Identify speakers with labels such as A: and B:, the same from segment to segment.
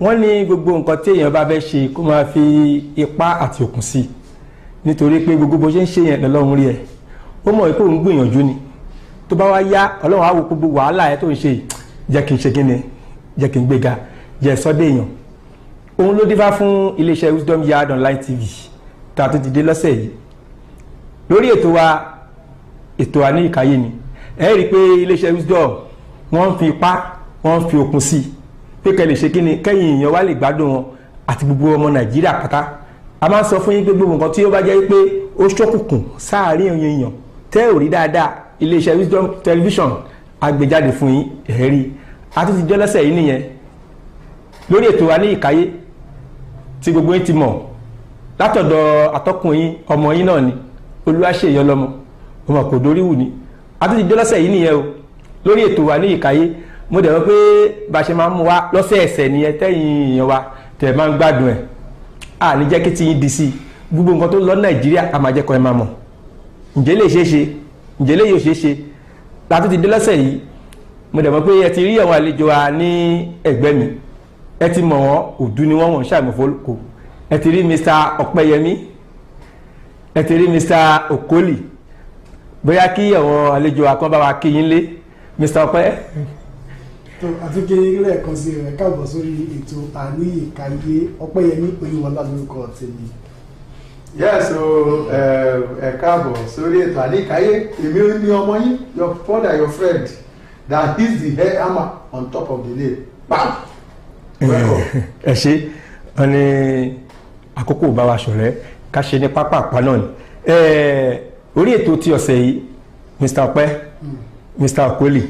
A: wọ́n ní gbogbo nǹkan tí èèyàn bá fẹ́ ṣe kó máa fi ipá àti òkun sí nítorí pé gbogbo bó ṣe ń ṣe yẹn lọ́lọ́run rí ẹ ó mọ̀ pé òun gbìyànjú ni tó bá wá yá ọlọ́run á wo gbogbo wàhálà ẹ tó ń ṣe jẹ́ kí n ṣe kíni jẹ́ kí n gbéga jẹ́ sọ́dẹ̀ èèyàn òun ló dífá fún iléeṣẹ́ Wisdom Yard Online TV tá a tó ti dé lọ́sẹ̀ yìí lórí ètò wa ní ìkáyé ni ẹ rí i pé iléeṣẹ́ Wisdom wọ́n fi ipá wọ́n fi òkun sí pé kẹ́ lè ṣe kíni kẹ́yìn èèyàn wá lè gbádùn wọn àti gbogbo ọmọ Nàìjíríà pátá a máa ń sọ fún yín pé gbogbo nǹkan tí ó bá jẹ́ pé ó ṣókùnkùn sáàárín èèyàn tẹ́ ò rí dáadáa iléeṣẹ́ Wisdom Television agbèjáde fún yín ẹ̀rí àti ti jẹ́ lọ́sẹ̀ yìí nìyẹn lórí ètò wa ní ìkáyé tí gbogbo yín ti mọ̀ látọ̀dọ̀ atọ́kùn yín ọmọ yín náà ni Olúwaṣeyì Ọlọ́mọ ọmọ kò dórí wù ní àti ti jẹ́ lọ́sẹ̀ yìí nìyẹn o lórí ètò wa ní ìkáyé mo dẹ̀ wọ́n pé bá a ṣe máa ń mú wa lọ́sẹ̀ẹsẹ̀ nìyẹn tẹ́yìn èèyàn wa tẹ̀ máa ń gbádùn ẹ̀ à ní jẹ́ kí tí yín di sí gbogbo nǹkan tó lọ Nàìjíríà a máa jẹ́ kọ́ ẹ máa mọ̀ ǹjẹ́ lè ṣeé ṣe ǹjẹ́ lè yóò ṣeé ṣe láti ti dé lọ́sẹ̀ yìí mo dẹ̀ mọ̀ pé ẹ ti rí àwọn àlejò wa ní ẹ̀gbẹ́ mi ẹ ti mọ̀ wọ́n òdu ni wọ́n ṣàmùfólùkù ẹ ti rí Mr. Ọpẹ́yẹmí ẹ ti rí Mr. Okoli bóyá kí àwọn àlejò wa kan bá wa kí yín lé Mr. Ọpẹ́.
B: àti kí lẹ́ẹ̀kan sí rẹ̀ káàbọ̀ sórí ètò Àní Ìkáyé Ọpẹ́yẹmí Oyèwọlá lórúkọ tèmi.
C: Yes, so ẹ káàbọ̀ sórí ètò Àní Ìkáyé èmi ní ọmọ yín your father your friend that is the hair hammer on top of the nail.
A: ẹ ṣe wọn ní àkókò bá wa ṣọ̀rẹ́ ká ṣe ní pápá àpá náà ni orí ètò ti ọ̀sẹ̀ yìí Mr. Ọpẹ́ Mr. Okoli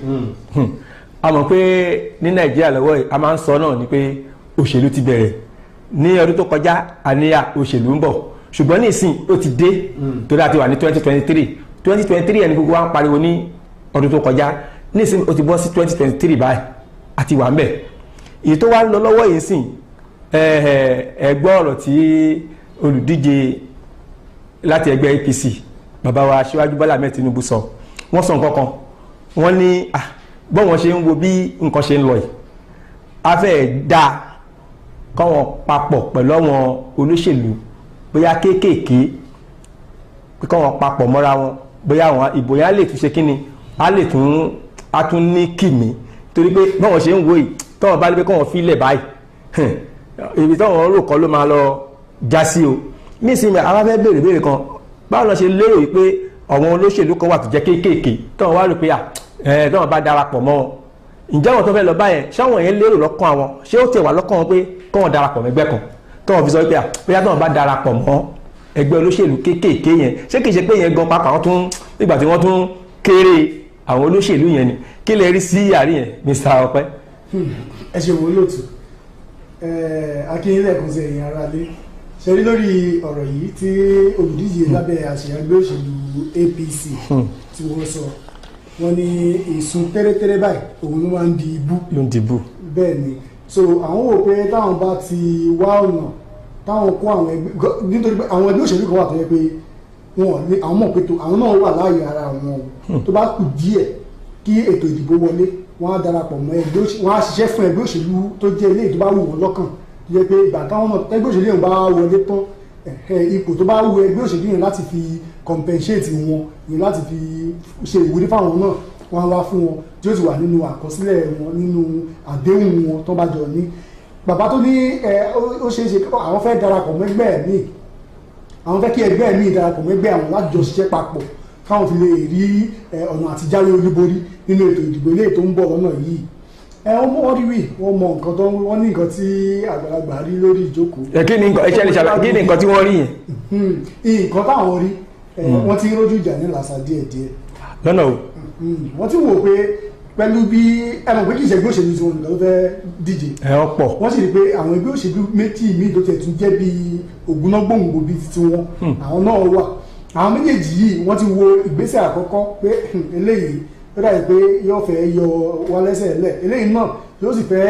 A: a mọ̀ pé ní Nàìjíríà lọ́wọ́ yìí a máa ń sọ náà ni pé òṣèlú ti bẹ̀rẹ̀ ní ọdún tó kọjá àníyà òṣèlú ń bọ̀ ṣùgbọ́n ní ìsìn ó ti dé torí a ti wà ní 2023 ẹni gbogbo wa ń pariwo ní ọdún tó kọjá ní ìsìn ó ti bọ́ sí 2023 báyìí àti wà ń bẹ̀ èyí tó wá ń lọ lọ́wọ́ yìí sìn ẹgbọ́ ọ̀rọ̀ tí olùdíje láti ẹgbẹ́ APC bàbá wa Aṣíwájú Bọ́lá Ahmed Tinubu sọ wọ́n sọ nǹkan kan wọ́n ní bọ́wọ́n ṣe ń wo bí nǹkan ṣe ń lọ yìí a fẹ́ dá káwọn papọ̀ pẹ̀lú àwọn olóṣèlú bóyá kéékèèké pé káwọn papọ̀ mọ́ra wọn bóyá àwọn ìbò yẹn á lè tún ṣe kíni á tún ní kìmí torí pé bọ́wọ́n ṣe ń wo yìí tọ́wọ́n bá lé pé káwọn fi lẹ̀ báyìí ibi tọ́wọ́n rò kọ́ ló máa lọ já sí o nísìnyí àwọn fẹ́ béèrè kan báwo lọ ṣe lérò yìí pé àwọn olóṣèlú kan wà tó jẹ́ kéékèèké tọ́wọ́n wá rò pé tọ́wọ́n bá darapọ̀ mọ́ wọn ǹjẹ́ wọn tó fẹ́ lọ báyẹn ṣáwọn yẹn lérò lọ́kàn àwọn ṣé ó tiẹ̀ wà lọ́kàn wọn pé kọ́wọ́n darapọ̀ mẹ́gbẹ́ kan tọ́wọ́n fi sọ pé bóyá tọ́wọ́n bá darapọ̀ mọ́ ẹgbẹ́ olóṣèlú kéékèèké yẹn ṣé kìí ṣe pé yẹn gan pàápàá wọn tún nígbà tí wọ́n tún kéré àwọn olóṣèlú yẹn ni kí lè rí sí àárín yẹn Mr. Ọpẹ́.
B: ẹ ṣe wo lóòtú akínyẹlẹ kan sí ẹ̀yin ará lé ṣe rí lórí ọ̀rọ̀ yìí tí olùdíje lábẹ́ àṣeyà ẹgbẹ́ òṣèlú APC tí wọ́n sọ wọ́n ní ìsun tẹ́rẹ́tẹ́rẹ́ báyìí òun ló máa ń di ibú.
A: ló ń di ibú.
B: bẹ́ẹ̀ ni so àwọn wò pé táwọn bá ti wá ọ̀nà táwọn kó àwọn ẹgbẹ́ nítorí pé àwọn ẹgbẹ́ òṣèlú kan wà tó yẹ pé wọn ní àwọn mọ̀ pé àwọn náà wà láàyè ara wọn tó bá kù díẹ̀ kí ètò ìdìbò wọlé wọ́n á darapọ̀ mọ́ ẹgbẹ́ òṣèlú wọ́n á ṣiṣẹ́ fún ẹgbẹ́ òṣèlú tó jẹ́ ilé tó bá wù wọ́n lọ́kàn tó yẹ pé ìgbà táwọn ẹgbẹ́ òṣèlú yẹn bá wọlé tán ipò tó bá wù ẹgbẹ́ òṣèlú yẹn láti fi compensate wọn yẹn láti fi ṣe ìwúrí fáwọn náà wọ́n á wá fún wọn tí ó ti wà nínú àkọsílẹ̀ wọn nínú àdéhùn wọn tó bá jọ ní bàbá tó ní ó ṣeé ṣe àwọn fẹ́ darapọ̀ mẹ́gbẹ́ míì àwọn fẹ́ kí ẹgbẹ́ míì darapọ̀ mẹ́gbẹ́ àwọn láti jọ ṣiṣẹ́ papọ̀ káwọn fi lè rí ọ̀nà àti jáwé olúborí nínú ètò ìdìbò ilé tó ń bọ̀ lọ́nà yìí wọ́n rí wọ́n mọ nǹkan tó wọ́n ní nǹkan tí àgbàlagbà rí lórí ìjókòó.
A: kí ni nǹkan tí wọ́n rí yẹn.
B: nǹkan táwọn rí wọ́n ti rójú ìjà ní làṣà díẹ̀díẹ̀.
A: lọ́nà o.
B: wọ́n ti wò pé pẹ̀lú bí ẹ̀mọ̀ pé kì í ṣe ẹgbẹ́ òṣèlú tí wọ́n lọ fẹ́ díje.
A: pọ̀.
B: wọ́n sì rí pé àwọn ẹgbẹ́ òṣèlú méjì míì tó tẹ̀ tún jẹ́ bí ògúnnágbòǹgbò bíi ti wọn àwọn náà wà àwọn méjèèjì yìí wọ́n ti wo ìgbésẹ̀ àkọ́kọ́ pé eléyìí ó dàbí pé yóò fẹ́ yọ wá lẹ́sẹ̀ lẹ̀ eléyìí náà yóò sì fẹ́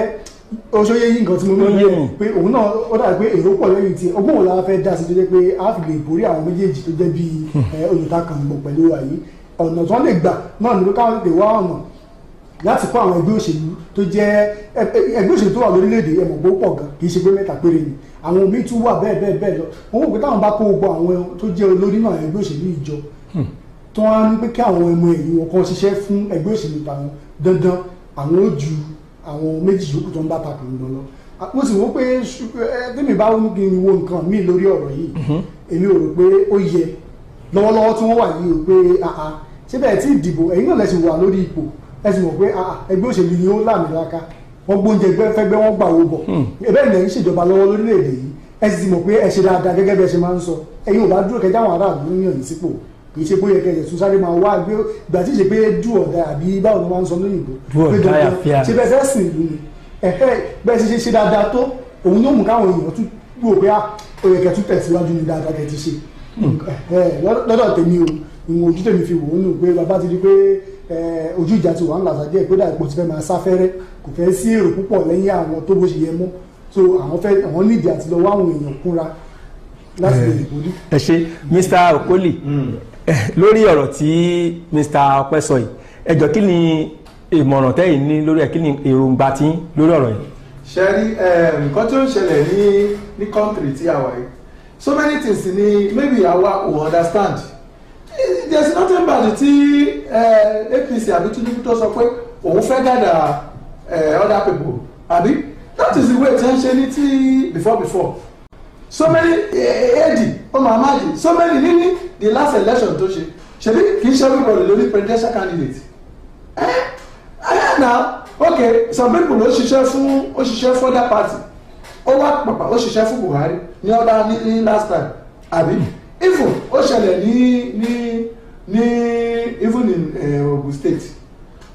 B: oṣooyè yìí nǹkan tí mo ní pé òun náà ó dàbí pé èrò pọ̀ lẹ́yìn tí ọgbọ́n òun la fẹ́ dá sí tó jẹ́ pé a fi lè borí àwọn méjèèjì tó jẹ́ bíi olùtakàngbọ̀ pẹ̀lú àyè ọ̀nà tí wọ́n lè gbà náà ni pé káwọn lè wá ọ̀nà láti kó àwọn ẹgbẹ́ òṣèlú tó jẹ́ ẹgbẹ́ òṣèlú tó wà lórílẹ̀‐èdè ẹ̀mọ̀ gbó pọ̀ gan kì í ṣe pé mẹ́ta péré ni àwọn míì tún wà bẹ́ẹ̀ bẹ́ẹ̀ lọ wọ́n wò pé táwọn bá kó gbogbo àwọn tó jẹ́ olórí náà ẹgbẹ́ òṣèlú ìjọ tó wá ní pé kí àwọn ọmọ ẹ̀yìn wọn kan ṣiṣẹ́ fún ẹgbẹ́ òṣèlú tàwọn dandan àwọn ó ju àwọn méjì yòókù tó ń bá takùn lọ mo sì wọ́n pé tèmi bá ń gbin wo nǹkan míì lórí ọ̀rọ̀ yìí èmi ò rò pé ó yẹ lọ́wọ́lọ́wọ́ tí wọ́n wà yìí ò pé síbẹ̀ tí ìdìbò ẹ̀yin náà lẹ́sìn wà lórí ipò ẹ sì mọ̀ pé ẹgbẹ́ òṣèlú ni ó láàmì láká wọ́n gbóúnjẹ fẹ́gbẹ́ wọ́n gbà owó bọ̀ ẹ̀bẹ́ ìlẹ̀ ń ṣèjọba lọ́wọ́ lórílẹ̀‐èdè yìí ẹ sì mọ̀ pé ẹ ṣe dáadáa gẹ́gẹ́ bẹ́ẹ̀ ṣe máa ń sọ ẹ̀yin ò bá dúró kẹjá àwọn aráàlú ń yàn yín sípò kì í ṣe bóyá kẹjẹ tún sáré máa wá gbé ìgbà tí ì ṣe pé dú ọ̀dà àbí báwo ni wọ́n máa ń sọ lóyìnbó pé dandan ṣe bẹ́ẹ̀ fẹ́ sìn ìlú ni bẹ́ẹ̀ ṣe dáadáa tó òun ló mú káwọn èèyàn tún wò pé ó yẹ kẹ́ tún tẹ̀síwájú ní dáadáa kẹ́ ti ṣe lọ́dọ̀ tèmi o ìwọ̀n ojú tèmi fi wò ó nù pé bàbá ti di pé ojú ìjà ti wà ń làṣà díẹ̀ pé dàpọ̀ ti fẹ́ máa sáfẹ́rẹ́ kò fẹ́ sí èrò púpọ̀ lẹ́yìn àwọn tó bó ṣe yẹ mọ́ so àwọn nídìí àti lọ wá àwọn èèyàn kúnra láti lè dìbò ní.
A: ẹ ṣe Mr. Okoli lórí ọ̀rọ̀ tí Mr. Ọpẹ́ sọ yìí ẹ jọ̀ọ́ kí ni ìmọ̀ràn tẹ́yìn ní lórí ẹ̀ kí ni èròǹgbà tí lórí ọ̀rọ̀ yìí.
C: ṣe rí nǹkan tó ń ṣẹlẹ̀ ní country tí a wà yìí so many things ni maybe àwa ò understand there is nothing bad tí APC àbí Tinubu tó sọ pé òun fẹ́ gather other people àbí that is the way tí wọ́n ṣe ní tí before so many edi omamaji so many nini the last election tó ṣe ṣebí kì í ṣe everybody lórí presidential candidate now okay some people ó ṣiṣẹ́ for that party ó wá pàpà ó ṣiṣẹ́ fún Buhari ní ọ̀dà ní last time àbí even ó ṣẹlẹ̀ ní even in Ogun State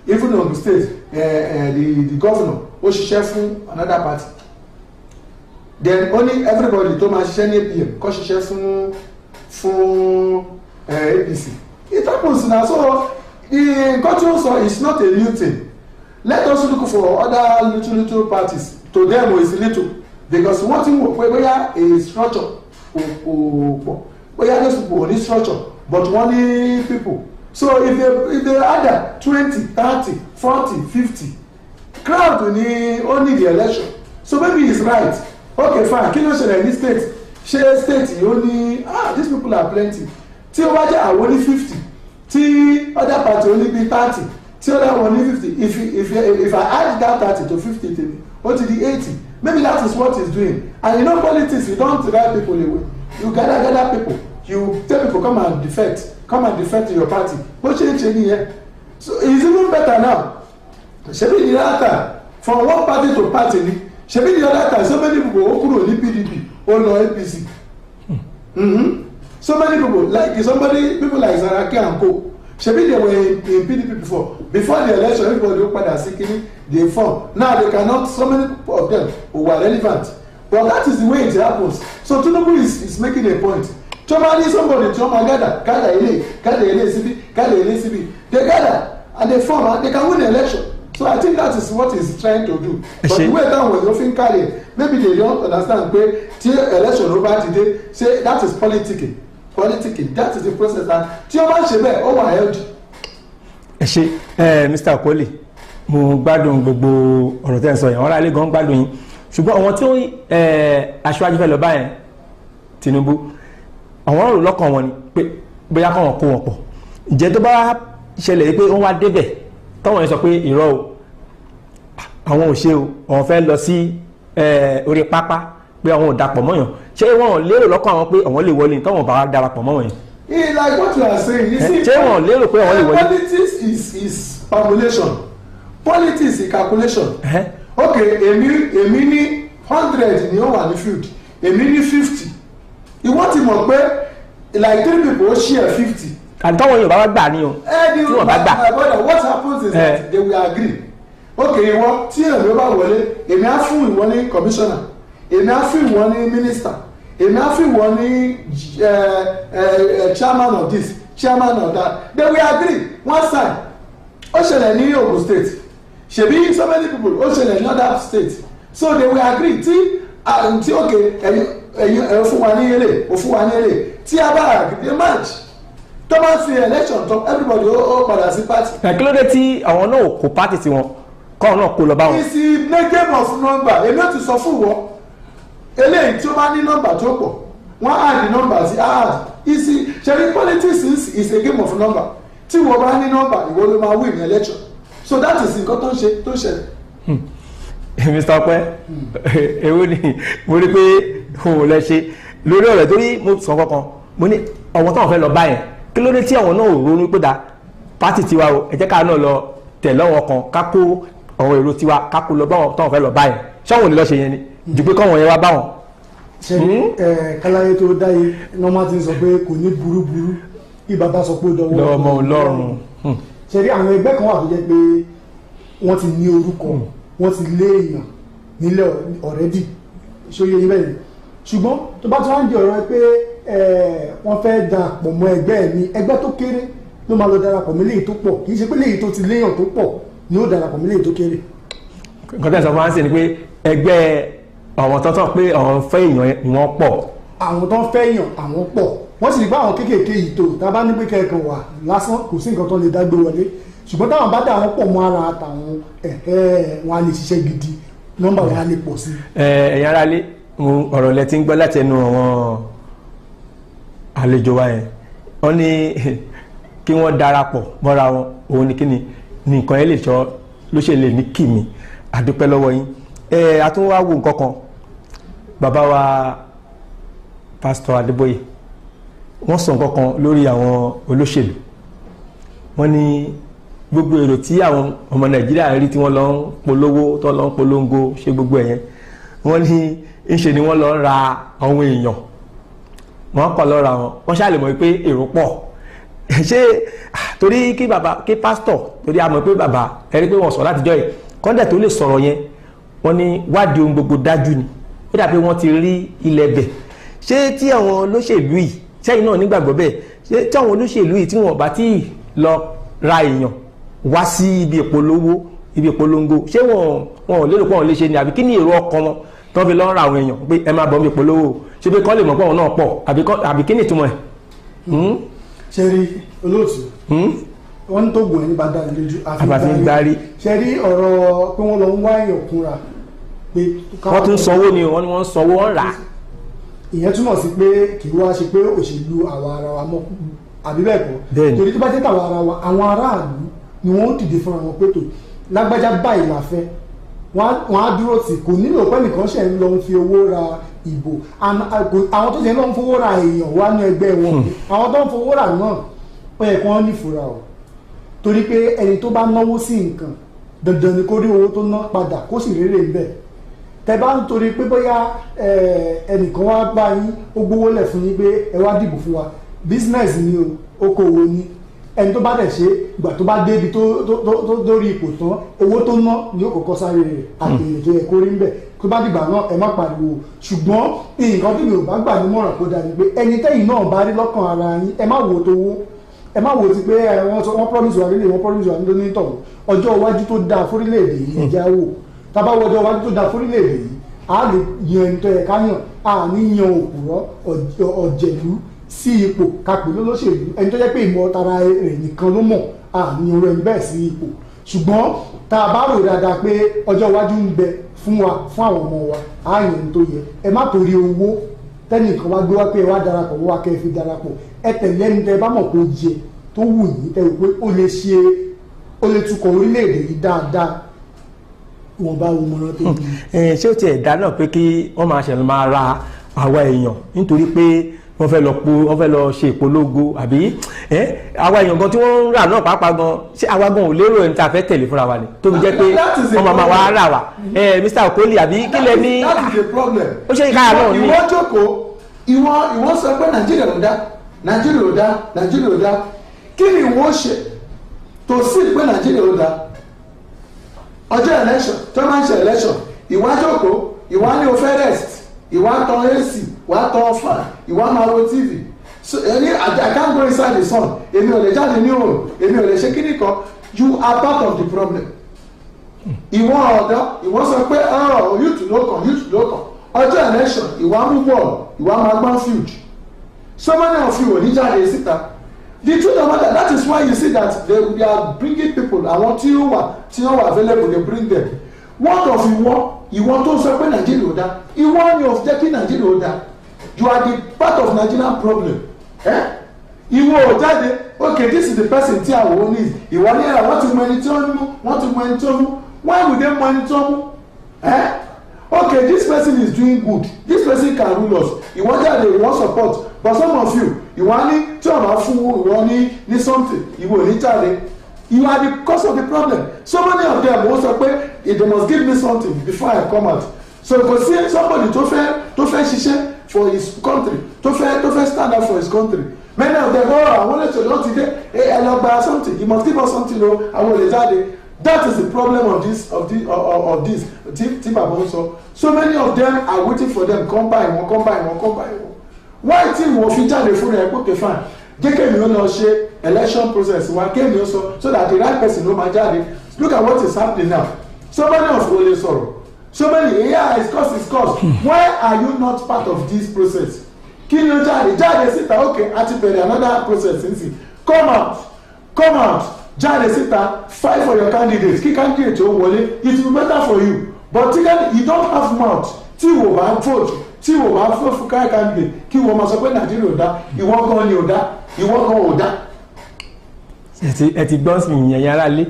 C: the governor ó ṣiṣẹ́ fún another party then only everybody tó máa ṣiṣẹ́ ní APM kó ṣiṣẹ́ fún APC it happens na so nǹkan tí ó sọ is not a new thing let us look for other little parties to them is little because wọ́n ti wò pé bóyá a structure pọ̀ bóyá those people ní structure but wọ́n ní people so if they add 20 30 40 50 crowd ni ó need the election so maybe he's right okay fine kí ló ṣẹlẹ̀ ní state ṣé state yìí ó ní these people are plenty tí ó bá jẹ́ àwọn ní 50 tí other party ó ní bí 30 tí other one ní 50 if I add that 30 to 50 tèmi ó ti di 80 maybe that is what he's doing and you know politics you don't drive people away you gather people you tell people come and defect your party bó ṣe ń ṣe nìyẹn so it's even better now ṣebí the other time from one party to party ni ṣebí the other time so many people ó kúrò ní PDP ó lọ APC so many people like Saraki and co ṣebí they were in PDP before the election everybody ó padà sí kíní they form now they cannot so many of them were relevant but that is the way it happens so Tinubu is making a point tí wọ́n bá ní somebody tí wọ́n máa gather ilé síbi they gather and they form and they can win the election so I think that is what he is trying to do but the way that was often carried maybe they don't understand pé tí election ló bá ti dé say that is politicking that is the process and tí wọ́n bá ṣe bẹ́ẹ̀ ó wà healthy.
A: ẹ ṣe Mr. Okoli mo gbádùn gbogbo ọ̀rọ̀ tẹ́ ń sọ yẹn wọ́n ráyè gan gbádùn yín ṣùgbọ́n àwọn tí aṣáájú fẹ́ lọ báyẹn Tinubu àwọn ọ̀rọ̀ lọ́kàn wọn ni pé bóyá káwọn kó wọn pọ̀ ǹjẹ́ tó bá ṣẹlẹ̀ pé wọ́n wá débẹ̀ táwọn yẹn sọ pé irọ́ o àwọn ò ṣe o àwọn fẹ́ lọ sí orí pápá pé àwọn ò dapọ̀ mọ́yàn ṣé wọ́n lérò lọ́kàn àwọn pé àwọn lè wọlé táwọn bá darapọ̀ mọ́ wọn yẹn.
C: like what you are saying you see
A: ṣé wọ́n lérò pé àwọn lè wọlé.
C: politics is calculation politics is calculation okay èmi ní 100 ni ó wà ní field èmi ní 50 ìwọ́n ti mọ̀ pé like 3 people ó share 50.
A: àtàwọn Yorùbá wá gbà ní o tí wọ́n bá gbà.
C: my brother what happens is that they will agree okay ìwọ tí èmi bá wọlé èmi á fún ìwọ ní commissioner èmi á fún ìwọ ní minister èmi á fún ìwọ ní chairman of this chairman of that they will agree one side ó ṣẹlẹ̀ ní Ogun State ṣebí so many people ó ṣẹlẹ̀ ní other state so they will agree tí ok ẹ̀yin fún wa ní èrè ó fún wa ní èrè tí a bá agree match tó bá fi election tán everybody ó padà sí party.
A: kí ló dé tí àwọn náà kó party tiwọn kọ́ náà kó lọ bá wọn.
C: ìsì game of number èmi ò ti sọ fún wọn eléyìí tí ó bá ní nọ́mbà tó pọ̀ wọ́n á di nọ́mbà sí ìsì ṣẹ́rí politics is a game of number tí wọ́n bá ní nọ́mbà ìwọ ló máa win election so that is nǹkan tó ń ṣẹlẹ̀.
A: Mr. Ọpẹ́ èwo ni mo rí pé òun ò lè ṣe lórí ọ̀rẹ́ torí mo sọ kankan mo ní ọ̀wọ́n táwọn fẹ́ lọ bá yẹn kí ló dé tí àwọn náà ò ronú pé da pátì tiwa o ẹ jẹ́ ká náà lọ tẹ̀lé ọ̀wọ́n kan ká kó ọ̀wọ́n èrò tiwa ká kó lọ bá wọn táwọn fẹ́ lọ bá yẹn ṣáwọn ò ní lọ ṣe yẹn ni ju pé káwọn yẹn wá bá wọn.
B: ṣe káláyé tó dáyé normal ti sọ pé kò ní burúburú bí bàbá sọ pé ó dọwọ́
A: ọmọ Ọlọ́run.
B: ṣe rí àwọn ẹgbẹ́ kan wà tó jẹ́ pé wọ́n ti ní orúkọ wọ́n ti lé èèyàn nílẹ̀ already ṣóyè yín bẹ́ẹ̀ ni ṣùgbọ́n tó bá tún wá ń di ọ̀rọ̀ pé wọ́n fẹ́ darapọ̀ mọ́ ẹgbẹ́ mi ẹgbẹ́ tó kéré ló máa lọ darapọ̀ mọ́ léyìí tó pọ̀ kì í ṣe pé léyìí tó ti léyàn tó pọ̀ ni ó darapọ̀ mọ́ léyìí tó kéré.
A: nǹkan tẹ̀sán fún wa ń sè ni pé ẹgbẹ́ àwọn tó tán pé àwọn fẹ́ èèyàn ni wọ́n pọ̀.
B: àwọn tó ń fẹ́ èèyàn àwọn pọ̀ wọ́n sì rí pé àwọn kéékèèké yìí tó tá a bá ní pé kẹ́ẹ̀kan wà lásán kò sí nǹkan tó lè dágbé wọlé ṣùgbọ́n táwọn bá dà wọ́n pọ̀ mọ́ ara àtàwọn wọn á lè ṣiṣẹ́ gidi nọ́mbà wọn á lè pọ̀ sí.
A: ẹ̀yin ará lé ọ̀rọ̀ lẹ ti ń gbọ́ láti ẹnu àwọn àlejò wa yẹn wọ́n ní kí wọ́n darapọ̀ mọ́ra wọn òun ni kíni nǹkan yẹn lè sọ ló ṣe lè ní kìmí àdúpẹ́ lọ́wọ́ yín a tún wá wo nǹkan kan bàbá wa pásítọ̀ Adébóyè wọ́n sọ nǹkan kan lórí àwọn olóṣèlú wọ́n ní gbogbo èrò tí àwọn ọmọ Nàìjíríà rí tí wọ́n lọ ń polówó tó lọ ń polongo ṣe gbogbo ẹ̀yẹn wọ́n ní ńṣe ni wọ́n lọ ra àwọn èèyàn wọ́n kọ́ lọ ra wọn wọ́n ṣáà lè mọ̀ pé èrò pọ̀ ṣé torí kí pásítọ̀ torí a mọ̀ pé bàbá ẹ̀rí pé wọ́n sọ látijọ́ yìí kọ́ńdẹ̀ tó lè sọ̀rọ̀ yẹn wọ́n ní wádìí ohun gbogbo dájú ni ó dàbí wọ́n ti rí ilẹ̀ bẹ̀ ṣé tí àwọn olóṣèlú yìí sẹ́yìn náà nígbàgbọ́ bẹ́ẹ̀ ṣé tí àwọn olóṣèlú yìí tí wọ́n bá tí lọ ra èèyàn wá sí ibi ìpolongo ṣé wọn ò lérò pé wọn lè ṣe ni àbí kí ni èrò ọkàn wọn tó fi lọ ra àwọn èèyàn pé ẹ máa bọ̀ níbi ìpolówó ṣé pé kọ́ lè mọ̀ pé wọn náà pọ̀ àbí kí ni ìtumọ̀ ẹ̀.
B: ṣe rí olóòtú wọ́n ní tó gùn ẹni bá dá ní lójú
A: àfi gbárí
B: ṣe rí ọ̀rọ̀ pé wọ́n lọ ń wá èèyàn kúnra pé
A: wọ́n tún sanwó ni wọ́n ní wọ́n sanwó wọ́n rà á.
B: ìyẹn túmọ̀ sí pé kì í wá ṣe pé òṣèlú àwa ara wa mọ́ àbí bẹ́ẹ̀ kọ́ torí tó bá jẹ́ tàwa ara wa àwọn aráàlú ni wọ́n dìde fúnra wọn pé tó lágbájá báyìí la fẹ́ wọ́n á dúró tì kò nílò pé nìkan ṣe ń lọ fi owó ra ìbò àwọn tó ṣe ń lọ fowó ra èèyàn wá ní ẹgbẹ́ wọn àwọn tó ń fowó rà náà ó yẹ kí wọ́n nífura o torí pé ẹni tó bá náwó sí nǹkan dandan ni kó rí owó tó ná padà kó sì rérè ń bẹ̀ tẹ bá ń torí pé bóyá ẹnìkan wá bá yín ó gbówó lẹ̀ fún yín pé ẹ wá dìbò fún wa business ni o okòwò ni ẹni tó bá dẹ̀ ṣe ìgbà tó bá débi tó dórí ipò tán owó tó ná ni ó kọ́kọ́ sáré rẹ̀ àtẹ̀yẹ̀ tó yẹ kó rí ń bẹ̀ tó bá dìgbà náà ẹ má pariwo ṣùgbọ́n nǹkan tí mi ò bá gbà ní mọ̀ràn kó dà ní pé ẹni tẹ́yìn náà bá rí lọ́kàn ara yín ẹ má wo tó wó ẹ má wo ti pé wọ́n promise wa nílé wọ́n promise wa nílé tọ̀hún ọjọ́ iwájú tó dáa fórílẹ̀-èdè yìí ẹ̀já wò tábà wọ ọjọ́ iwájú tó dáa fórílẹ̀-èdè yìí a lè yan ẹni tó yẹ ká yàn a ní yan òpùrọ́ ọ̀jẹ̀lú sí ipò kápẹ́ lólóṣèlú ẹni tó jẹ́ pé ìmọ̀ tara rẹ̀ nìkan ló mọ̀ a ní irú ẹni bẹ́ẹ̀ sí ipò ṣùgbọ́n tá a bá rò dáadáa pé ọjọ́ iwájú ń bẹ fún wa fún àwọn ọmọ wa a yàn ẹni tó yẹ ẹ má torí owó tẹ́nìkan wá gbé wá pé ẹ wá darapọ̀ wá kẹ́ ẹ fi darapọ̀ ẹ tẹ̀lé ẹni tẹ́ ẹ bá mọ̀ pé ó jẹ tó wù yín tẹ́ ẹ pé ó lè tukọ̀ orílẹ̀-èdè yìí dáadáa wọn bá wọn mọ̀ràn tó yìí.
A: ṣé ó ti ẹ̀dá náà pé kí wọ́n máa ṣẹ̀lẹ̀ máa ra àwa èèyàn nítorí pé wọ́n fẹ́ lọ ṣe ìpolongo àbí àwa èèyàn gan tí wọ́n ń rà náà pàápàá gan ṣé àwa gan ò lérò ẹni tá a fẹ́ tẹ̀lé fúnra wa ni tó fi jẹ́ pé wọ́n máa wá rà wá Mr. Okoli àbí kí lẹ ní ó ṣe ìkáyà náà ní.
C: ìwọ jókòó ìwọ sọ pé Nàìjíríà ló dá kí ni ìwọ ṣe tó sì pé Nàìjíríà ló dá ọjọ́ election tó máa ń ṣe election ìwà jókòó ìwà ní o fẹ́ rest ìwà tan AC ìwà tan fan ìwà máa wo TV so ẹni I can't go inside the sun èmi ò lè jáde ní òòrùn èmi ò lè ṣe kíní kan you are part of the problem ìwọ ọ̀dọ́ ìwọ sọ pé youth ló kàn ọjọ́ election ìwà mú bọ́ọ̀lù ìwà máa gbọ́n field so many of you ò ní jáde síta the truth of matter that is why you see that they are bringing people àwọn tí ó wà available they bring them what of ìwọ tó sọ pé Nàìjíríà ò dá ìwọ ni ò jẹ́ kí Nàìjíríà ò dá you are the part of Nigerian problem ìwọ ò jáde okay this is the person tí àwọn ò ní ìwọ ní ẹ̀rọ wọ́n ti mọ ẹni tí ó ń mú wọ́n ti mọ ẹni tí ó ń mú why would they mọ ẹni tí ó ń mú okay this person is doing good this person can rule us ìwọ jáde ìwọ support but some of you ìwọ ní tí ọ̀nà fún ìwọ ní something ìwọ ò ní jáde you are the cause of the problem so many of them wọ́n sọ pé they must give me something before I come out so kò sí somebody tó fẹ́ ṣiṣẹ́ for his country tó fẹ́ stand up for his country many of them àwọn lẹ́tọ̀ ló ti dé ẹ lọ gba something you must give us something o àwọn olè jáde that is the problem of this tí bàbá ń sọ so many of them are waiting for them come by one why tí wọ́n fi jáde fún ẹ pé fine jẹ́ kémi ó lọ ṣe election process wa kémi ó sọ so that the right person ló máa jáde look at what is happening now so many of wọlé sọ̀rọ̀ so many it's cost why are you not part of this process kí ni ó jáde síta okay àti bẹ̀rẹ̀ another process nsì come out jáde síta fight for your candidate kí candidate ó wọlé it will be better for you but you don't have mouth tí wò bá vote tí wò bá vote fún candidate kí wọ́n máa sọ pé Nàìjíríà ò dá ìwọ gan ni ò dá ìwọ gan ò dá.
A: ẹ ti gbọ́n sí ìyẹn yàrá lé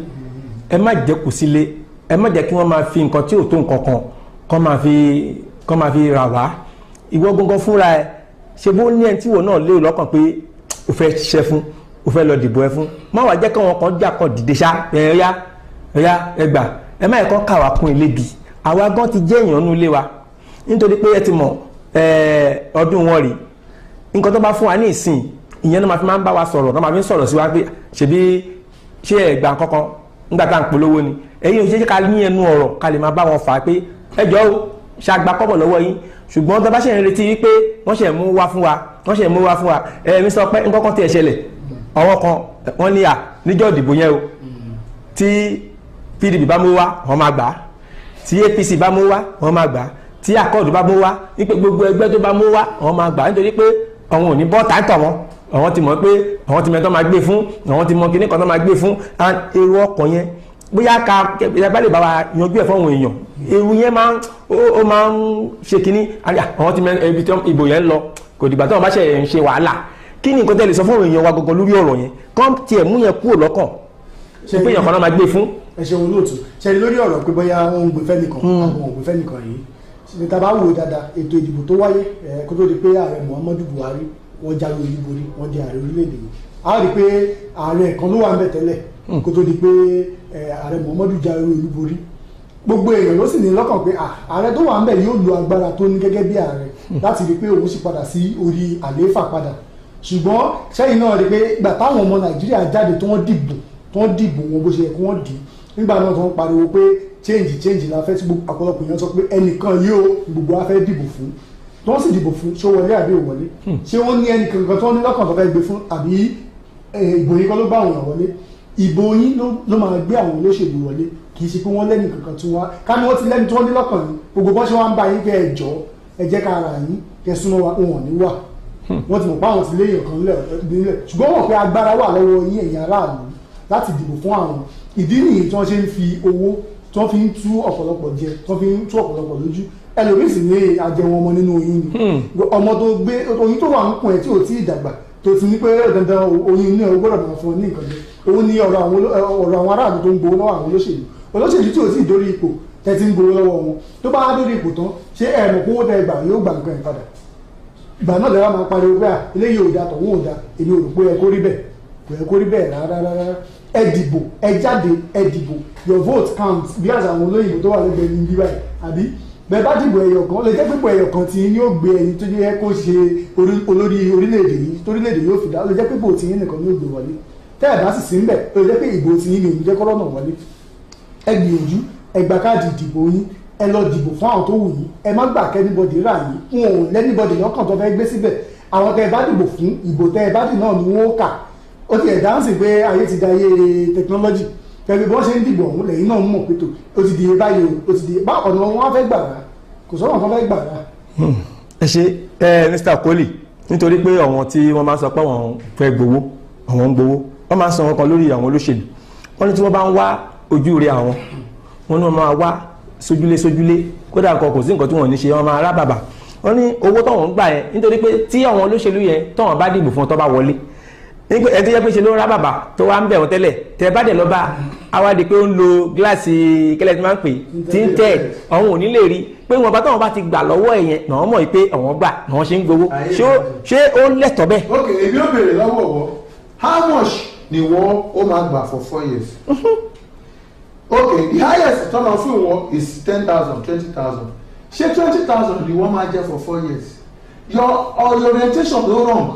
A: ẹ má jẹ́ kù sílé ẹ má jẹ́ kí wọ́n máa fi nǹkan tí ò tó nǹkan kan kọ́ máa fi rà wá ìwọ gangan fúnra ẹ ṣe bó ní ẹni tí wò náà lérò lọ́kàn pé o fẹ́ ṣiṣẹ́ fún o fẹ́ lọ dìbò ẹ fún má wàá jẹ́ kí wọn kan jà kan dìde ṣá ẹ̀yà ẹgbà ẹ má ẹ̀kọ́ kà wá kún ilé bi àwa gan ti jẹ́ èèyàn nú ilé wa nítorí pé ẹ ti mọ̀ ọdún wọn rèé nǹkan tó bá fún wa ní ìsìn ìyẹn náà máa ń bá wa sọ̀rọ̀ náà máa fi ń sọ̀rọ̀ sí wa pé ṣebí ṣé ẹ̀gbà kankan nígbà tá à ń polówó ni ẹ̀yin ò ṣe ká ní ẹnu ọ̀rọ̀ ká lè máa bá wọn fà á pé ẹjọ́ o ṣàgbà kọ́bọ̀ lọ́wọ́ yín ṣùgbọ́n tó bá ṣe ń retí wípé wọ́n ṣe mú wá fún wa ẹ̀mí sọ pé nǹkan kan ti ẹ̀ ṣẹlẹ̀ ọwọ́ kan wọ́n ní níjọ́ ìdìbò yẹn o tí PDP bá mú wá wọ́n máa gbà á tí APC bá mú wá wọ́n máa gbà á tí Accord bá mú wá wípé gbogbo ẹgbẹ́ tó bá mú wá wọ́n máa gbà á nítorí pé àwọn ò ní bọ́ tàǹtọ̀ wọn àwọn ti mọ̀ pé àwọn ti mẹ́tọ́ máa gbé fún àwọn ti mọ̀ kíní kan tó máa gbé fún èrò ọkàn yẹn bóyá ká bá lè bá wa yanjú ẹ̀ fọ́wọ́n èèyàn èrò yẹn máa ń ṣe kíní àwọn ti mẹ́ ibi tí ìbò yẹn ń lọ kò dìgbà tó wọn bá ṣe ń ṣe wàhálà kí ni nǹkan tẹ́ lè sọ fọ́wọ́n èèyàn wa gọ́gọ́ lórí ọ̀rọ̀ yẹn kán tiẹ̀ mú yẹn kúrò lọ́kàn ṣe pé èèyàn kan náà máa gbé fún.
B: ẹ ṣeun olóòtú ṣe lórí ọ̀rọ̀ pé bóyá wọ́n ń gbé fẹ́ nìkan àwọn ò gbé fẹ́ nìkan yìí níta bá wò dáadáa ètò ìdìbò tó wáyé kó tó di pé ààrẹ Muhammadu Buhari wọ́n jáwé olúborí wọ́n di ààrẹ orílẹ̀-èdè yìí a rí i pé ààrẹ kan ló wà ń bẹ̀ tẹ́lẹ̀ kó tó di pé ààrẹ Muhammadu jáwé olúborí gbogbo èèyàn ló sì ní lọ́kàn pé ààrẹ tó wà ń bẹ̀ yóò lo agbára tó ní gẹ́gẹ́ bí ààrẹ láti rí i pé òun sì padà sí orí àlééfà padà ṣùgbọ́n sẹ́yìn náà rí i pé ìgbà táwọn ọmọ Nàìjíríà jáde tó wọ́n dìbò wọn bó ṣe yẹ kí wọ́n dì í nígbà náà tó ń pariwo pé change la fẹ́ tí ọ̀pọ̀lọpọ̀ èèyàn sọ pé ẹnìkan yóò gbogbo wa fẹ́ dìbò fún tó ń sì dìbò fún ṣó wọlé àbí ò wọlé ṣé wọ́n ní ẹnìkan kan tó ní lọ́kàn tó fẹ́ gbé fún àbí ìbò yín kọ́ ló bá àwọn èèyàn wọlé ìbò yín ló máa gbé àwọn olóṣèlú wọlé kì í ṣe pé wọ́n lẹ́nu kankan tún wá ká ní wọ́n ti lẹ́nu tí wọ́n ní lọ́kàn ní gbogbo bọ́ ṣe wá ń bá yín kẹ́ ẹ jọ ẹ jẹ́ ká ara yín kẹ́ súnmọ́ wa wọn ò ní wà wọ́n ti mọ̀ pé àwọn ti léèyàn kan nílẹ̀ ṣùgbọ́n wọ́n pé agbára wà lọ́wọ́ yín ẹ̀yin aráàlú láti dìbò fún àwọn ìdí nìyí tí wọ́n ṣe ń fi owó tí wọ́n fi ń tú ọ̀pọ̀lọpọ̀ jẹ tí wọ́n fi ń tú ọ̀pọ̀lọpọ̀ lójú ẹlòmíì sì ní ajẹun ọmọ nínú oyún ni ọmọ tó gbé oyún tó wà ń kún ẹ tí ò tí ì dàgbà tó ti ní pé dandan oyún inú ẹ ó gbọ́dọ̀ máa fún ọ ní nǹkan jẹ òun ní ọ̀rọ̀ àwọn aráàlú tó ń gbowó lọ́wọ́ àwọn olóṣèlú tí ò tí ì dórí ipò tẹ́tí ń gbowó lọ́wọ́ wọn tó bá dórí ipò tán ṣé ẹ̀mọ̀ kówó tẹ gbà yóò gbà nǹkan ẹ̀ padà ìgbà náà lẹ́wọ́ máa pariwo pé eléyìí ò da tọ̀hún ò da èmi ò rò pé ẹ kó rí bẹ́ẹ̀ kò yẹ kó rí bẹ́ẹ̀ rárá ẹ dìbò ẹ jáde ẹ dìbò your vote counts bí àṣà àwọn olóyìnbó tó wà lẹ́gbẹ̀ẹ́ ní bíbáyìí àbí bẹ́ẹ̀ bá dìbò ẹyọ kan lè jẹ́ pípọ̀ ẹyọ kan tí yóò gbé ẹni tó yẹ kó ṣe olórí orílẹ̀-èdè yìí torílẹ̀-èdè yóò fi dá lè jẹ́ pípọ̀ tí yín nìkan yóò gbé wọlé tẹ́ ẹ̀ bá sì sí ń bẹ̀ lè jẹ́ pé ìbò tí yín ni òun jẹ́ kọ́rọ́nà wọlé ẹ gbìyànjú ẹ gba káàdì ìdìbò yín ẹ lọ dìbò fún àwọn tó wù yín ẹ má gbà kẹ́nibọ̀dì rà yín wọn ò lẹ́nibọ̀dì lọ́kàn tó fẹ́ gbé síbẹ̀ àwọn tẹ́ ẹ bá dìbò fún ìbò tẹ́ ẹ bá dì náà ni wọ́n kà ó ti ẹ̀ dáhùn sí pé ayé ti da ayé technology pẹ̀lú bí wọ́n ṣe ń dìbò ọ̀hún lẹ́yìn náà mọ̀ pé tó o ti di báyìí o ti di bá ọ̀nà wọn fẹ́ gbà rà kò sọ́nà kan fẹ́ gbà rà.
A: ẹ ṣe Mr. Okoli nítorí pé àwọn tí wọ́n máa ń sọ pé àwọn fẹ́ gbowó àwọn ń gbowó wọ́n máa ń sọ wọn kan lórí àwọn olóṣèlú wọ́n ní tí wọ́n bá ń wá ojú rẹ àwọn wọn ní wọ́n máa wá sójúlé kódà nǹkan kò sí nǹkan tí wọ́n ní ṣe wọ́n máa rá bàbà wọ́n ní owó táwọn ń gbà yẹn nítorí pé tí àwọn olóṣèlú yẹn táwọn bá dìbò fún ọ tó bá wọlé nígbà ẹni tó yẹ pé ṣe ló ń rá bàbà tó wá ń bẹ̀ wọ́n tẹ́lẹ̀ tẹ́ bá dẹ̀ lọ bá awádìí pé ó ń lo gíláàsì kẹlẹ́ tí máa ń pè tinted àwọn ò ní lè rí pé wọn bá táwọn bá ti gbà lọ́wọ́ ẹ̀yẹn náà mọ̀ pé àwọn gbà náà ṣe ń gbowó ṣé ó lẹ́tọ̀ọ́ bẹ́ẹ̀.
C: ok èmi ò béèrè lọ́wọ́ wọ how much ni wọ́n ó máa gbà for 4 years. okay the highest tọ́nà fún wọn is 10,000 20,000 ṣé 20,000 ni wọ́n máa jẹ́ for 4 years your orientation ló wrong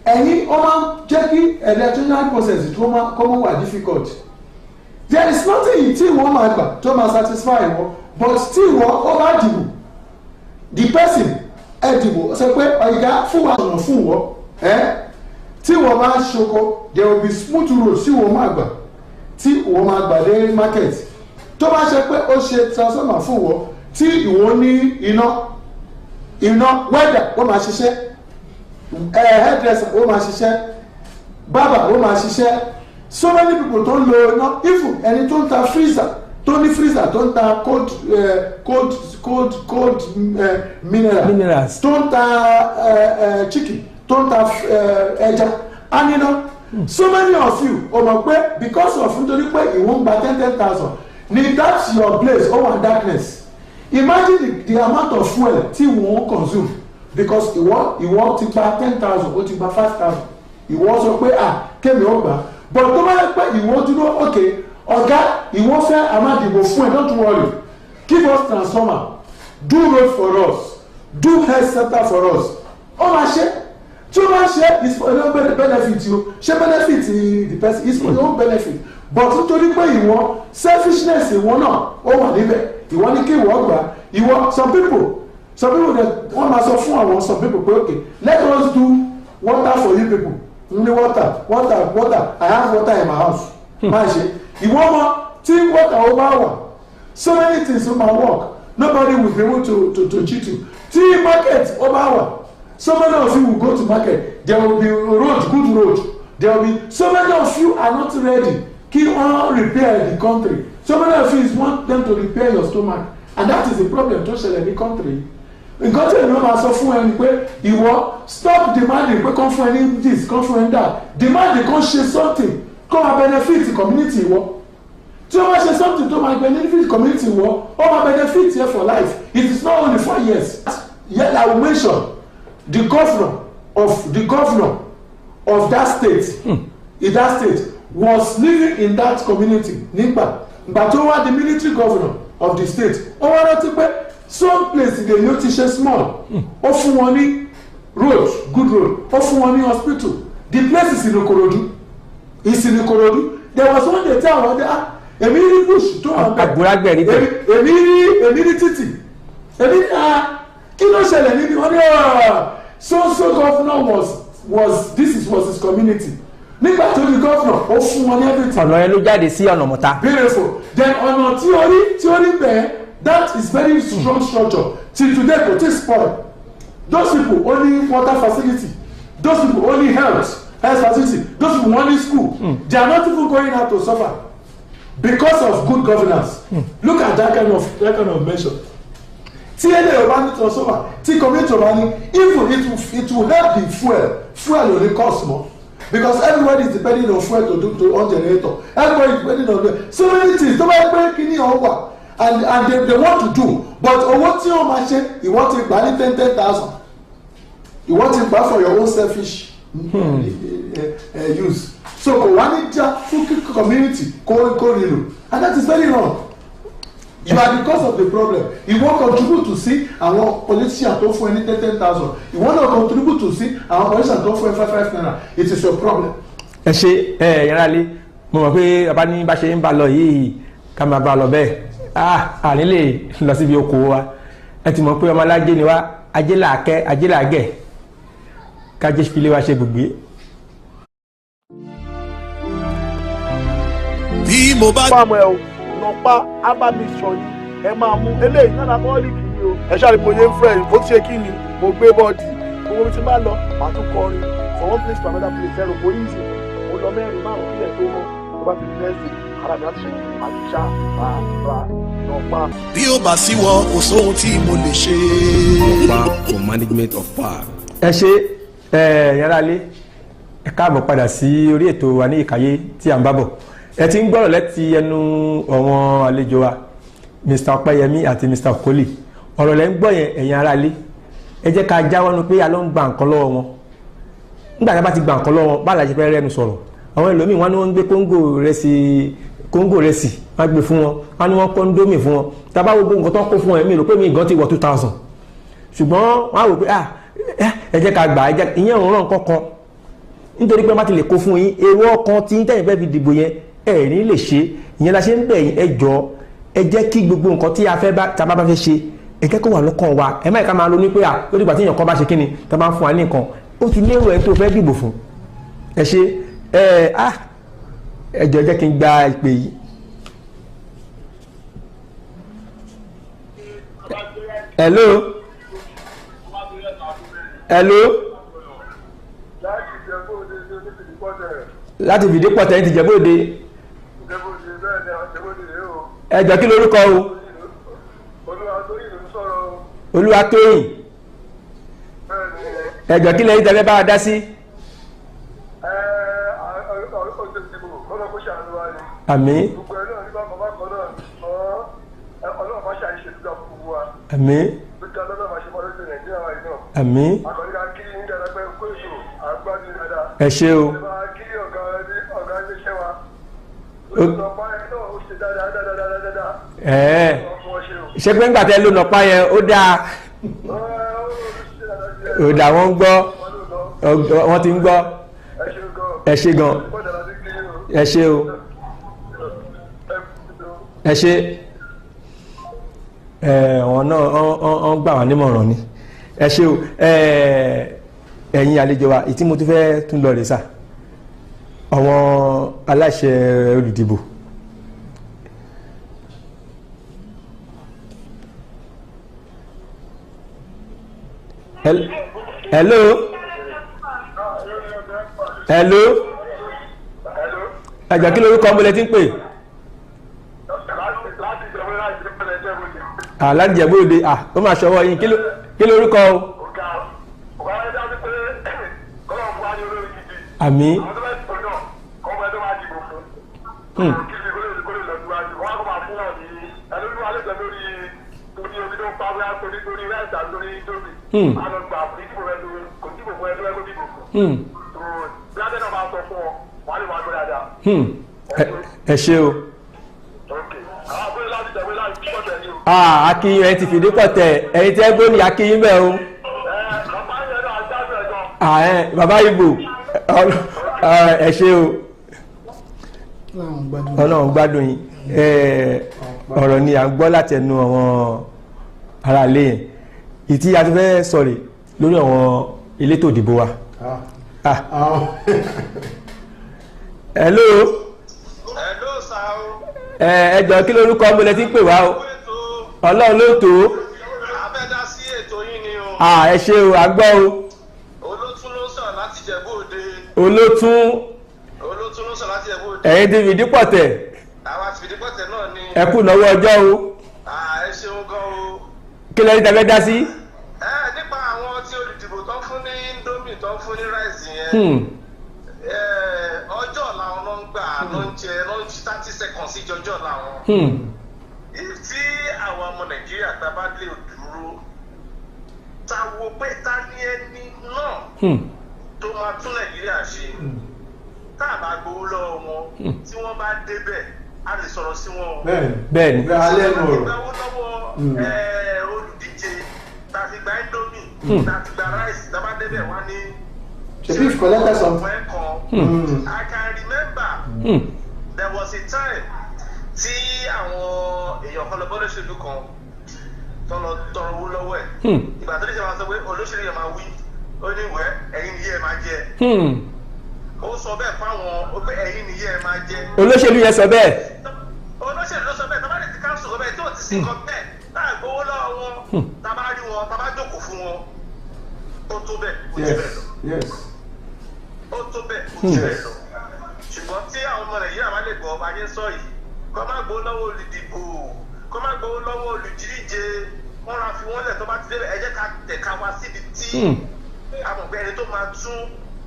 C: ẹ̀yin ó máa jẹ́ kí electoral process tó máa kọ́ mọ́ wà difficult there is nothing tí wọ́n máa gbà tó máa satisfy wọn but tí wọ́n ó bá dìbò the person ẹ dìbò ṣe pé ọ̀yà fún wa ọ̀nà fún wọn tí wọ́n máa ṣoko there will be smooth road tí wọ́n máa gbà tí wọ́n máa gbà dé market tó bá ṣe pé ó ṣe transformer fún wọn tí ìwọ́n ní iná weather ó máa ṣiṣẹ́ hairdresser ó máa ṣiṣẹ́ barber ó máa ṣiṣẹ́ so many people tó ń lo iná even ẹni tó ń ta freezer tó ní freezer tó ń ta cold minerals tó ń ta chicken tó ń ta ẹja anina so many of you o mọ̀ pé because of nítorí pé ìwọ̀n gba 10,000 ni that's your place ó wà darkness imagine the amount of fuel tí wọ́n consume because ìwọ ti gba 10,000 ó ti gba 5,000 ìwọ sọ pé kémi ó gbà but tó bá yẹ pé ìwọ dúró ok ọ̀gá ìwọ fẹ́ àmàdìbò fún ẹ don't worry give us transformer do road for us do health center for us ó máa ṣe tí ó máa ṣe is for your own benefit o ṣe benefit the person is for your own benefit but nítorí pé ìwọ selfishness ìwọ náà ó wà níbẹ̀ ìwọ ní kí ìwọ gbà ìwọ some people dey wọ́n máa sọ fún àwọn some people pé okay let us do water for you people ní water I have water in my house máa ṣe ìwọ mọ tí water ó bá wà so many things ó máa work nobody will be able to cheat you tí market ó bá wà so many of you will go to market there will be good road there will be so many of you are not ready kí wọ́n repair the country so many of you want them to repair your stomach and that is the problem tó ṣẹlẹ̀ ní country nǹkan tí èmi máa sọ fún ẹni pé ìwọ stop demanding pé kàn fún ẹni this kàn fún ẹni that demand kàn ṣe something kàn máa benefit community ìwọ tí wọ́n bá ṣe something tó máa benefit community ìwọ ó máa benefit here for life it is not only 4 years yet I will mention the governor of that state in that state was living in that community nígbà tó wá the military governor of the state ó wá rántí pé some place dey yóò ti ṣe small ó fún wọn ní road good road ó fún wọn ní hospital the place is in Ikorodu there was one day tí àwọn ọdẹ èmi rí bush tó wà
A: bẹ́ẹ̀
B: èmi rí títì èmi ní kí ló ṣẹlẹ̀ níbi wọn ní so governor was his community nígbà tó di governor ó fún wọn ní everything.
A: ọ̀nà yẹn ló jáde sí ọ̀nà mọ́ta.
B: beautiful then ọ̀nà tí ó rí bẹ́ẹ̀ that is very strong structure till today go take spoil those people only water facility those people only health facility those people only school they are not even going out to suffer because of good governance look at that kind of measure tí ẹni ẹ̀ bá ní transformer tí community ọba ní even it will help the fuel ò ní cost more because everybody is depending on fuel to on generator everybody is depending on so many things tó bá yẹ pé kí ni ọ̀ wà and they want to do but owó tí wọ́n máa ṣe ìwọ́n ti gbà ní 10,000 ìwọ́n ti gbà for your own selfish use so kò wá ní já fún community kó nílò and that is very wrong you are the cause of the problem ìwọ́n contribute to sí àwọn politician tó fún ẹ ní 10,000 ìwọ́n náà contribute to sí àwọn politician tó fún ẹ 5 naira it is your problem.
A: ẹ ṣe yàrá lé mo mọ̀ pé bàbá ní bá ṣe ń bá lọ yìí ká máa bá lọ bẹ́ẹ̀ àní lè lọ síbi okòwò wa ẹ ti mọ̀ pé ọmọ alájẹ ni wá ajé làákẹ́ ajé làágẹ̀ kájé filé wa ṣe gbùgbé.
D: bí mo bá.
E: fáàmù ẹ o nọpa abamisọ yìí ẹ máa mú eléyìí náà alcoholic ni o ẹ ṣáà ní mo yé ń fẹ́ ó ti ṣe kí ni mo gbé bọ́ọ̀dì owó mi ti máa lọ màá tún kọrin from one place to another place ẹ̀rọ kò easy mo lọ mẹ́rin márùn-ún kílẹ̀ tó mọ́ tó bá fi di next day ara mi á ti ṣe àtúnṣá bàbá nọpa.
D: bí ó bá sí wọ kò sóhun tí mo lè ṣe.
F: Power for management of power.
A: ẹ ṣe yàrá lé ẹ káàbọ̀ padà sí orí ètò wa ní ìkàyé tí à ń bá bọ̀ ẹ ti ń gbọ́rọ̀ láti ẹnu àwọn àlejò wa Mr. Ọpẹ́yẹmí àti Mr. Okoli ọ̀rọ̀ lẹ́ ń gbọ́ yẹn ẹ̀yin ará lé ẹ jẹ́ ká jáwọ́ nu pé a ló ń gba nǹkan lọ́wọ́ wọn nígbà tí a bá ti gba nǹkan lọ́wọ́ wọn bá la ṣe fẹ́ rẹ́nu sọ̀rọ̀ àwọn ẹlòmíì wọn ni wọ́n ń gbé kóńgò rẹsì wọ́n gbé fún wọn wọ́n ní wọ́n kọ́ńdómì fún wọn tá a bá wo gbogbo nǹkan tó kó fún wọn èmi rò pé mi gan ti wọ 2000 ṣùgbọ́n wọ́n á wò pé ẹ jẹ́ ká gbà ìyẹn òun ràn kankan nítorí pé wọ́n bá ti lè kó fún yín èrò ọkàn tí tẹ̀yìn fẹ́ fi dìbò yẹn ẹ̀ ní lè ṣe ìyẹn la ṣe ń bẹ̀ yín ẹ jọ̀ọ́ ẹ jẹ́ kí gbogbo nǹkan tí a bá fẹ́ ṣe ẹ jẹ́ kó wà lọ́kàn wa ẹ má ká máa ronú pé lórí ìgbà tí èèyàn kan bá ṣe kíni tó bá ń fún wa ní nǹkan ó ti lérò ẹ tó fẹ́ dìbò fún ẹ ṣe ẹ jọ̀ọ́ jẹ́ kí n gba ìpè yìí. hello láti fìdí pọ̀ tẹ́yìn ti Jẹ̀bú-Òde ẹ jọ̀ọ́ kí lórúkọ o Olúwatóyìn ẹ jọ̀ọ́ kí lẹ́yìn tẹ́lẹ̀ bá wa dá sí. àmín àmín àmín ẹ ṣé o ṣé pé ńgbà tẹ́ ló nà pa yẹn ó dáa ó dáa wọ́n ń gbọ́ wọ́n ti ń gbọ́ ẹ ṣé gan ẹ ṣé o ẹ ṣé wọn náà wọ́n gbà wá nímọ̀ràn ni ẹ ṣé o ẹ̀yin àlejò wa ìtí mo tún fẹ́ tún lọ rè sà àwọn aláṣẹ olùdìbò hello ẹjọ́ kí lórúkọ ọmọlẹ tí ń pè láti Jẹ̀bú-Òde ó máa ṣọwọ́ yín kí lórúkọ o. àmín ẹ ṣé o akínyìn ẹ ti fìdí pọ̀ tẹ̀ ẹ̀yin tẹ́ gbóni akínyìn bẹ́ẹ̀ o bàbá Ìgbò ẹ ṣé o Ọlọ́run gbádùn yín ọ̀rọ̀ ni à ń gbọ́ láti ẹnu àwọn ará ilé yẹn ìtí a ti fẹ́ sọ̀rọ̀ lórí àwọn elétò ìdìbò wa. hello ẹ jọ̀ọ́ kí lórúkọ ọmọlẹ tí ń pè wá o Ọlọ́run ló tó
G: abẹ́dá sí ètò yín ni o.
A: ẹ ṣé o a gbọ́ o.
G: Olótún ló sọ̀rọ̀ láti Jẹ̀bú-Òde.
A: Olótún
G: ló sọ̀rọ̀ láti Jẹ̀bú-Òde.
A: ẹ̀yin ti fìdí pọ̀ tẹ̀.
G: àwa ti fìdí pọ̀ tẹ̀ náà ni.
A: ẹ kú náwó ọjọ́ o.
G: ẹ ṣeun gan o.
A: kí lẹ́yìn tẹ́lẹ̀ dá sí.
G: nípa àwọn tí olùdìbò tó ń fún ní Indomie tó ń fún ní ráìsì yẹn. ọjọ́ ọ̀la wọn ló ń gbà ló ń jẹ 30 seconds sí ọjọ́ ọ̀la wọn. tí àwọn ọmọ Nàìjíríà tá a bá lè dúró ta wo pé ta ní ẹni náà tó máa tún Nàìjíríà ṣe tá a bá gbowó lọ́wọ́ wọn tí wọ́n bá débẹ̀ a lè sọ̀rọ̀ sí wọn.
A: bẹ́ẹ̀ni
G: ìgbàwó lọ́wọ́ olùdíje tá a ti gba Indomie tá a ti gba rice tá a bá débẹ̀ wá ní.
C: ṣebí ìfọlẹ́tẹ̀ sọ.
G: I can remember there was a time tí àwọn èèyàn kan lọ bọ́ lóṣèlú kan tó lọ tọrọ owó lọ́wọ́ ẹ̀ ìgbà tó lè ṣe máa sọ pé olóṣèlú yẹn máa wí ó ní ìwẹ́ ẹ̀yin ni yẹ́ ẹ máa jẹ ó sọ bẹ́ẹ̀ fáwọn pé ẹ̀yin nìyẹn máa jẹ.
A: olóṣèlú yẹn sọ bẹ́ẹ̀.
G: olóṣèlú ló sọ bẹ́ẹ̀ tọ́ba lè ti káńsù bẹ́ẹ̀ tí ò ti sí nǹkan bẹ́ẹ̀ táà gbowó lọ́wọ́ wọn tábà rí wọn tábà jókòó fún wọn ó tó bẹ́ẹ̀ ó ti bẹ́ẹ̀ lọ. ó tó bẹ́ẹ̀ ó ti bẹ́ẹ̀ lọ. ṣùgbọ́n tí àwọn ọmọ Nàìjíríà bá lè gbọ́ ọba yẹn sọ yìí kọ́ má gbowó lọ́wọ́ olùdìbò kọ́ má gbowó lọ́wọ́ olùdíje wọ́n ra fi wọ́n lẹ̀ tó bá ti débẹ̀ ẹ jẹ́ ká tẹ̀ka wá síbi tí amọ̀gbẹ́ ẹni tó máa tún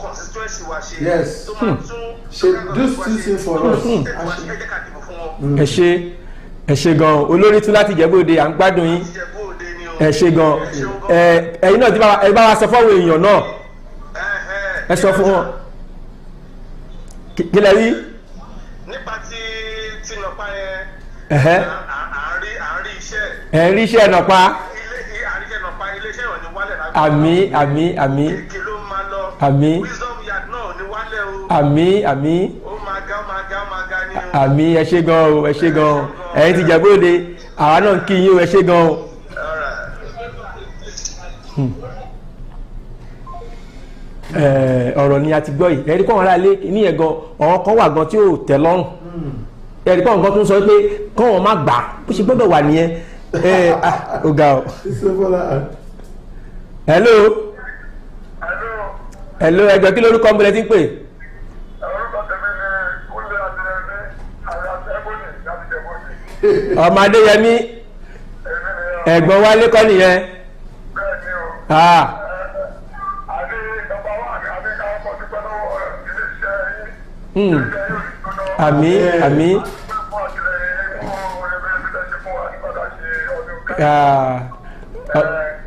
G: constituency wa ṣe tó máa tún
C: ṣe for us.
G: ẹ jẹ́ ká dìbò fún wọn.
A: ẹ ṣe gan olórí tún láti Ìjẹ̀bú-Òde à ń gbádùn yín ẹ ṣe gan ẹ̀yin náà ẹ bá wa sọ fọ́wọ́ èèyàn náà ẹ sọ fún wọn kí lẹ rí.
G: nípa tí nọpa yẹn àárí iṣẹ́.
A: ẹ rí iṣẹ́ nọpa.
G: àríṣẹ́ nọpa iléeṣẹ́ ìrọ̀lẹ́ wálẹ̀ lágbàá.
A: àmì.
G: èké ló máa lọ.
A: àmì.
G: wisdom yard náà ní wálẹ̀ o.
A: àmì.
G: ó máa ga ní o.
A: àmì ẹ ṣe gan o ẹ ṣe gan o ẹ̀yin ti Ìjẹ̀bú-Òde àwa náà ń kí yín o ẹ ṣe gan o. ọ̀rọ̀ ni a ti gbọ́ yìí ẹ̀rí kọ́ wọn aráalé níyẹn gan ọ̀rọ̀ kan wà gan tí ò tẹ́ lọ́rùn ẹ̀rí kọ́ wọn gan tó ń sọ pé kọ́ wọn má gbà bó ṣe gbọ́dọ̀ wà nìyẹn ó ga o. hello ẹgbẹ́ kí lórúkọ ń bẹ̀rẹ̀ tí ń pè.
H: orúkọ tèmi ni kúnlé adéyẹmí àyàtẹ́bùnì láti Ìjẹ̀bú-Òde.
A: ọmọ Adéyẹmí ẹ̀gbọ́n Wálé kọ́ nìyẹn.
H: bẹ́ẹ̀ ni o. àní nọ́mbà wà ní abẹ́ká ọkọ̀ dúpẹ́ lọ́wọ́ iléeṣẹ́ yín.
A: àmì.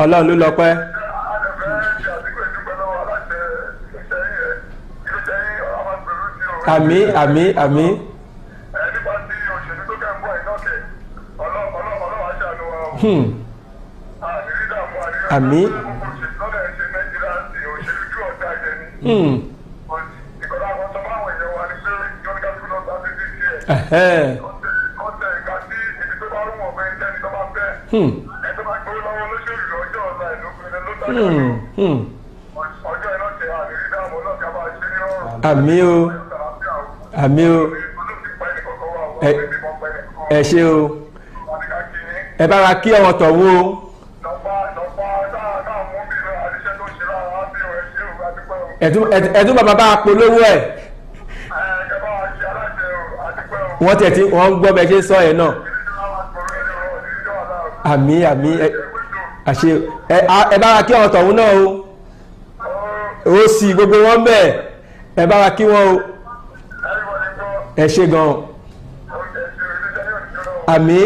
A: Ọlọ́run ló lọ pẹ́. àmì.
H: nípa tí òṣèlú tó kẹ́ ń bọ̀ iná kẹ̀ ọlọ́run aṣáájú wa o. àrírí dààmú
A: àmì.
H: lọ́dọ̀ ẹ̀ ṣe Nàìjíríà ti òṣèlú jù ọ̀dà ẹ̀jẹ̀ ni. ìkọ̀dà àwọn sọ fáwọn èèyàn wa ni pé yọ̀ǹda tó lọ sáfẹ́ sí tiẹ̀. kọ́tẹ̀ ìgbà tí ibi tó bá rú wọn bẹ́ẹ̀ jẹ́ni tó bá fẹ́. ẹ tó bá gbé lọ́wọ́ olóṣèlú ọjọ́ ọ̀la ìlú pinnu ló dájọ́ ọjọ́ iná tẹ àrírí dààmú náà ká bá ṣe ní ọ̀rọ̀.
A: àmì o ẹ ṣe o ẹ bá wa kí ọmọ tọ̀hún o. ẹ̀tún bàbá bá polówó ẹ̀ wọ́n tẹ̀ tí wọ́n gbọ́ bẹ́ẹ̀ ṣe sọ ẹ̀ náà. àmì àṣe ẹ bá wa kí ọmọ tọ̀hún náà o. ó sì gbogbo wọn bẹ́ẹ̀ ẹ bá wa kí wọn o. ẹ ṣe gan àmì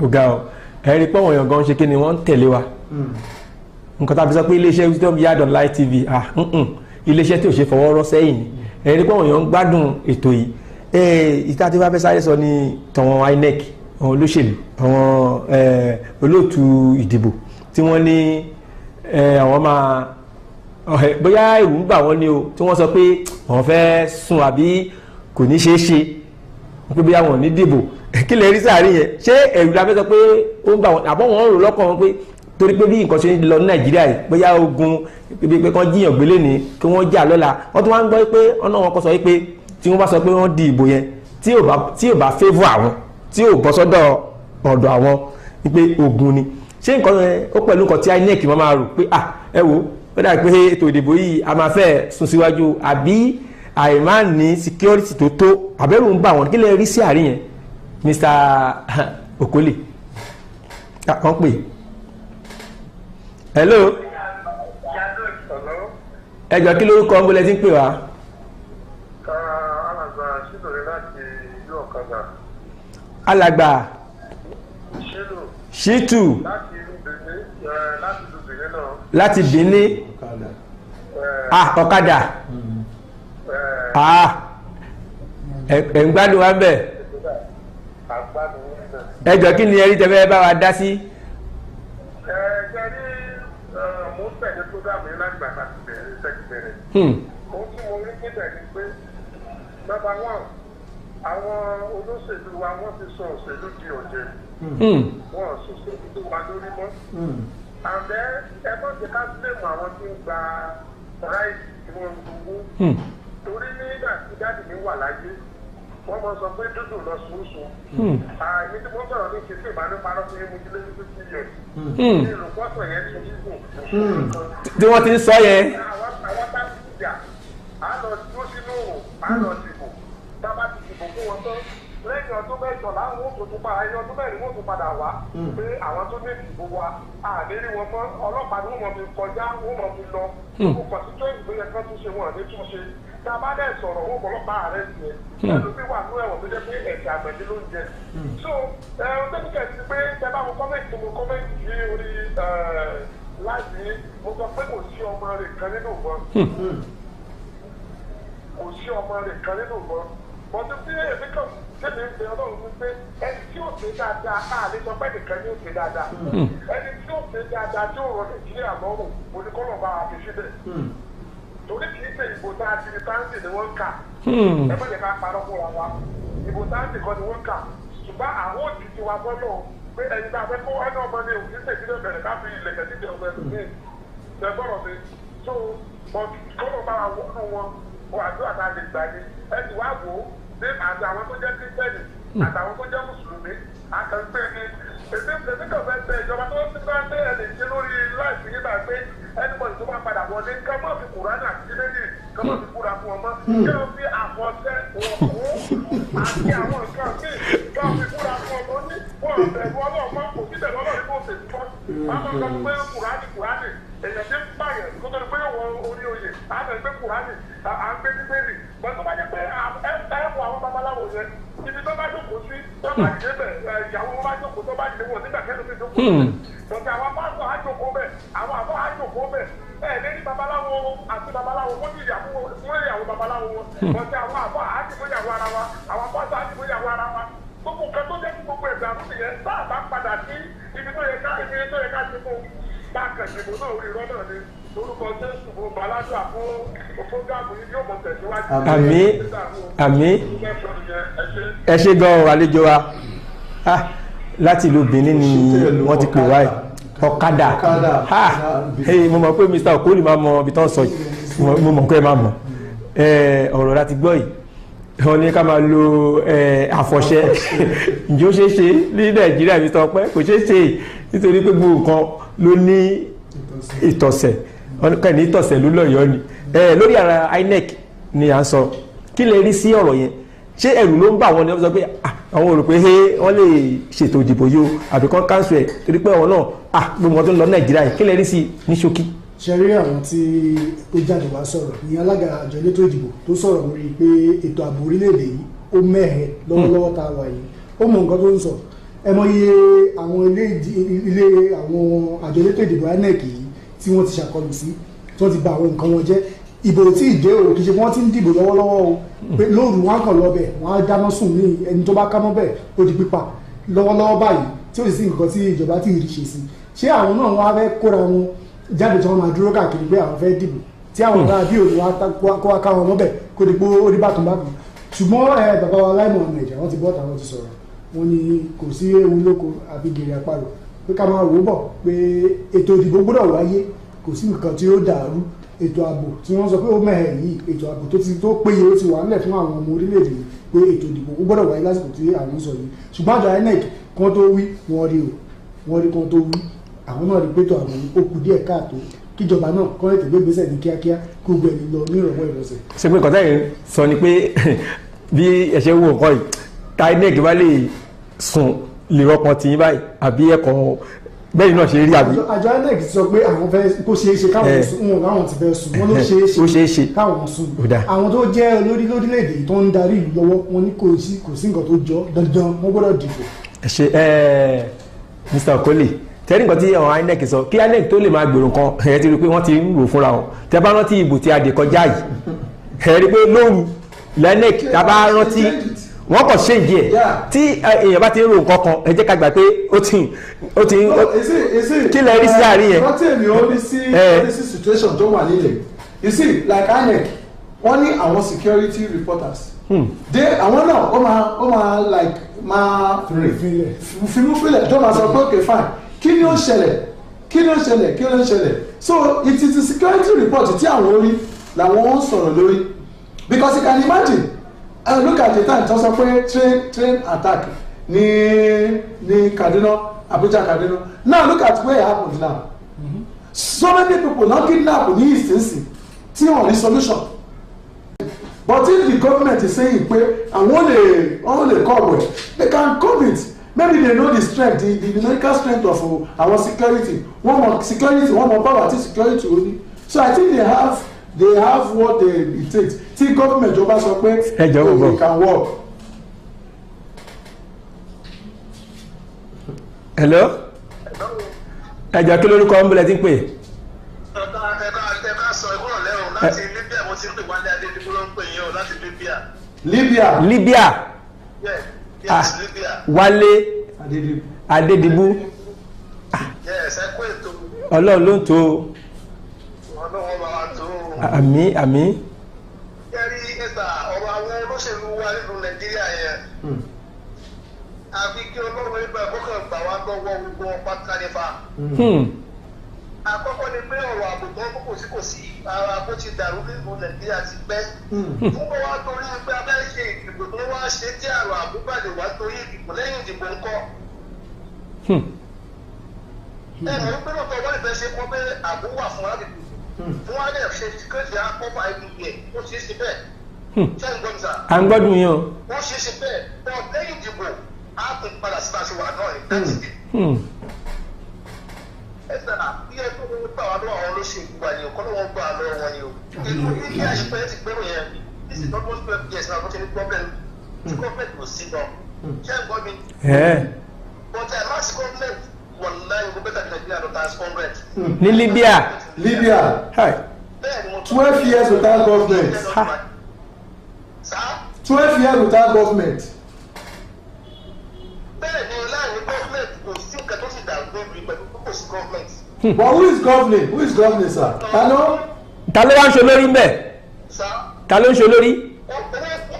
A: ọ̀gá o ẹ̀rí pọ̀wọ̀n èèyàn gan ṣe kí ni wọ́n ń tẹ̀lé wa nǹkan tá a fi sọ pé iléeṣẹ́ Wisdom Yard online TV iléeṣẹ́ tí ò ṣe fọwọ́ rọ́ sẹ́yìn ni ẹ̀rí pọ̀wọ̀n èèyàn ń gbádùn ètò yìí ìta tí wọ́n fẹ́ sáré sọ ní tọ̀wọ̀n INEC àwọn olóṣèlú àwọn olóòtú ìdìbò tí wọ́n ní àwọn máa bóyá ẹ̀rù ń bà wọ́n ní o tí wọ́n sọ pé wọ́n fẹ́ sùn àbí kò ní ṣeé ṣe pé bóyá wọn ò ní dìbò kí lè rí sáàrin yẹn ṣé ẹ̀rù la fẹ́ sọ pé ó ń bà wọ́n àbọ̀ wọ́n rò lọ́kàn wọn pé torí pé bí nǹkan ṣe ń lọ ní Nàìjíríà yìí bóyá ogun pé kán jíyàn gbélé ní kí wọ́n jà lọ́la wọ́n tún wá ń gbọ́ pé ọ̀nà wọn kọ́ sọ pé tí wọ́n bá sọ pé wọ́n di ìbò yẹn tí ò bá favour àwọn tí ò bọ́ sọ́dọ̀ ọ̀dọ̀ àwọn wípé ogun ni ṣé nǹkan ó pẹ̀lú nǹkan tí INEC máa rò pé ẹ wo ó dà pé ètò ìdìbò yìí a máa fẹ́ sún síwájú àbí àìmá ní security tó tó àbẹ̀rù ń bà wọ́n kí lè rí sí àárín yẹn Mr. Okoli kàn pè hello ẹjọ kí lórúkọ ń bọ́lẹ̀ tí ń pè wá.
H: alàgbà ṣílò láti ìlú Ọ̀kadà.
A: alàgbà
H: ṣílò
A: ṣítù láti Benin Ọ̀kadà ẹ̀ ń gbádùn wa bẹ̀ ẹjọ kí ni ẹ rí tẹ́fẹ́ bá wa dá sí.
H: mo ń tẹ̀lé program yìí láti gbàgbà ti bẹ̀rẹ̀ ṣẹ́kì bẹ̀rẹ̀. ohun tí mo rí níbẹ̀ ni pé number one àwọn olóṣèlú wa wọ́n ti sọ òṣèlú di ọ̀jẹ̀ wọ́n ṣòṣèlú tó wà lórí mọ́. àbẹ́ ẹ má jẹ́ ká sílẹ̀mù àwọn tí ń gba ráìsì tí wọ́n ń gbowó torí wà láyé wọ́n máa sọ pé dúdú lọ sùúrùsùn. Èmi tí mo sọ̀rọ̀ ní ìṣesí ìbánúparọ́ fún yín mo ti lé ní 50 years. Ní ìrùpọ̀sọ̀ yẹn ti ní gùn.
A: tí wọ́n ti ń sọ yẹn.
H: Àwọn bá ti jà á lọ dúró sínú òòrùn á lọ dìbò tá a bá ti dìbò fún wọn tán lẹ́yìn ọdún mẹ́jọ láwọn ó tuntun pa ẹni ọdún mẹ́rin wọ́n tún padà wá pé àwọn tó ní ìdìbò wa àdéhùn wọn mọ́ ọlọ́pàá ni wọ́n mọ̀ fi kọjá wọ́n mọ̀ fi lọ gbogbo constituency tó yẹ kán tún ṣe wọn àdé tún ṣe tá a bá dẹ̀ sọ̀rọ̀ wọ́n ọlọ́pàá rẹ̀ tiẹ̀ ẹnu bí wà ní ẹ̀wọ̀n tó jẹ́ pé ẹ̀sẹ̀ àgbẹ̀dẹ ló ń jẹ. so ọ̀tẹ́nìkẹ́ ti pé tẹ bá mo kọ́mẹ́ǹtì sí orí láti mo sọ pé kò sí ọmọ rẹ̀ kan nínú wọn kò sí ọmọ rẹ̀ kan nínú wọn bọ́dún tí èmi kàn tẹ́lẹ̀ ń bẹ ọlọ́run ní pé ẹni tí ó ṣe dáadáa á lè sọ pé nìkan ni ó ṣe dáadáa ẹni tí ó ṣe dáadáa tí ó rọ nàìjíríà lọ́rùn oníkọ́nà bá wa fi síbẹ̀ torí kì í ṣe ìbò tá a ti di táǹtì ni wọ́n ń kà ẹ má jẹ́ ká parọ́ fún wa ìbò táǹtì kan ni wọ́n ń kà ṣùgbọ́n àwọn òjijì wa bọ́ náà pé ẹni tá a fẹ́ kó wá náà mọ́ ní òkú ìṣèjìlẹ̀ bẹ̀rẹ̀ ká fi ilẹ̀kẹ̀ sí ìjọba ẹlòmíì ṣẹ́gbọ́rọ̀ mi so kọ́nà bá wa wọ́nú wọn àdúrà tá a lè gbà ní ẹni wá wò ó ní àti àwọn tó jẹ́ kírísítẹ́nì àtàwọn tó jẹ́ mùsùlùmí àkànpé ni èmi kàn fẹ́ tẹ ìjọba tó ti bá tẹ ẹ lè ṣe lórí láìsí nígbà pé ẹnìbọ̀dì tó bá padà wọlé ká má fi kùránì àti sílẹ̀lì ká má fi kúra fún ọmọ kí wọ́n fi àfọ̀ṣẹ́ wọ̀kú àti àwọn nǹkan míì ká fi kúra fún ọmọ ní wọ́n bẹ̀rù ọlọ́ọ̀mọ́ kò sí bẹ̀rù ọlọ́ọ̀rí kò sì tọ́ àwọn kan pé kùránì èèyàn ti ń pààyàn kó tó di pé wọ́n orí oyè àbẹ̀ gbé kùránì à ń gbé bíbélì bọ́n tó bá jẹ́ pé ẹ̀fọ́ àwọn babaláwo yẹn ibi tó bá jókòó sí tó bá dìde bẹ̀ ìyàwó wọn bá jókòó tó bá dìde wọn nígbà kẹ́lẹ́ fi jókòó bọ̀dé àwọn pásọ̀ á jókòó bẹ̀ àwọn àbọ̀ á jókòó bẹ̀ lẹ́yìn babaláwo àti babaláwo wọ́n ti yàwó wọ́n yàwó babaláwo wọn bọ̀dé àwọn àbọ̀ á dìbò yàwó ara wa àwọn pásọ̀ á dìbò yàwó ara wa gbogbo nǹkan tó jẹ́ kí gbogbo ẹ̀gbẹ́ àtúntì yẹn bá àbá padà sí ibi tó yẹ ká ti fún bá kẹ̀sìbò náà orí irọ́ náà ni orúkọ jésù fún baládùá fún òfógáàmù yìí yóò mọ tẹ̀síwájú.
A: àmín àmín ẹ ṣe gan àlejò wa láti ìlú Benin ni wọ́n ti pè wáyé ọ̀kadà mo mọ̀ pé Mr. Okoli máa mọ ibi tó ń sọ yìí mo mọ̀ pé ẹ máa mọ̀ ọ̀rọ̀ láti gbọ́ yìí wọ́n ní ká máa lo àfọ̀ṣẹ ǹjẹ́ ó ṣeé ṣe ní Nàìjíríà Mr. Ọpẹ́ kò ṣeé ṣe nítorí pé gbogbo nǹkan ló ní ìtọ̀sẹ̀ kẹ́ni ìtọ̀sẹ̀ ló lọ́yọ̀ọ́ ni lórí ara INEC ni à ń sọ kí lè rí sí ọ̀rọ̀ yẹn ṣé ẹ̀rù ló ń bà wọ́n ni wọ́n sọ pé àwọn rò pé wọ́n lè ṣètò ìdìbò yìí o àbí kán káńsù ẹ̀ torí pé àwọn náà gbogbo wọn tó ń lọ Nàìjíríà yìí kí lè rí sí ní ṣókí.
B: ṣe rí àwọn tí ó jáde wá sọ̀rọ̀ ní alága àjọ elétò ìdìbò tó sọ̀rọ̀ lórí pé ètò ààbò orílẹ̀-èdè yìí ó mẹ́hẹ̀ lọ́wọ́lọ́wọ́ tá a wà yìí ó mọ nǹkan tó ń sọ ẹ mọ iye àwọn ilé àwọn àjọ elétò ìdìbò INEC yìí tí wọ́n ti ṣàkọlù sí tí wọ́n ti bà àwọn nǹkan wọn jẹ́ ìbò tí ìdè o kì í ṣe wọ́n ti ń dìbò lọ́wọ́lọ́wọ́ o pé lóòrù wọn kàn lọ́bẹ̀ wọ́n á dáná sùn ní ẹni tó bá ká mọ́ bẹ́ẹ̀ ó di pípa lọ́wọ́lọ́wọ́ báyìí tí ó sì sí nǹkan tí ìjọba ti rí ṣe sí ṣé àwọn náà wọ́n á fẹ́ kóra wọn jáde tí wọ́n máa dúró káàkiri pé àwọn fẹ́ dìbò tí àwọn ará bí òun wá kó wá ká wọn mọ́bẹ̀ kó di pé ó rí bákan bákan ṣùgbọ́n bàbá wa Lai Mohammed wọ́n ti bọ́ tàwọn ti sọ̀rọ̀ wọ́n ní kò sí ewu lóko àbí gèrè àparò pé ká máa wò ó bọ̀ pé ètò ìdìbò gbọ́dọ̀ wáyé kò sí nǹkan tí ó dàrú ètò ààbò tí wọ́n sọ pé ó mẹ́hẹ̀ yìí ètò ààbò tó péye ó ti wà nílẹ̀ fún àwọn ọmọ orílẹ̀-èdè yìí pé ètò ìdìbò ó gbọ́dọ̀ wáyé lásìkò tí àwọn sọ yìí ṣùgbọ́n àjọ INEC kan tó wí wọ́n rí kan tó wí àwọn náà rí pétò àwọn ó kù díẹ̀ káàtó kíjọba náà kọ́ ètò ìgbésẹ̀ ní kíákíá kó gbẹ ní lọ ní ìrọ̀wọ́ ìrọ̀sẹ̀.
A: ṣé pé nǹkan tẹ́yìn sọ ni pé bí ẹ̀ṣẹ̀ wo nǹkan yìí tá INEC bá lè sùn lè rọpọn tì yín báyìí àbí ẹ̀kọ́ bẹ́ẹ̀ náà ṣe rí àbí.
B: àjọ INEC sọ pé àwọn fẹ́ kó ṣeé ṣe káwọn sùn wọn láwọn ti fẹ́ sùn wọn ló ṣeé ṣe káwọn sùn àwọn tó jẹ́ olórí lórílẹ̀‐èdè tó ń darí ìlú lọ́wọ́ wọn ní kò sí nǹkan tó jọ dandan wọn gbọ́dọ̀ dìbò.
A: ṣe Mr. Okoli tẹ́lẹ̀ nǹkan tí àwọn INEC sọ kí INEC tó lè máa gbèrò nǹkan ẹ̀ ti rí i pé wọ́n ti ń rò fúnra wọn tẹ́ bá rántí ìbò tí a dè kọjá yìí ẹ̀ rí i pé lóru INEC tá a bá rántí wọ́n kàn ṣe ìdí ẹ̀ tí èèyàn bá ti ń ro nǹkan kan ẹ jẹ́ ká gbà pé ó ti kí lẹ rí sí àárín yẹn.
C: wọ́n tẹ̀lé ó ní sí situation tó wà nílẹ̀ you see like INEC wọ́n ní àwọn security reporters àwọn náà ó máa like máa fimúfilẹ̀ tó máa sọ pé okay fine kí ni ó ṣẹlẹ̀ so it is the security report tí àwọn orí làwọn ń sọ̀rọ̀ lórí because you can imagine look at the time tó sọ pé train attack ní Kaduna, Abuja, Kaduna. Now look at where it happened now. So many people now kidnap ní ìsinsìn tí wọ́n ní solution. But if the government is saying pé àwọn lè come they can come it. Maybe they know the strength, the numerical strength of our security. One more security, one more power, security only. So I think they have what it takes. Tí government jọba sọ pé they can work.
A: Hello? Ẹjọ́ kí lórúkọ ń bẹ̀rẹ̀ tí ń pè?
G: Ẹ̀ka sọ ìwúrọ̀ lẹ́rùn láti Libya, mo ti ń pè wálé Adédìbò ló ń pè yín o láti Libya.
A: Libya.
G: Yes, Libya.
A: Wálé Adédìbò.
G: Yes, ẹ kú ètò.
A: Ọlọ́run ló ń tó.
G: Ọlọ́run bá wa tó.
A: Àmín.
G: Kẹ́rí ẹ̀sà ọ̀rọ̀ àwọn olóṣèlú wa nínú Nàìjíríà yẹn. Àfi kí Ọlọ́run ibà kọ́kàn gbà wá lọ́wọ́ gbogbo pátá nípa. Àkọ́kọ́ ni pé ọ̀rọ̀ àbùtọ́ kò sí ara bó ti dàrú nínú Nàìjíríà ti pẹ́. Fún bọ́ wá torí pé abẹ́ ṣe ìdìbò tó wá ṣe tí àrò àbúgbàdì wá torí ìdìbò lẹ́yìn ìdìbò ńkọ́. Ẹ̀rọ pé lọ́tọ̀ wọ́n lè fẹ́ ṣe kọ́ pé àbú wà fún wa dìbò. Fún wa lè ṣe kéde àkọ́fà ìdìbò ẹ̀ ó ṣe é ṣe bẹ́ẹ̀. Ṣé ń gbọ́ mi sà?
A: À ń gbọ́dún yín o.
G: Wọ́n ṣe é ṣe bẹ́ẹ̀ bọ́ lẹ́yìn ìdìbò á tún padà sí bá a ṣe wà náà ní dájú. Ẹ̀sẹ̀ náà bí ẹgbẹ́ wọn gbà wá lọ́wọ́ àwọn olóṣèlú wa ni ọ̀kọ́ lọ́wọ́ gbà lọ́wọ́ wọn ni o. Ìlú ilé àṣepẹ́ ti gbẹ́rù yẹn this is not what 12 years now, but any problem the government will sit down. Ṣé ń gbọ́ mi? But last government wallahi go better than Nigeria not as 100.
A: Ní Libya.
C: 12 years without government. 12 years without government.
G: Bẹ́ẹ̀ ni láàrin government kò sí nǹkan tó sì dàrú lórí pẹ̀lú kò sí government.
C: But who is governing sir?
A: Ta ló wá ń ṣe olórí ń bẹ̀? Ta ló ń ṣe olórí?
G: Wọ́n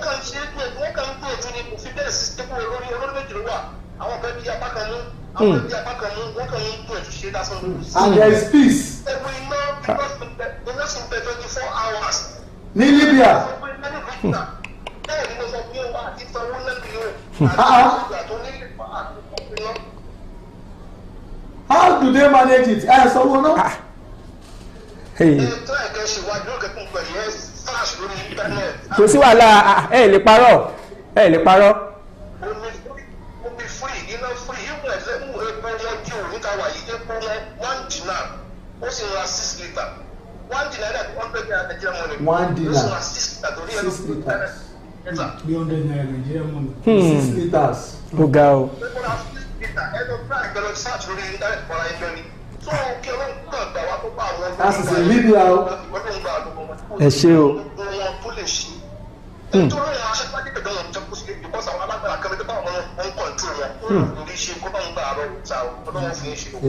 G: kàn ṣe é pé wọ́n kàn ń pè tí ni kò fi bẹ́ẹ̀ sí tẹ́kọ̀ olórí méjì ló wà. Àwọn kan bí apá kan mú, àwọn kan bí apá kan mú, wọ́n kàn ń pè tó ṣe dásán lórí.
C: And there is peace.
G: Ẹ̀wọ̀n iná because the nation pay 24 hours.
C: Ní Libya.
G: Bẹ́ẹ̀ ni mo sọ pé wà á ti sanwó lẹ́nu yóò. Àti ìgbà tó ní ìpàdé.
C: How do they manage it? Sanwó náà.
A: Kò sí wàhálà ẹ lè parọ́.
G: Omi free, iná free, ìwọ̀n ẹ̀fẹ́ mú epo lọ́jọ́ òníta wà yìí epo wọn 1 dinar, ó sì ra 6 litre. 1 dinar dàbí 100 naira Nigeria money.
C: 1 dinar.
G: Ó sì ra 6 litre torí ẹ̀rọ
C: 6 litres.
B: 300 naira Nigeria money.
C: 6 litres.
A: Ó ga o.
C: That's in Libya.
A: Ẹ ṣé o.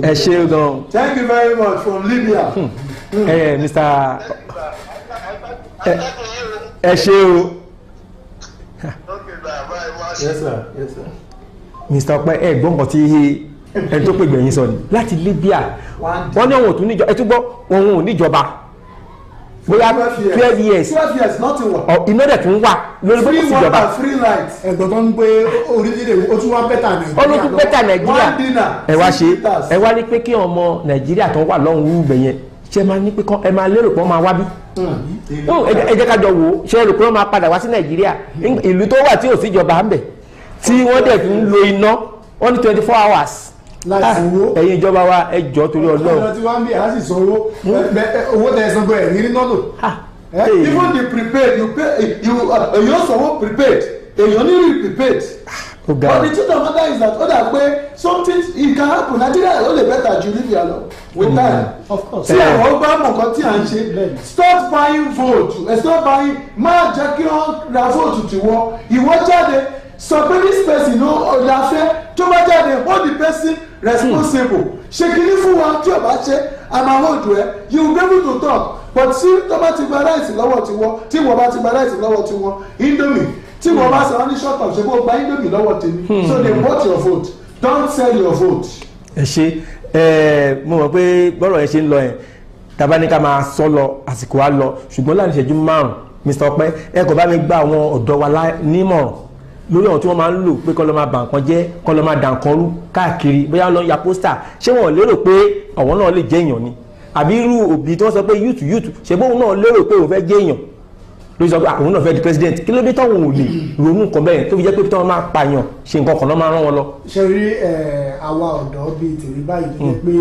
A: Ẹ ṣé o gan.
C: Thank you very much from Libya.
A: Mr. Ẹ ṣé o.
C: Yes sir.
A: Mr. Ọpẹ́ ẹ̀gbọ́n kan tí ẹni tó pè gbẹ̀yìn sọ ni láti Libya wọ́n ní àwọn òtún níjọba ẹ tún gbọ́ òun ò níjọba bóyá 12 years
C: nothing wà.
A: iná dẹ̀ tún wà lórí bó ti síjọba.
C: free light.
B: ẹ̀gbọ́n tó ń gbé orílẹ̀-èdè ó tún wá bẹ́tà Nàìjíríà.
A: ó ló tún bẹ́tà Nàìjíríà ẹ wá ṣe ẹ wá ní pé kí ọmọ Nàìjíríà tó wà lọ́hùn ún gbẹ̀yẹn ṣe máa ní pé ẹ máa lérò pé wọ́n máa wá bí. ẹ jẹ́ ká jọ wò ó ṣe é rò pé wọ́n máa padà wá sí Nàìjíríà ìlú tó wà tí ò síjọba ń bẹ̀ tí wọ́n dẹ̀ fi ń lo iná wọ́n ní 24 hours. ẹ̀yin ìjọba wa ẹ jọ̀ọ́ torí Ọlọ́run.
B: ọ̀nà tí wọ́n ń bí a sì sanwó owó tẹ̀ san bẹ́ẹ̀ ní nínú lò.
C: Even the prepaid you pay you sanwó prepaid èèyàn ní rí prepaid. But the truth of the matter is that ó dà pé something it can happen Nigeria ó lè better ju Libya lọ with time.
B: Of course.
C: tí àwọn ọgbà mọ̀ nǹkan tí à ń ṣe stop buying vote stop buying máa jẹ́ kí wọ́n ra vote tiwọ́ ìwọ jáde sọ pé this person ló ọ̀dà fẹ́ tó bá jáde hold the person responsible ṣe kìíní fún wa tí o bá ṣe àmà hold ẹ you will be able to talk but tí tó bá ti gba ráìsì lọ́wọ́ tiwọ́ tí wọ́n bá ti gba ráìsì lọ́wọ́ tiwọ́ Indomie tí wọ́n bá sọ wọ́n ní short of ṣe kó gba Indomie lọ́wọ́ tèmi so they vote your vote don't sell your vote.
A: ẹ ṣe mo mọ̀ pé bọ́rọ̀ ẹ ṣe ń lọ yẹn tàbá ní ká máa sọ lọ àsìkò á lọ ṣùgbọ́n láàrin ìṣẹ́jú márùn-ún Mr. Ọpẹ́ ẹ kò bá mi gba àwọn ọ̀dọ́ wa nímọ̀ràn lórí àwọn tí wọ́n máa ń lò pé kọ́ lọ́ máa bà nǹkan jẹ́ kọ́ lọ́ máa dà nǹkan rú káàkiri bóyá lọ́ ya pósítà ṣé wọ́n lérò pé àwọn náà lè jẹ́ èèyàn ni àbí irú òbí tí wọ́n sọ pé yúùtù ṣe bóun náà lérò pé òun fẹ́ jẹ́ èèyàn ló sọ pé àwọn náà fẹ́ di president kí ló dé táwọn ò lè ronú nǹkan bẹ́ẹ̀ tó fi jẹ́ pé tí wọ́n máa pààyàn ṣe nǹkan kan náà máa rán wọn lọ.
B: ṣe rí àwa ọ̀dọ́ bíi tèmi báyìí tó jẹ́ pé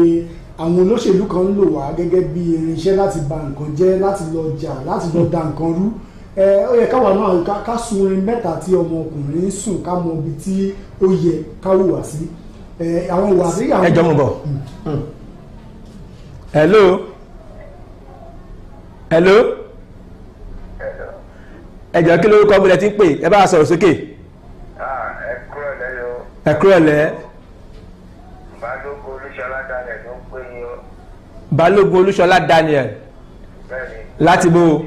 B: àwọn olóṣèlú kan ń lò wá gẹ́gẹ́ bí irinṣẹ́ láti ba nǹkan jẹ́ láti lọ jà láti lọ da nǹkan rú ó yẹ káwa náà ká sun orin mẹ́ta tí ọmọkùnrin ń sùn ká mọ ibi tí ó yẹ ká hùwà sí àwọn ìwà sí àwọn.
A: ẹjọ́ mo bọ̀ hello ẹjọ́ kí lórúkọ ọmọdé tí ń pè ẹ bá a sọ̀rọ̀ sókè. ẹ kúrò lẹ́. Balógun Olúṣọlá Daniel láti bó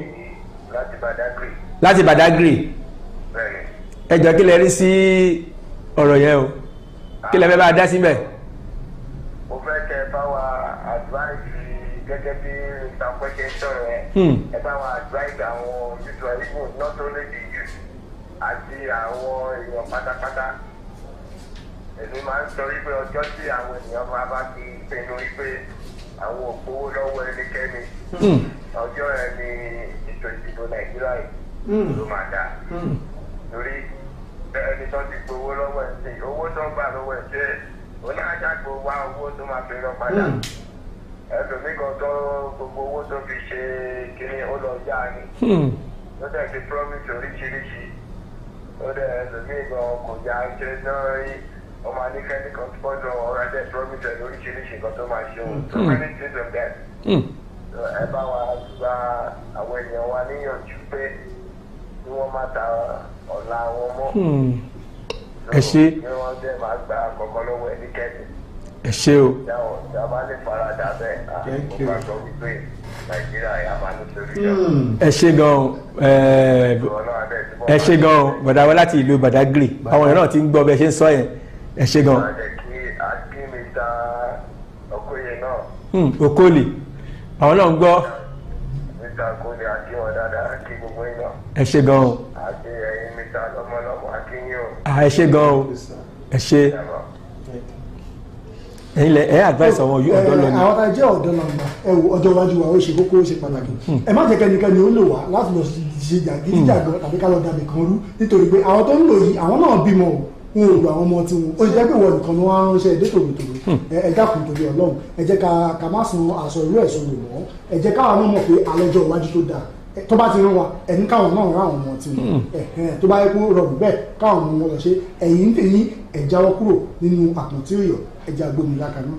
A: láti Badagry ẹjọ́ kí lẹ rí sí ọ̀rọ̀ yẹn o kí lẹ fẹ́ bá a dá síbẹ̀.
H: mo fẹ́ kẹ́ bá wa advice gẹ́gẹ́ bí ìtàkùnṣe sọ̀rọ̀ yẹn ẹ bá wa advice àwọn youth even not only the youth àti àwọn èèyàn pátápátá èmi máa ń sọ wípé ọjọ́ tí àwọn ènìyàn máa bá ti pinnu wípé àwọn òpówó lọ́wọ́ ẹnikẹ́ni ọjọ́ ẹ ní ètò ìdìbò Nàìjíríà yìí ló máa dà torí ẹni tó ti gbowó lọ́wọ́ ẹ̀ sí owó tó ń gbà lọ́wọ́ ẹ̀ ṣe oníṣàgbò wá owó tó máa fi rán padà ẹlòmíì kan tó gbogbo owó tó fi ṣe kíní ó lọ yá ni ó dẹ̀ ti promise oríṣiríṣi ó dẹ̀ ẹlòmíì kan kò yá ṣe náà rí ọmọ aníkẹ́ni kan sponsor ọ̀rọ̀ ẹ̀dẹ̀ promise ẹ̀ lóríṣiríṣi kan tó máa ṣe òun so many things of that ẹ bá wa gba àwọn èèyàn wa níyànjú pé kí wọ́n má ta ọ̀la wọn mọ́
A: ẹ ṣe
H: kí wọ́n dẹ̀ máa gba àkọ́kọ́ lọ́wọ́ ẹnikẹ́ni
A: ẹ ṣe o
H: ìjàmbá lè faradà bẹ́ẹ̀ àkókò bá sọ wípé Nàìjíríà yà máa ní sórí
A: ẹ ṣe gan ẹ ṣe gan bọ̀dá wa láti ìlú Badagry àwọn èèyàn náà ti ń gbọ́ bẹ́ẹ̀ ṣe ń sọ yẹn ẹ ṣe gan. Okoli àwọn náà ń gbọ́. ẹ ṣe gan o. ẹ ṣe gan o ẹ ṣe ẹ̀yin lẹ ẹ advice àwọn ọ̀dọ́ lọ ni.
B: àwọn tá a jẹ́ ọ̀dọ́ làǹgbà ẹ wo ọjọ́ iwájú wa ó ṣe kókó ó ṣe pàtàkì ẹ má jẹ́ kẹ́nikẹ́ni ó lò wá láti lọ ṣe jàgídíjàgan tàbí ká lọ dàbí kan rú nítorí pé àwọn tó ń lò yìí àwọn náà bímọ o wọn ò lo àwọn ọmọ tí wọn ó ṣe jẹ́ pé wọ́n nìkan ni wọ́n á ránṣẹ́ ẹ̀dẹ́ tòlótòló ẹ dákun torí Ọlọ́run ẹ jẹ́ ká má san aṣọ irú ẹ̀sọ́ lò wọ́n ẹ jẹ́ káwọn náà mọ̀ pé alọ́jọ́ iwájú tó dáa tó bá ti rán wa ẹni káwọn náà rán àwọn ọmọ tí wọn tó bá yẹ kó rọrùn bẹ́ẹ̀ káwọn ọmọ wọn lọ ṣe ẹ̀yìn ń tẹ̀yìn ẹ jáwọ́ kúrò nínú àpótí òyọ̀ ẹja gbómi lákaná.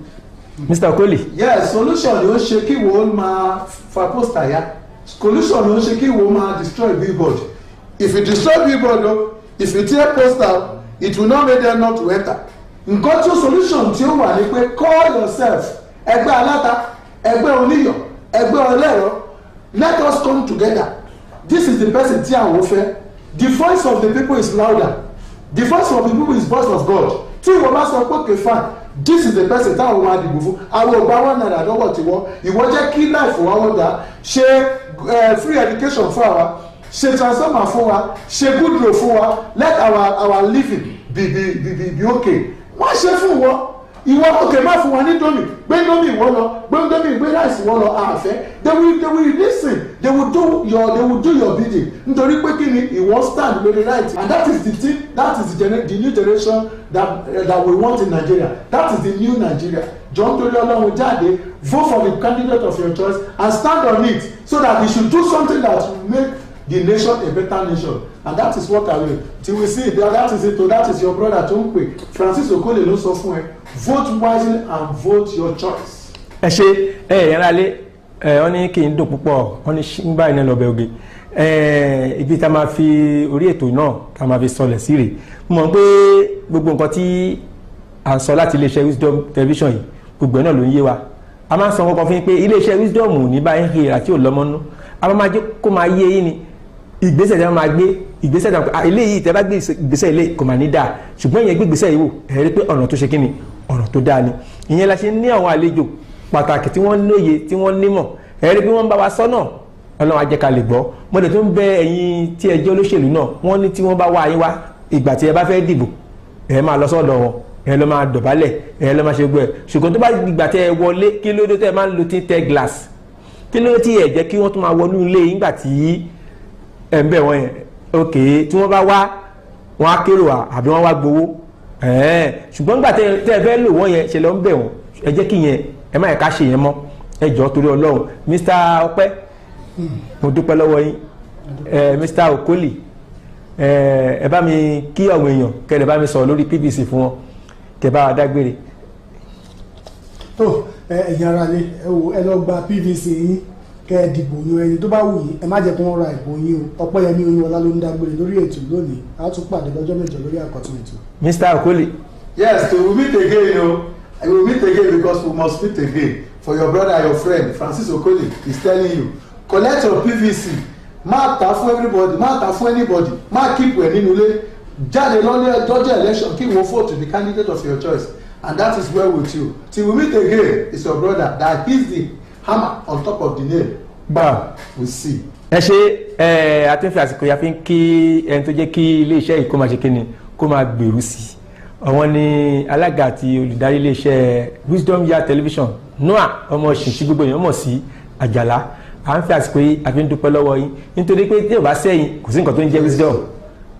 A: Mr. Okoli.
C: yes solution ló ń ṣe kí wo máa fa poster ya solution ló ń ṣe kí wo máa destroy billboard if you destroy billboard o if you tear poster it will not make them not to enter nǹkan tí solution tí ó wà ní pé call yourself ẹgbẹ́ aláta ẹgbẹ́ oníyọ̀ ẹgbẹ́ ọlẹ́rọ let us come together this is the person tí àwọn fẹ́ the voice of the people is louder the voice of the people is voice of God tí ìwọ bá sọ pé okay fine this is the person táwọn máa dìbò fún àwọn ògbà wọn náírà lọ́wọ́ tiwọ́ ìwọ jẹ́ kí life wa wọ́n dá ṣe free education fún wa ṣe transformer fún wa ṣe good road fún wa let our living be okay wọ́n ṣe fún wọn ìwọ òkè má fún wa ní domi gbé domi ìwọ lọ gbé domi gbé rice ìwọ lọ àfẹ́ they will listen they will do your bidding nítorí pé kí ni ìwọ stand lórí right and that is the thing that is the new generation that we want in Nigeria that is the new Nigeria John torí Ọlọ́run jáde vote for the candidate of your choice and stand on it so that we should do something that will make the nation a better nation and that is what I will till we see that is it o that is your brother tó ń pè Francis Okole ló sọ fún ẹ vote wisely and vote your choice.
A: ẹ ṣe yẹn lálé wọ́n ní kí n dùn púpọ̀ wọ́n ní ń báyìí náà lọ́bẹ̀ oge ibi tá a máa fi orí ètò náà tá a máa fi sọlẹ̀ sí rè mọ̀ pé gbogbo nǹkan tí à ń sọ láti iléeṣẹ́ Wisdom television yìí gbogbo ẹ̀ náà ló ń yé wa a máa ń sọ kankan fún yín pé iléeṣẹ́ Wisdom ò ní báyìí ń he àti òlọ́mọ́nú a máa jẹ́ kó máa yé yín ni ìgbésẹ̀ tí wọ́n máa gbé ìgbésẹ̀ tí wọ́n eléyìí tẹ́ bá gbé ìgbésẹ̀ ilé kò máa ní dáa ṣùgbọ́n ìyẹn gbé ìgbésẹ̀ yìí wò ẹ̀ rí pé ọ̀nà tó ṣe kí ni ọ̀nà tó dáa ni ìyẹn la ṣe ní àwọn àlejò pàtàkì tí wọ́n lóye tí wọ́n nímọ̀ ẹ̀ rí pé wọ́n bá wa sọ́nà Ọlọ́run á jẹ́ ká lè gbọ́. Mo dẹ̀ tó ń bẹ ẹ̀yin tí ẹ jẹ́ olóṣèlú náà, wọ́n ní tí wọ́n bá wá yín wá ìgbà tí ẹ bá fẹ́ dìbò ẹ máa lọ sọ́dọ̀ wọn, ẹ lọ máa dọ̀bálẹ̀, ẹ lọ máa ṣe gbọ́ ẹ̀. Ṣùgbọ́n tó bá ìgbà tí ẹ wọlé, kí ló dé tẹ́ ẹ máa ń lo tinted glass? Kí ló dé tí ẹ jẹ́ kí wọ́n tún máa wọnú ilé yín nígbà tí ẹ ń bẹ̀ wọ́n yẹn? Ok, tí wọ́n bá wá wọn á kérò àbí wọ́n wá gbowó. Ṣùgbọ́n nígbà tẹ́ ẹ fẹ́ lò wọ́n yẹn ṣe lọ ń bẹ̀ wọ́n, ẹ jẹ́ kí yẹn ẹ má yẹ ká ṣe yẹn mọ́. Ẹ jọ̀ọ́ torí Ọlọ́run. Mr. Ọpẹ́, mo dúpẹ́ lọ́wọ́ yín. Mr. Okoli, ẹ bá mi kí àwọn èèyàn kẹ́lẹ̀ bá mi sọ̀rọ̀ lórí PVC fún wọn kẹ́ bá wa dágbére.
B: tó ẹ̀yin ara lé ẹ lọ gba PVC yín kẹ́ ẹ dìbò yan ẹni tó bá wù yín, ẹ má jẹ́ kí wọ́n ra ìbò yín o. Ọpẹ́yẹmí Oyinwọlá ló ń dágbére lórí ètò lónìí. A tún pàdé lọ́jọ́ mẹ́jọ lórí àkọ́tún ètò.
A: Mr. Okoli.
C: Yes, we will meet again, we will meet again because we must meet again. For your brother, your friend, Francis Okoli is telling you, collect your PVC. Má ta fún everybody, má ta fún anybody, má keep ẹ̀ nínú ilé. Jáde lọ́jọ́ election, kí wọ́n vote to the candidate of your choice. And that is well with you. Till we meet again, it's your brother that is the hammer on top of the nail. Bam, we see.
A: Ẹ ṣe àtúnfẹ́ àsìkò ya fi ń kí ẹni tó jẹ́ kí iléeṣẹ́ yìí kó máa ṣe kíni kó máa gbèrú sí i. Àwọn ni alága àti olùdarí iléeṣẹ́ Wisdom Yard Television Noah ọmọ ṣìn tí gbogbo èèyàn mọ̀ sí Àjàlá. À ń fi àsìkò yìí àfi ń dúpẹ́ lọ́wọ́ yín nítorí pé tí ò bá sẹ́yìn kò sí nǹkan tó ń jẹ́ Wisdom.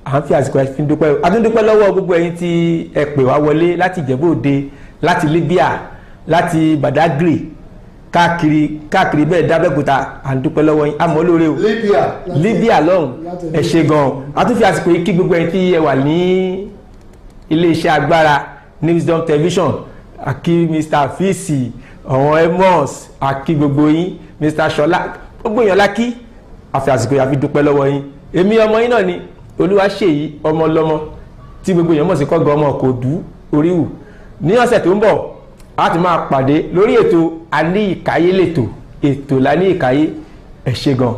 A: À ń fi àsìkò yìí àfi ń dúpẹ́ lọ́wọ́ gbogbo ẹ̀yin tí ẹ pè wá wọlé láti Ìjẹ̀bú Òde, láti Libya, láti Badagry, káàkiri bẹ́ẹ̀ dábẹ́kúta. À ń dúpẹ́ lọ́wọ́ yín àmọ́ lóore o. Libya lọ́hùn ẹ ṣe gan-an. A tún fi àsìkò yìí kí gbogbo ẹ̀yin tí ẹ wà ní iléeṣẹ́ agbára ní Wisdom Television, àkí Mr. Fisi, àwọn Emos, àkí gbogbo yín, Mr. Ṣọlá, gbogbo èèyàn lákì. Àfi àsìkò yà fi dúpẹ́ lọ́wọ́ yín. Èmi ọmọ yín náà ni Olúwaṣèyí ọmọ lọ́mọ tí gbogbo èèyàn mọ̀ sí kọ́gọ́ ọmọ kò dú oríwù. Ní ọ̀sẹ̀ tó ń bọ̀ a ti máa pàdé lórí ètò Aníyìkáyé lẹ́tọ̀, ètò l'Aníyìkáyé. Ẹ ṣé gan.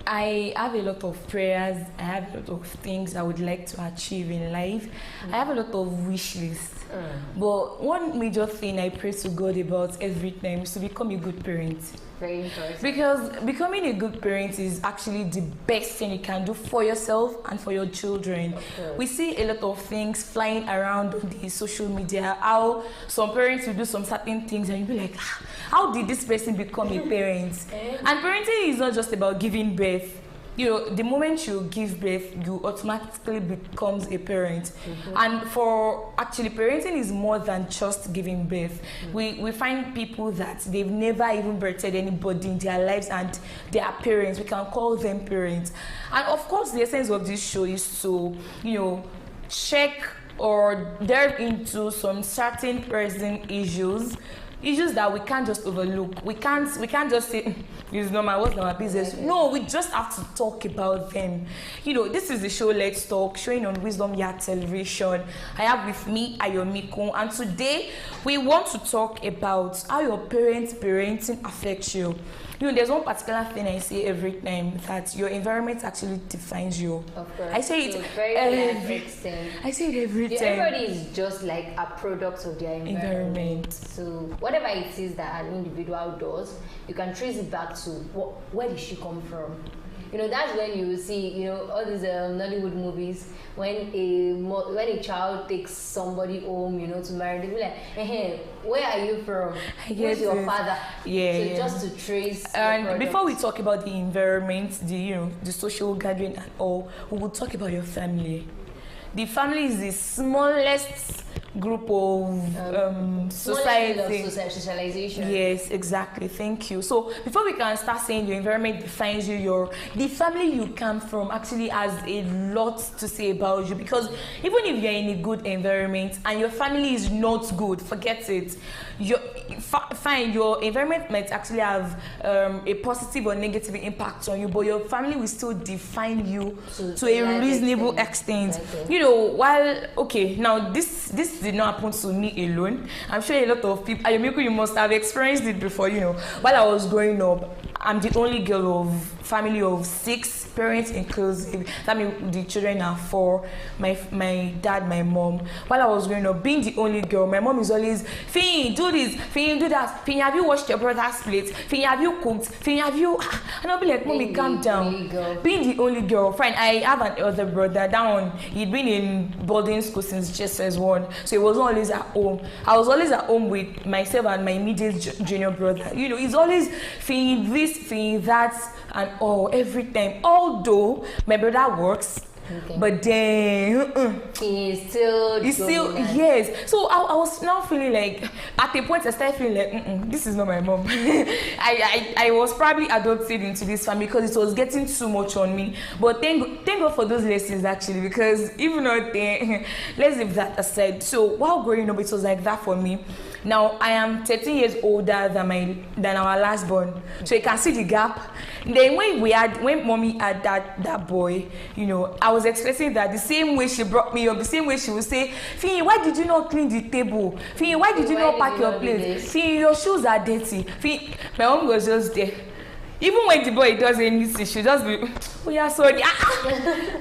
I: I have a lot of prayers, I have a lot of things I would like to achieve in life. I have a lot of wish lists. But one major thing I pray to God about every time is to become a good parent.
J: Very interesting.
I: Because becoming a good parent is actually the best thing you can do for yourself and for your children. We see a lot of things flying around on the social media, how some parents will do some certain things and you'll be like, how did this person become a parent? And parenting is not just about giving birth. You know, the moment you give birth, you automatically becomes a parent. And for actually parenting is more than just giving birth. We find people that they've never even birthed anybody in their lives and they are parents. We can call them parents. And of course, the essence of this show is to, you know, check or delve into some certain present issues that we can't just overlook. We can't just say it's normal, what's our business? No, we just have to talk about them. You know, this is the show Let's Talk, showing on Wisdom Yard Television. I have with me Ayomiko, and today we want to talk about how your parenting affects you. You know, there's one particular thing I say every time, that your environment actually defines you.
J: Of course.
I: I say it every time. I say it every time.
J: Everybody is just like a product of their environment. So whatever it is that an individual does, you can trace it back to where did she come from. You know, that's when you see, you know, all these Nollywood movies, when a child takes somebody home, you know, to marry, they be like, hey, where are you from? Who's your father? So just to trace.
I: And before we talk about the environment, the social gathering and all, we will talk about your family. The family is the smallest group of society.
J: Socialization.
I: Yes, exactly. Thank you. So before we can start saying your environment defines you, the family you come from actually has a lot to say about you, because even if you're in a good environment and your family is not good, forget it. Your environment might actually have a positive or negative impact on you, but your family will still define you to a reasonable extent. You know, while now this did not happen to me alone. I'm sure a lot of people, Ayomiko, you must have experienced it before. You know, while I was growing up, I'm the only girl of family of 6. parents inclusive. That means the children are 4. My dad, my mom. While I was growing up, being the only girl, my mom is always, Finn, do this, Finn, do that. Finn, have you washed your brother's plate? Finn, have you cooked? Finn, have you? And I'll be like, Mommy, calm down. Being the only girl, fine. I have an older brother. That one, he'd been in boarding school since JSS1, so he wasn't always at home. I was always at home with myself and my immediate junior brother. You know, he's always feeling this, feeling that, and all every time. Although my brother works, but then
J: he's still
I: yes. So I was now feeling like, at a point I started feeling like this is not my mom. I was probably adopted into this family because it was getting too much on me. But thank God for those lessons actually, because even though let's leave that aside. So while growing up, it was like that for me. Now I am 13 years older than our last born, so you can see the gap. Then when mommy had that boy, you know, I was expecting that the same way she brought me up, the same way she would say, Finn, why did you not clean the table? Finn, why did you not pack your plate? Finn, your shoes are dirty. Finn, my mom was just there. Even when the boy does anything, she'll just be, oh yeah, sorry.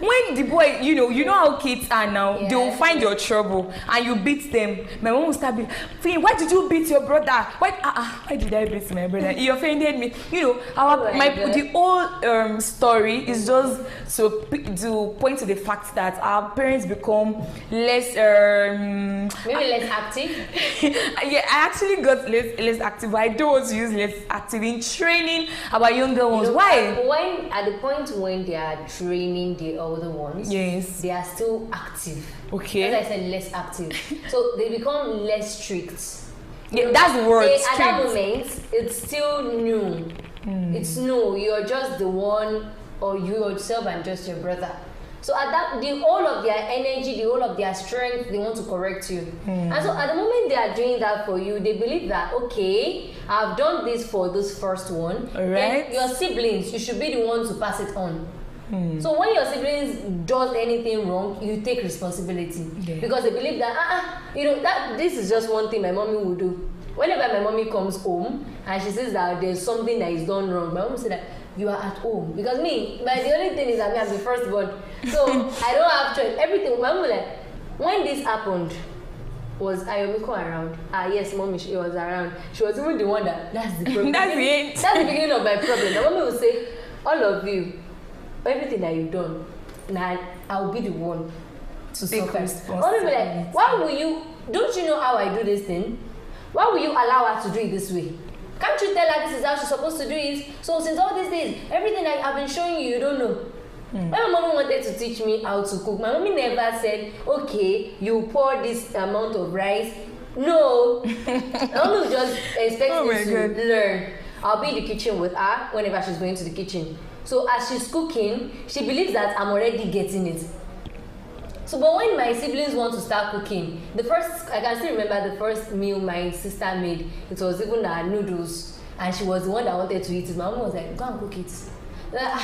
I: When the boy, you know how kids are now, they will find your trouble and you beat them. My mom will start being, Finn, why did you beat your brother? Why did I beat my brother? He offended me. You know, the whole story is just to point to the fact that our parents become less
J: maybe less active.
I: Yeah, I actually got less active, but I don't want to use less active in training our younger ones. Why?
J: When at the point when they are training the older ones,
I: yes,
J: they are still active.
I: Okay.
J: As I said, less active. So they become less strict.
I: Yeah, that's the word.
J: At that moment, it's still new. It's new. You're just the one, or you yourself and just your brother. So at that, the whole of their energy, the whole of their strength, they want to correct you. And so at the moment they are doing that for you, they believe that, okay, I've done this for this first one.
I: All right.
J: Then your siblings, you should be the one to pass it on. So when your siblings does anything wrong, you take responsibility. Because they believe that, that this is just one thing my mommy will do. Whenever my mommy comes home and she says that there's something that is done wrong, my mom will say that, you are at home. Because the only thing is that I'm the firstborn. So I don't have choice. Everything, my mom was like, when this happened, was Ayomiko around? Yes, mommy, she was around. She was even the one that's the problem.
I: That's the end.
J: That's the beginning of my problem. My mommy will say, all of you, everything that you've done, now I'll be the one to suffer. Mommy will be like, why will you, don't you know how I do this thing? Why will you allow her to do it this way? Can't you tell her this is how she's supposed to do it? So since all these days, everything I've been showing you, you don't know. When my mommy wanted to teach me how to cook, my mommy never said, okay, you pour this amount of rice. No. My mommy just expect me to learn. I'll be in the kitchen with her whenever she's going to the kitchen. So as she's cooking, she believes that I'm already getting it. So, but when my siblings want to start cooking, I can still remember the first meal my sister made. It was even her noodles, and she was the one that wanted to eat it. My mom was like, go and cook it.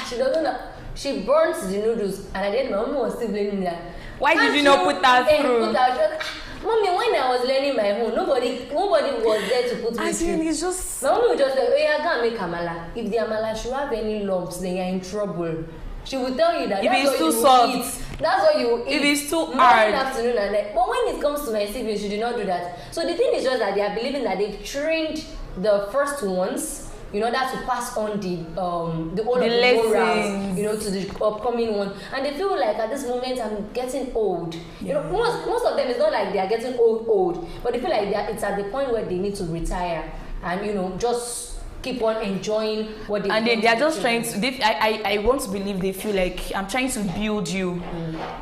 J: She doesn't know. She burnt the noodles, and at the end, my mom was still blaming me that.
I: Why did you not put that through?
J: Mommy, when I was learning my own, nobody was there to put me through.
I: It's just...
J: My mom would just say, oh yeah, go and make amala. If the amala should have any lumps, then you're in trouble. She will tell you that
I: if
J: that's
I: it's too soft,
J: that's what you eat.
I: If it's too
J: morning,
I: hard,
J: afternoon, and night. But when it comes to my siblings, she did not do that. So the thing is just that they are believing that they've trained the first ones in order to pass on the morals, to the upcoming one. And they feel like at this moment I'm getting old. You know, most of them, it's not like they are getting old, but they feel like it's at the point where they need to retire and just keep on enjoying what they.
I: And then they are just trying to. I want to believe they feel like I'm trying to build you.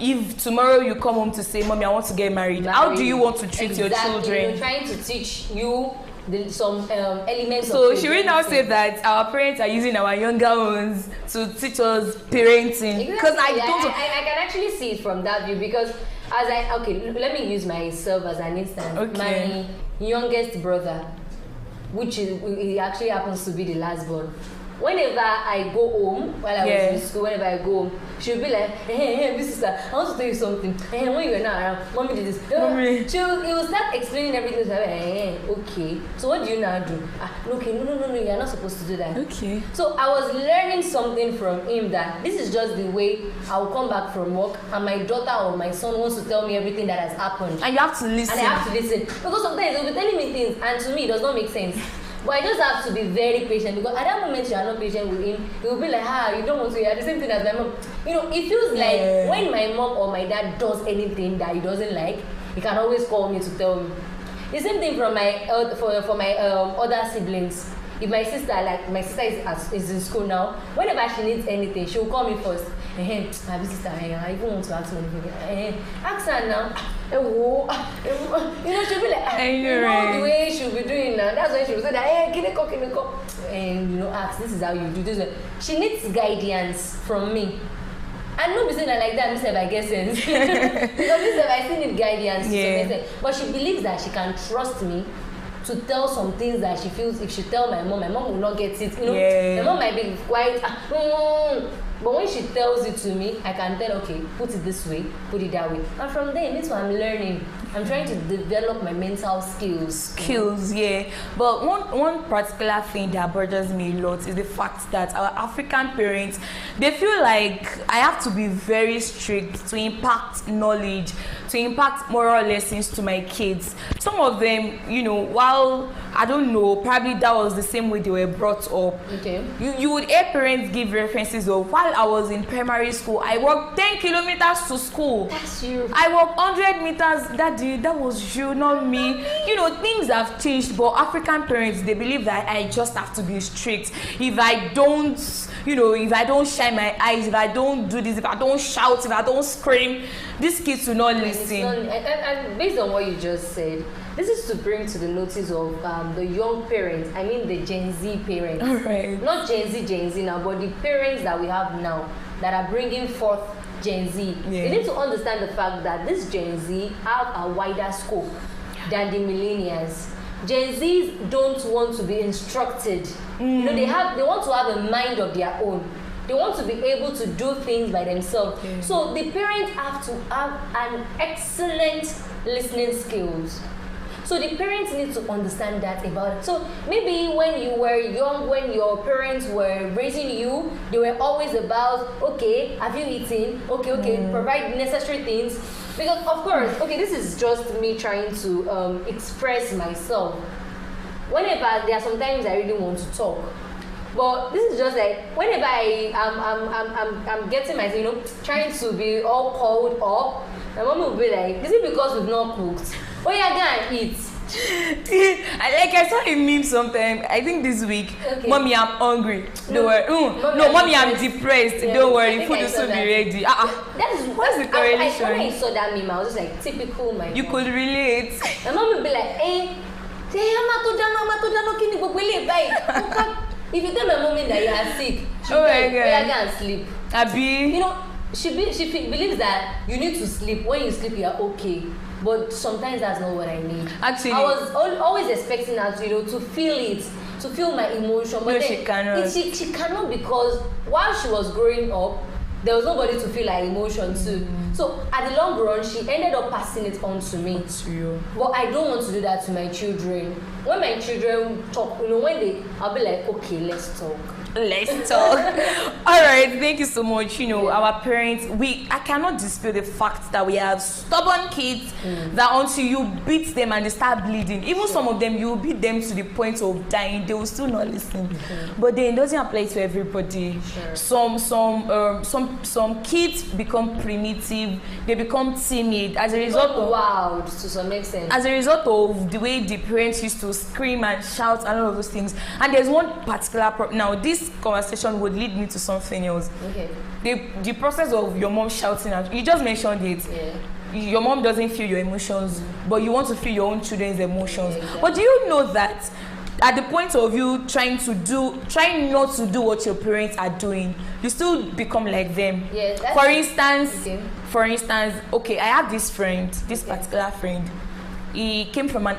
I: If tomorrow you come home to say, "Mommy, I want to get married," how do you want to treat your children?
J: You're trying to teach you some elements.
I: So
J: of
I: should we now say that our parents are using our younger ones to teach us parenting? Because
J: exactly. I can actually see it from that view because let me use myself as an instance. Okay. My youngest brother, which he actually happens to be the last born. whenever I go home, while I was in school, whenever I go home, she'll be like, hey, big sister, I want to tell you something. Hey, when you're not around, mommy did this. He will start explaining everything. Like, hey, okay. So what do you now do? Okay, no, you're not supposed to do that.
I: Okay.
J: So I was learning something from him that this is just the way I will come back from work and my daughter or my son wants to tell me everything that has happened.
I: And you have to listen.
J: And I have to listen. Because sometimes they'll be telling me things and to me it does not make sense. But I just have to be very patient because at that moment you are not patient with him, he will be like, you don't want to hear the same thing as my mom. You know, it feels like when my mom or my dad does anything that he doesn't like, he can always call me to tell me. The same thing from my for my other siblings. If my sister is in school now, whenever she needs anything, she will call me first. My sister, I even want to ask her anything. Ask her now. You know, she'll be like, you know the way she'll be doing now. That's why she will say that, hey, can you go? And you know, ask, this is how you do this. She needs guidance from me. And not be saying that like that, Miss Eva, I guess sense. Because Miss Eva, I still need guidance to some extent. But she believes that she can trust me to tell some things that she feels if she tell my mom will not get it. You know, my mom might be quite, but when she tells it to me, I can tell, okay, put it this way, put it that way. And from there, that's what I'm learning. I'm trying to develop my mental skills.
I: But one particular thing that bothers me a lot is the fact that our African parents, they feel like I have to be very strict to impact knowledge, to impact moral lessons to my kids. Some of them, you know, while I don't know, probably that was the same way they were brought up.
J: Okay.
I: You would hear parents give references of, while I was in primary school, I walked 10 kilometers to school.
J: That's you.
I: I walked 100 meters. That was you, not me. You know, things have changed, but African parents, they believe that I just have to be strict. If I don't, you know, if I don't shine my eyes, if I don't do this, if I don't shout, if I don't scream, these kids will not listen.
J: And based on what you just said, this is to bring to the notice of the young parents, I mean the Gen Z parents.
I: All right.
J: Not Gen Z now, but the parents that we have now that are bringing forth Gen Z. They need to understand the fact that this Gen Z have a wider scope than the millennials. Gen Zs don't want to be instructed. You know, they want to have a mind of their own. They want to be able to do things by themselves. So the parents have to have an excellent listening skills. So the parents need to understand that about it. So maybe when you were young, when your parents were raising you, they were always about, okay, have you eaten? Okay, provide necessary things. Because of course, okay, this is just me trying to express myself. Whenever there are sometimes I really want to talk. But this is just like whenever I'm getting myself, you know, trying to be all called up, my mom will be like, is it because we've not cooked? Oh yeah, go and eat.
I: I saw a meme sometime, I think this week. Mommy, I'm hungry. Don't worry. Mommy, I'm depressed. Don't worry, food will soon be ready. What's the correlation?
J: When I saw that meme, I was just like, typical my mom.
I: You could relate.
J: My mom would be like, if you tell my mommy that you are sick, she'll tell you, go and sleep. You know, she believes that you need to sleep. When you sleep, you are okay. But sometimes that's not what I need.
I: Actually,
J: I was always expecting her to, you know, to feel it, to feel my emotion. But
I: no,
J: then
I: she cannot.
J: She cannot, because while she was growing up, there was nobody to feel her emotion too. So at the long run, she ended up passing it on to me. But I don't want to do that to my children. When my children talk, you know, I'll be like, okay, let's talk.
I: Let's talk. All right, thank you so much. You know, our parents, I cannot dispute the fact that we have stubborn kids that until you beat them and they start bleeding, even some of them, you beat them to the point of dying, they will still not listen. But then it doesn't apply to everybody. Some kids become primitive, they become timid as a result of
J: wild to some extent.
I: As a result of the way the parents used to scream and shout and all of those things. And there's one particular now this conversation would lead me to something else. The process of your mom shouting at you, just mentioned it. Your mom doesn't feel your emotions, but you want to feel your own children's emotions. But do you know that at the point of you trying not to do what your parents are doing, you still become like them? For instance, okay, I have this particular friend. he came from an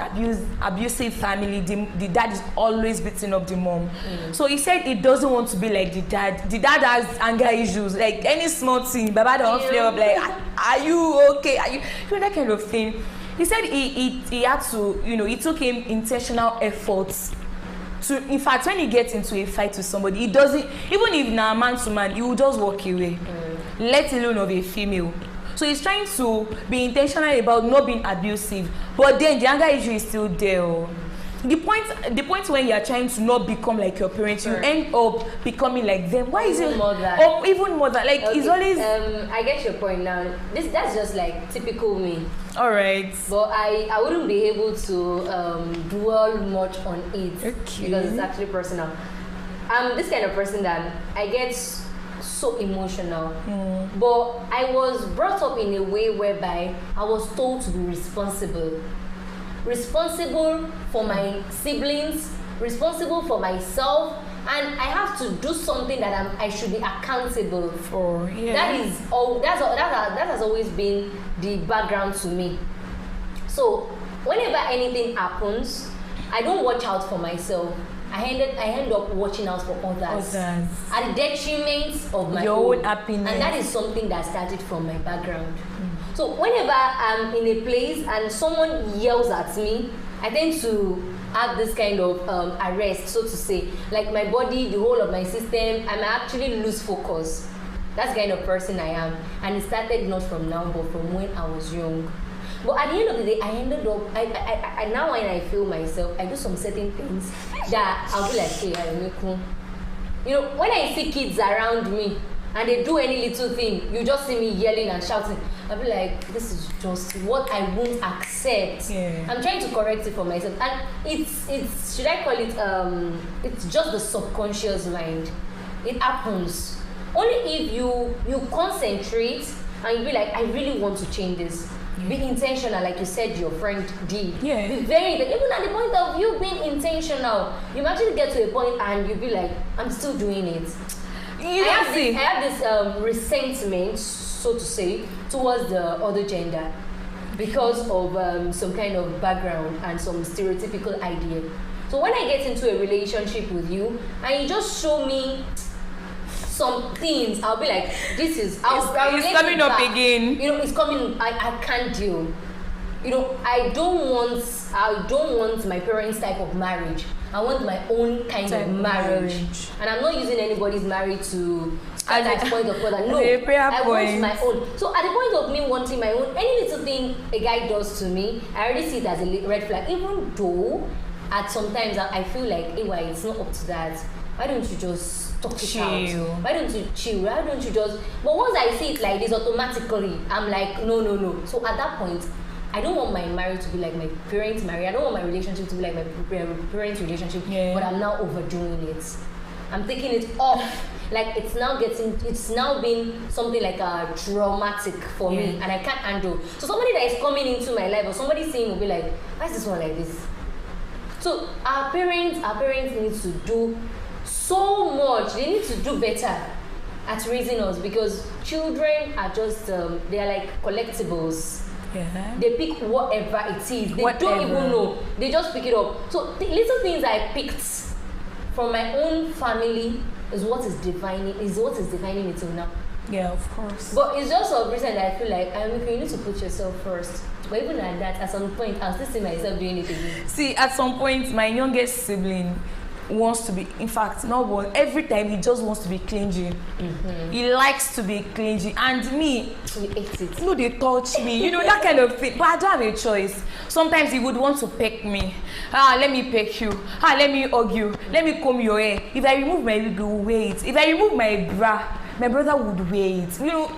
I: abusive family. The dad is always beating up the mom. So he said he doesn't want to be like the dad. The dad has anger issues, like any small thing, Baba don't flare up, like, are you okay? Are you know, that kind of thing. He said he had to, you know, it took him intentional efforts to, in fact, when he gets into a fight with somebody, he doesn't, even if now man to man, he will just walk away, let alone of a female. So he's trying to be intentional about not being abusive, but then the anger issue is still there. The point when you are trying to not become like your parents, you end up becoming like them. Why is it
J: more that?
I: Or even more that? Like,
J: Okay,
I: it's always.
J: I get your point now. That's just like typical me.
I: All right.
J: But I wouldn't be able to dwell much on it because it's actually personal. I'm this kind of person that I get so emotional. But I was brought up in a way whereby I was told to be responsible for my siblings, responsible for myself, and I have to do something that I should be accountable for.
I: Yeah.
J: That has always been the background to me. So whenever anything happens, I don't watch out for myself. I end up watching out for others. At the detriment of my own happiness. And that is something that started from my background. So whenever I'm in a place and someone yells at me, I tend to have this kind of arrest, so to say. Like my body, the whole of my system, I actually lose focus. That's the kind of person I am. And it started not from now, but from when I was young. But at the end of the day, I ended up, I now when I feel myself, I do some certain things that I'll be like, hey, I'm cool. You know, when I see kids around me and they do any little thing, you just see me yelling and shouting. I'll be like, this is just what I won't accept. I'm trying to correct it for myself. And it's should I call it, it's just the subconscious mind. It happens. Only if you concentrate and you be like, I really want to change this. Be intentional, like you said your friend did. Be very, even at the point of you being intentional, you might actually get to a point and you'll be like, I'm still doing it. I have this resentment, so to say, towards the other gender because of some kind of background and some stereotypical idea. So when I get into a relationship with you and you just show me some things, I'll be like, this is, it's coming up again. You know, it's coming, I can't deal. You know, I don't want my parents' type of marriage. I want my own kind of marriage. And I'm not using anybody's marriage to start at the point of further. No, I want my own. So at the point of me wanting my own, any little thing a guy does to me, I already see it as a red flag. Even though at sometimes I feel like, hey, why it's not up to that. Why don't you just talk it out? Why don't you chill? Why don't you just... But once I see it like this automatically, I'm like, no. So at that point, I don't want my marriage to be like my parents' marriage. I don't want my relationship to be like my parents' relationship. But I'm now overdoing it. I'm taking it off. Like it's now been something like a traumatic for me, and I can't handle. So somebody that is coming into my life or somebody seeing will be like, why is this one like this? So our parents need to do so much. They need to do better at raising us because children are just they are like collectibles. They pick whatever it is. They don't even know. They just pick it up. So the little things I picked from my own family is what is defining me till now.
I: Yeah, of course.
J: But it's just a reason that I feel like you need to put yourself first. But even at that, at some point, I'll still see myself doing it again.
I: See, at some point, my youngest sibling wants to be, in fact, not one, every time he just wants to be clingy. He likes to be clingy. And me,
J: he hates it.
I: No, they touch me, you know, that kind of thing. But I don't have a choice. Sometimes he would want to peck me. Let me peck you. Let me hug you. Let me comb your hair. If I remove my wig, you will wear it. If I remove my bra, my brother would wear it. You know,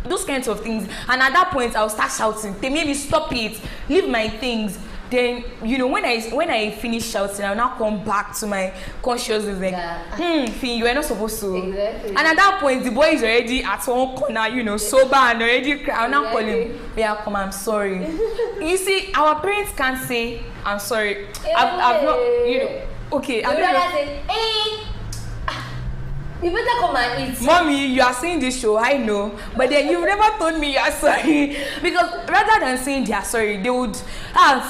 I: those kinds of things. And at that point, I'll start shouting. They made me stop it, leave my things. Then, you know, when I finish shouting, I'll now come back to my consciousness like, Finn, you are not supposed to.
J: Exactly.
I: And at that point, the boy is already at one corner, you know, sober and already cry. I'll now call him, come, I'm sorry. You see, our parents can't say, I'm sorry. I've not, you know, okay.
J: I'll say, hey. You better come and eat.
I: Mommy, you are seeing this show, I know, but then you've never told me you are sorry. Because rather than saying they are sorry, they would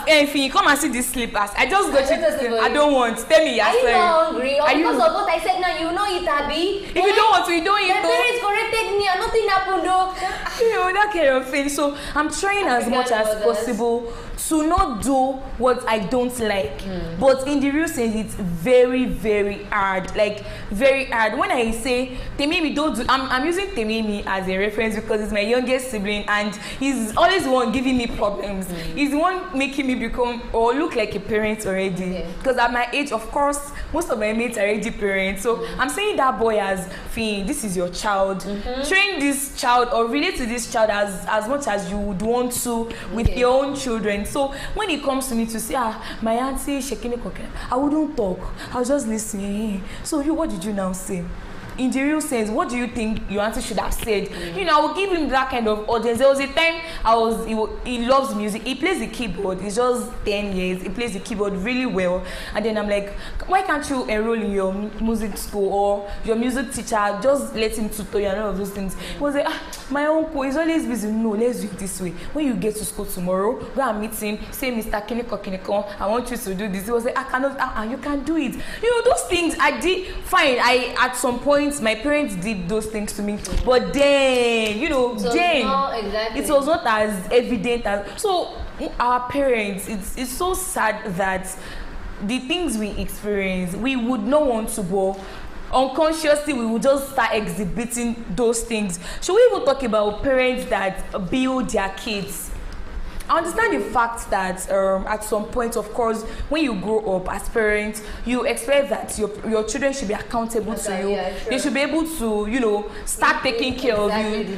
I: if you come and see these slippers, I just go to I don't want. Tell me you are sorry.
J: Are you not hungry? Or
I: are
J: because
I: you...
J: of what I said now, you will not eat, Abi?
I: If you don't want to, you don't eat.
J: My parents corrected me and nothing happened though.
I: You know, that kind of thing. So I'm trying as much as possible to not do what I don't like. But in the real sense, it's very, very hard. Like, very hard. When I say Temimi don't do, I'm using Temimi as a reference because he's my youngest sibling and he's always the one giving me problems. He's the one making me become or look like a parent already. Because at my age, of course, most of my mates are already parents. So I'm saying that boy as Finn, this is your child. Train this child or relate to this child as much as you would want to with your own children. So when it comes to me to say, my auntie Shekini Koke, I wouldn't talk. I'll just listen. So what did you now say? In the real sense, what do you think your auntie should have said? You know, I will give him that kind of audience. There was a time he loves music. He plays the keyboard. He's just 10 years. He plays the keyboard really well. And then I'm like, why can't you enroll in your music school or your music teacher? Just let him tutor you and all of those things. He was like, my uncle is always busy. No, let's do it this way. When you get to school tomorrow, go and meet him. Say, Mr. Kineko, I want you to do this. He was like, I cannot. You can do it. You know, those things I did. Fine. At some point, my parents did those things to me, but then it was not as evident as. So our parents, it's so sad that the things we experience, we would not want to go. Unconsciously, we would just start exhibiting those things. Should we even talk about parents that build their kids? I understand the fact that at some point, of course, when you grow up as parents, you expect that your children should be accountable to you. Yeah, sure. They should be able to, start taking care of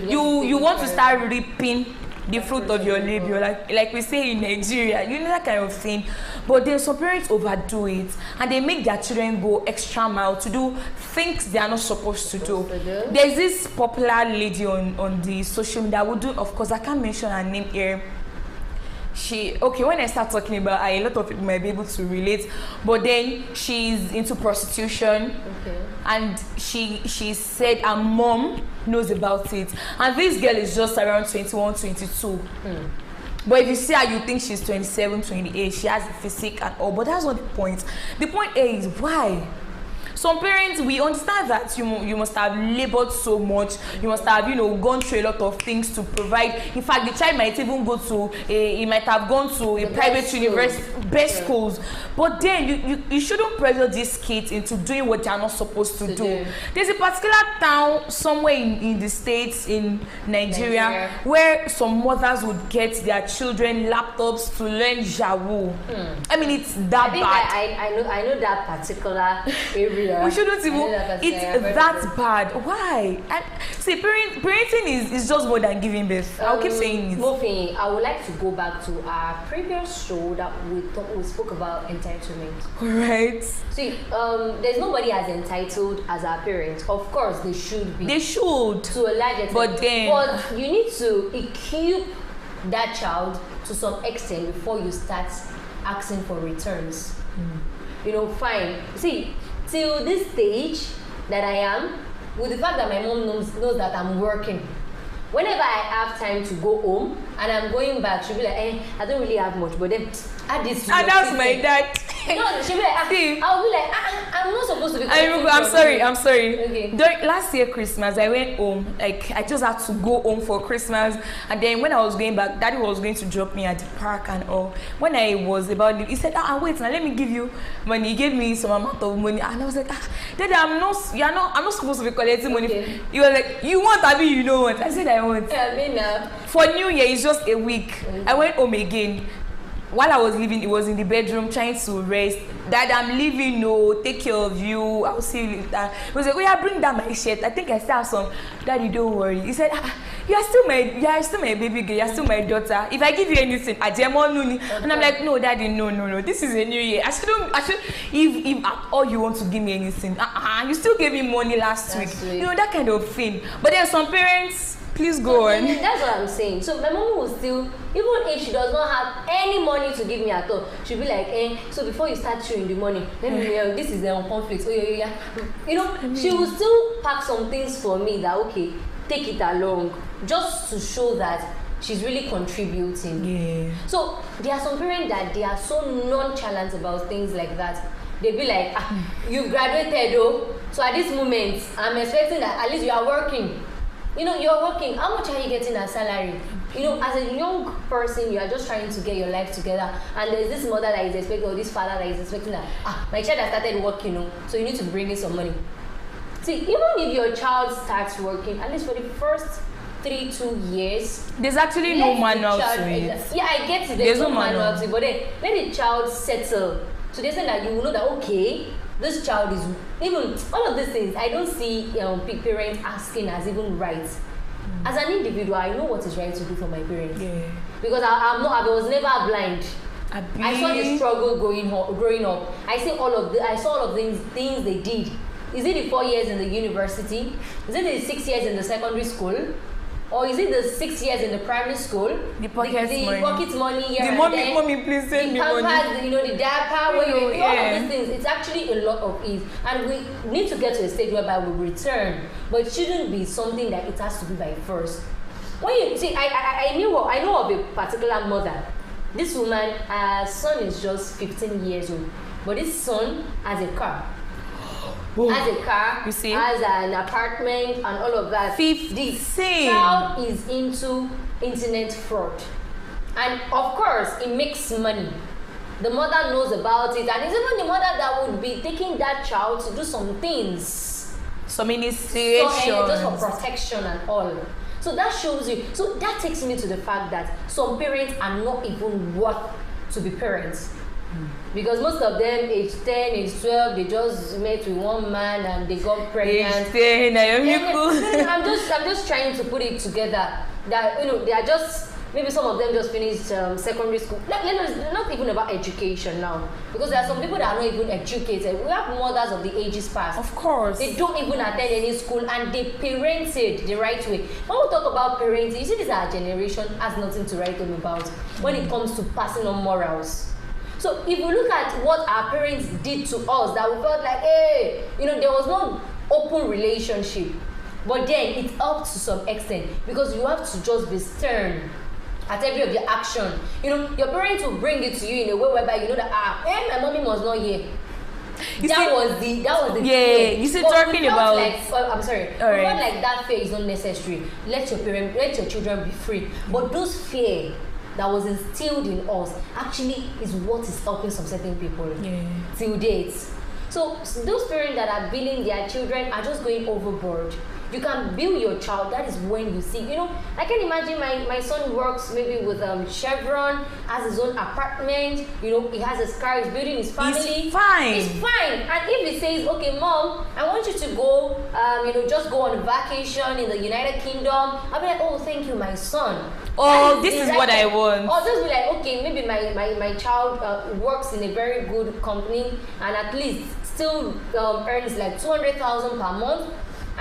I: you. You want to start reaping the fruit of your labor, like we say in Nigeria, that kind of thing. But then some parents overdo it and they make their children go extra mile to do things they are not supposed to do. There's this popular lady on the social media who do, of course, I can't mention her name here. When I start talking about her, a lot of people might be able to relate, but then she's into prostitution, and she said her mom knows about it, and this girl is just around 21, 22. But if you see her, you think she's 27, 28, she has the physique and all, but that's not the point. The point is, why? Some parents, we understand that you must have labored so much, you must have gone through a lot of things to provide. In fact, the child might even go to he might have gone to a private university, best schools. But then you shouldn't pressure these kids into doing what they are not supposed to do. There's a particular town somewhere in the States in Nigeria where some mothers would get their children laptops to learn Yahoo. I mean, it's that bad.
J: I know that particular area.
I: We shouldn't even. It's that bad. Why? See, parenting is just more than giving birth. I'll keep saying it.
J: Mofi, I would like to go back to our previous show that we spoke about entitlement.
I: Right.
J: See, there's nobody as entitled as our parents. Of course, they should be.
I: They should.
J: To a large extent. But you need to equip that child to some extent before you start asking for returns. Fine. See, till this stage that I am, with the fact that my mom knows that I'm working, whenever I have time to go home and I'm going back, she'll be like, I don't really have much, but then add this to
I: that's my dad.
J: She'll be like, I'll be like, I'm not supposed to be.
I: I'm sorry.
J: Okay.
I: Last year Christmas, I went home. Like, I just had to go home for Christmas, and then when I was going back, Daddy was going to drop me at the park and all. When I was about to leave, he said, wait, now let me give you money. He gave me some amount of money, and I was like, Daddy, I'm not supposed to be collecting money.
J: Okay.
I: He was like, you want, Abby? You know what? I said, I want.
J: Yeah,
I: for New Year, it's just a week. I went home again. While I was leaving, he was in the bedroom trying to rest. Dad, I'm leaving. No, take care of you. I'll see you later. He was like, bring down my shirt. I think I still have some. Daddy, don't worry. He said, you are still my baby girl. You are still my daughter. If I give you anything, and I'm like, no, Daddy, no. This is a new year. I should. If at all you want to give me anything, you still gave me money last week. That kind of thing. But then some parents, Please go on.
J: That's what I'm saying. So my mom will still, even if she does not have any money to give me at all, she'll be like, so before you start chewing the money, let me this is the conflict. Oh yeah. You know, she will still pack some things for me that okay, take it along, just to show that she's really contributing.
I: Yeah.
J: So there are some parents that they are so nonchalant about things like that. They'll be like, you graduated though, so at this moment, I'm expecting that at least you are working. You know, you're working. How much are you getting as salary? You know, as a young person, you are just trying to get your life together. And there's this mother that is expecting, or this father that is expecting that, my child has started working, you know, so you need to bring in some money. See, even if your child starts working, at least for the first 3-2 years,
I: there's actually no manual to it.
J: Yeah, I get it. There's no manual to it, but then let the child settle. So they say that you will know that, okay, this child is, even all of these things, I don't see parents asking as even right. As an individual, I know what is right to do for my parents.
I: Yeah.
J: Because I was never blind. I saw the struggle growing up. I saw all of things they did. Is it the 4 years in the university? Is it the 6 years in the secondary school? Or is it the 6 years in the primary school?
I: The pocket money.
J: Yeah.
I: The mommy, please send me money.
J: You know, the diaper, all of these things. It's actually a lot of it, and we need to get to a stage whereby we return. But it shouldn't be something that it has to be by force. When you see, I know of a particular mother. This woman, her son is just 15 years old, but this son has a car. Has a car,
I: you see?
J: Has an apartment and all of that.
I: 15.
J: This child is into internet fraud. And of course, it makes money. The mother knows about it, and it's even the mother that would be taking that child to do some things.
I: Some initiations.
J: Just for protection and all. So that shows you. So that takes me to the fact that some parents are not even worth to be parents. Because most of them, age 10, age 12, they just met with one man and they got pregnant.
I: Age 10,
J: I'm just trying to put it together that, you know, they are just, maybe some of them just finished secondary school. Not even about education now, because there are some people that are not even educated. We have mothers of the ages past.
I: Of course.
J: They don't even attend any school and they parented the right way. When we talk about parenting, you see, this our generation has nothing to write home about when it comes to passing on morals. So if you look at what our parents did to us, that we felt like, hey, you know, there was no open relationship. But then it helped to some extent, because you have to just be stern at every of your action. You know, your parents will bring it to you in a way whereby you know that, my mommy was not here. That was the
I: yeah, you see, talking about
J: like, I'm sorry.
I: All right.
J: Not like that fear is not necessary. Let your children be free. But those fear that was instilled in us actually is what is helping some certain people till date. So those parents that are billing their children are just going overboard. You can bill your child, that is when you see, you know, I can imagine my son works maybe with Chevron, has his own apartment, you know, he has his car, he's building his family.
I: He's fine.
J: He's fine. And if he says, okay, mom, I want you to go, you know, just go on vacation in the United Kingdom, I'll be like, oh, thank you, my son.
I: Oh, this is what I want.
J: Or just be like, okay, maybe my child works in a very good company and at least still earns like 200,000 per month.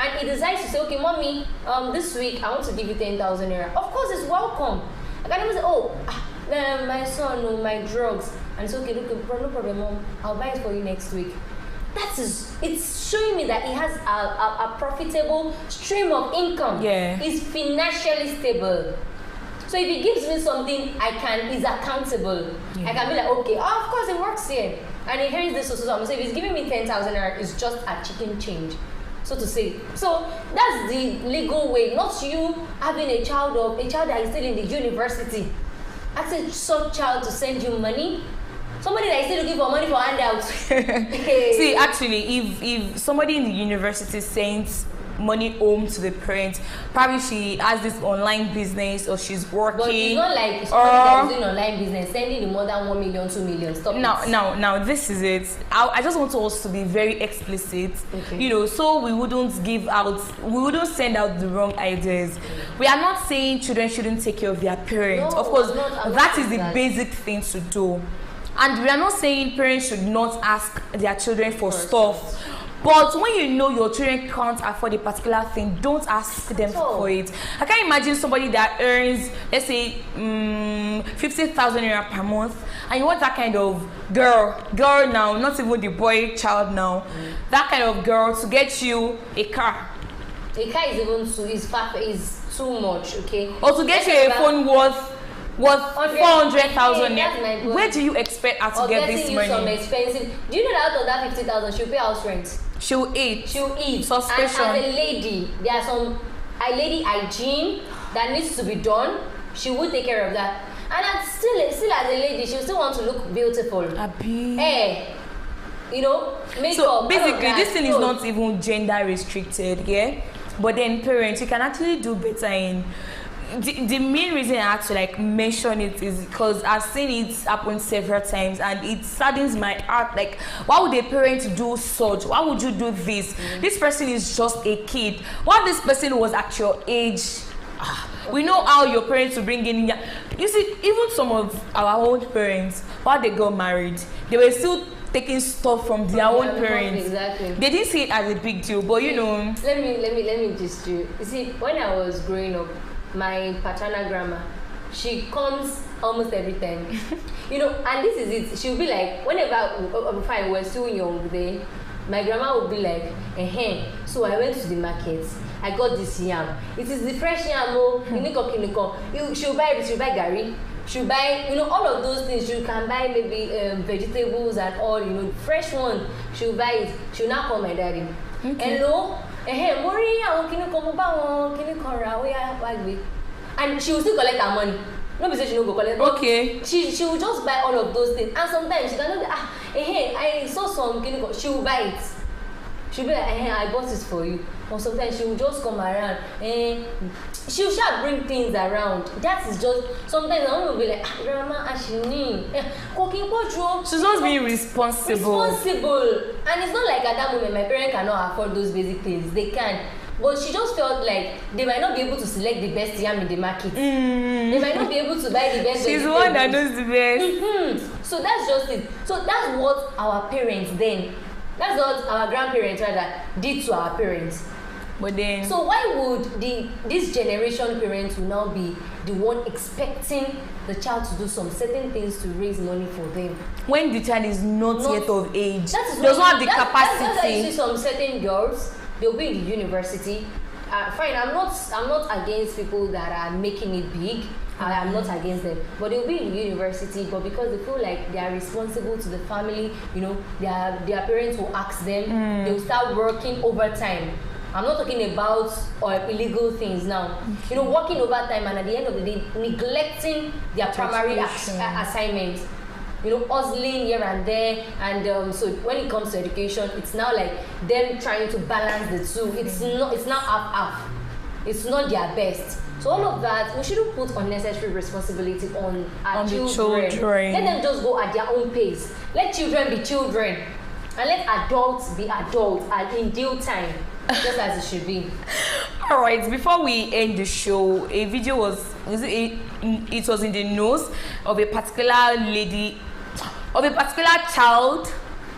J: And he decides to say, okay, mommy, this week I want to give you 10,000 naira. Of course, it's welcome. I can even say, oh, my son, my drugs. And it's okay, look, no problem, mom. I'll buy it for you next week. It's showing me that he has a profitable stream of income.
I: Yeah.
J: He's financially stable. So if he gives me something, he's accountable. Yeah. I can be like, okay, of course it works here. And he hears this, so if he's giving me 10,000 naira, it's just a chicken change, so to say. So that's the legal way, not you having a child that is still in the university. Ask a some child to send you money. Somebody that is still looking for money for handouts.
I: See, actually, if somebody in the university sends money home to the parents, probably she has this online business or she's working.
J: But it's not like somebody that's doing online business sending the mother 1 million, 2 million. Stop it.
I: Now this is it. I just want us to be very explicit.
J: Okay.
I: You know, so we wouldn't send out the wrong ideas. We are not saying children shouldn't take care of their parents.
J: No,
I: of course,
J: I'm
I: that
J: not
I: is the
J: that.
I: basic thing to do. And we are not saying parents should not ask their children for stuff. But when you know your children can't afford a particular thing, don't ask them for it. I can't imagine somebody that earns, let's say, 50,000 naira per month, and you want that kind of girl now, not even the boy child now, that kind of girl to get you a car.
J: A car is even too much, okay?
I: Or to get you a phone worth 400,000 naira. Where do you expect her to get this money?
J: Some expensive. Do you know that out of that 50,000, she'll pay house rent?
I: She'll eat.
J: Suspicion. And as a lady, there are some lady hygiene that needs to be done. She will take care of that. And still as a lady, she'll still want to look beautiful. Hair, makeup.
I: So basically, this thing is not even gender restricted, yeah? But then parents, you can actually do better in. The main reason I had to mention it is because I've seen it happen several times, and it saddens my heart. Like, why would a parent do such? Why would you do this? This person is just a kid. What if this person was at your age? We know how your parents will bring in. You see, even some of our own parents, while they got married, they were still taking stuff from their own parents.
J: Exactly.
I: They didn't see it as a big deal, but
J: Let me just do. You see, when I was growing up, my paternal grandma, she comes almost every time. And this is it. She'll be like, whenever fine, we're still young then, my grandma would be like, so I went to the market, I got this yam. It is the fresh yam, she'll buy gari, she'll buy, all of those things. You can buy maybe vegetables and all, fresh one. She'll buy it. She'll now call my daddy. Okay. Hello? And she will still collect her money. Nobody says she don't go collect.
I: Okay.
J: She will just buy all of those things. And sometimes she cannot I saw some she will buy it. She'll be like, I bought it for you. Or sometimes she will just come around and she'll bring things around. That is just sometimes I will be like, Grandma,
I: she's just being responsible.
J: And it's not like at that moment my parents cannot afford those basic things. They can. But she just felt like they might not be able to select the best yam in the market. They might not be able to buy the best.
I: She's the one that knows the best.
J: So that's just it. So that's what our parents that's what our grandparents rather did to our parents.
I: But then,
J: so why would this generation parents will now be the one expecting the child to do some certain things to raise money for them
I: when the child is not yet of age,
J: does
I: not have the capacity?
J: That's why you see some certain girls, they'll be in the university. Fine, I'm not against people that are making it big. I'm not against them, but they'll be in the university, but because they feel like they are responsible to the family, their parents will ask them, they'll start working overtime. I'm not talking about illegal things now. Working overtime and at the end of the day, neglecting their primary assignments. Hustling here and there, and so when it comes to education, it's now like them trying to balance the two. It's not half. It's not their best. So all of that, we shouldn't put unnecessary responsibility on our children. Let them just go at their own pace. Let children be children, and let adults be adults and in due time. Just as it should be.
I: All right. Before we end the show, a video was in the news of a particular child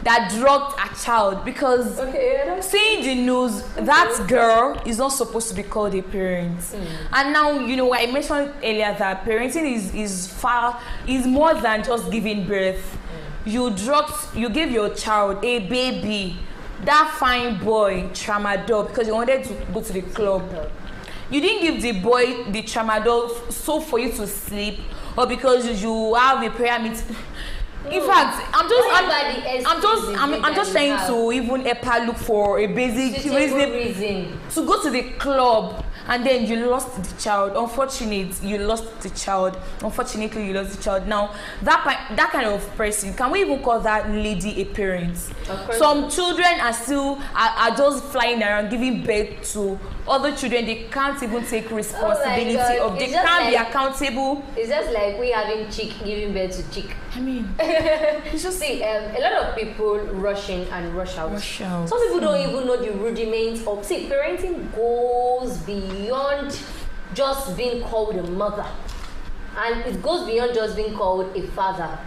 I: that drugged a child because seeing the news, that girl is not supposed to be called a parent. And now I mentioned earlier that parenting is more than just giving birth. You gave your child a baby. That fine boy tramadol because you wanted to go to the club. You didn't give the boy the tramadol so for you to sleep or because you have a prayer meeting. In fact, I'm just trying to even help her look for a basic reason to go to the club, and then you lost the child. Unfortunately, you lost the child. Now, that kind of person, can we even call that lady a parent? Some children are just flying around giving birth to other children. They can't even take responsibility of. They can't be accountable.
J: It's just like we having chick giving birth to chick.
I: I mean,
J: it's just a lot of people rush in and rush out. Some people don't even know the rudiments of. See, parenting goes beyond just being called a mother, and it goes beyond just being called a father.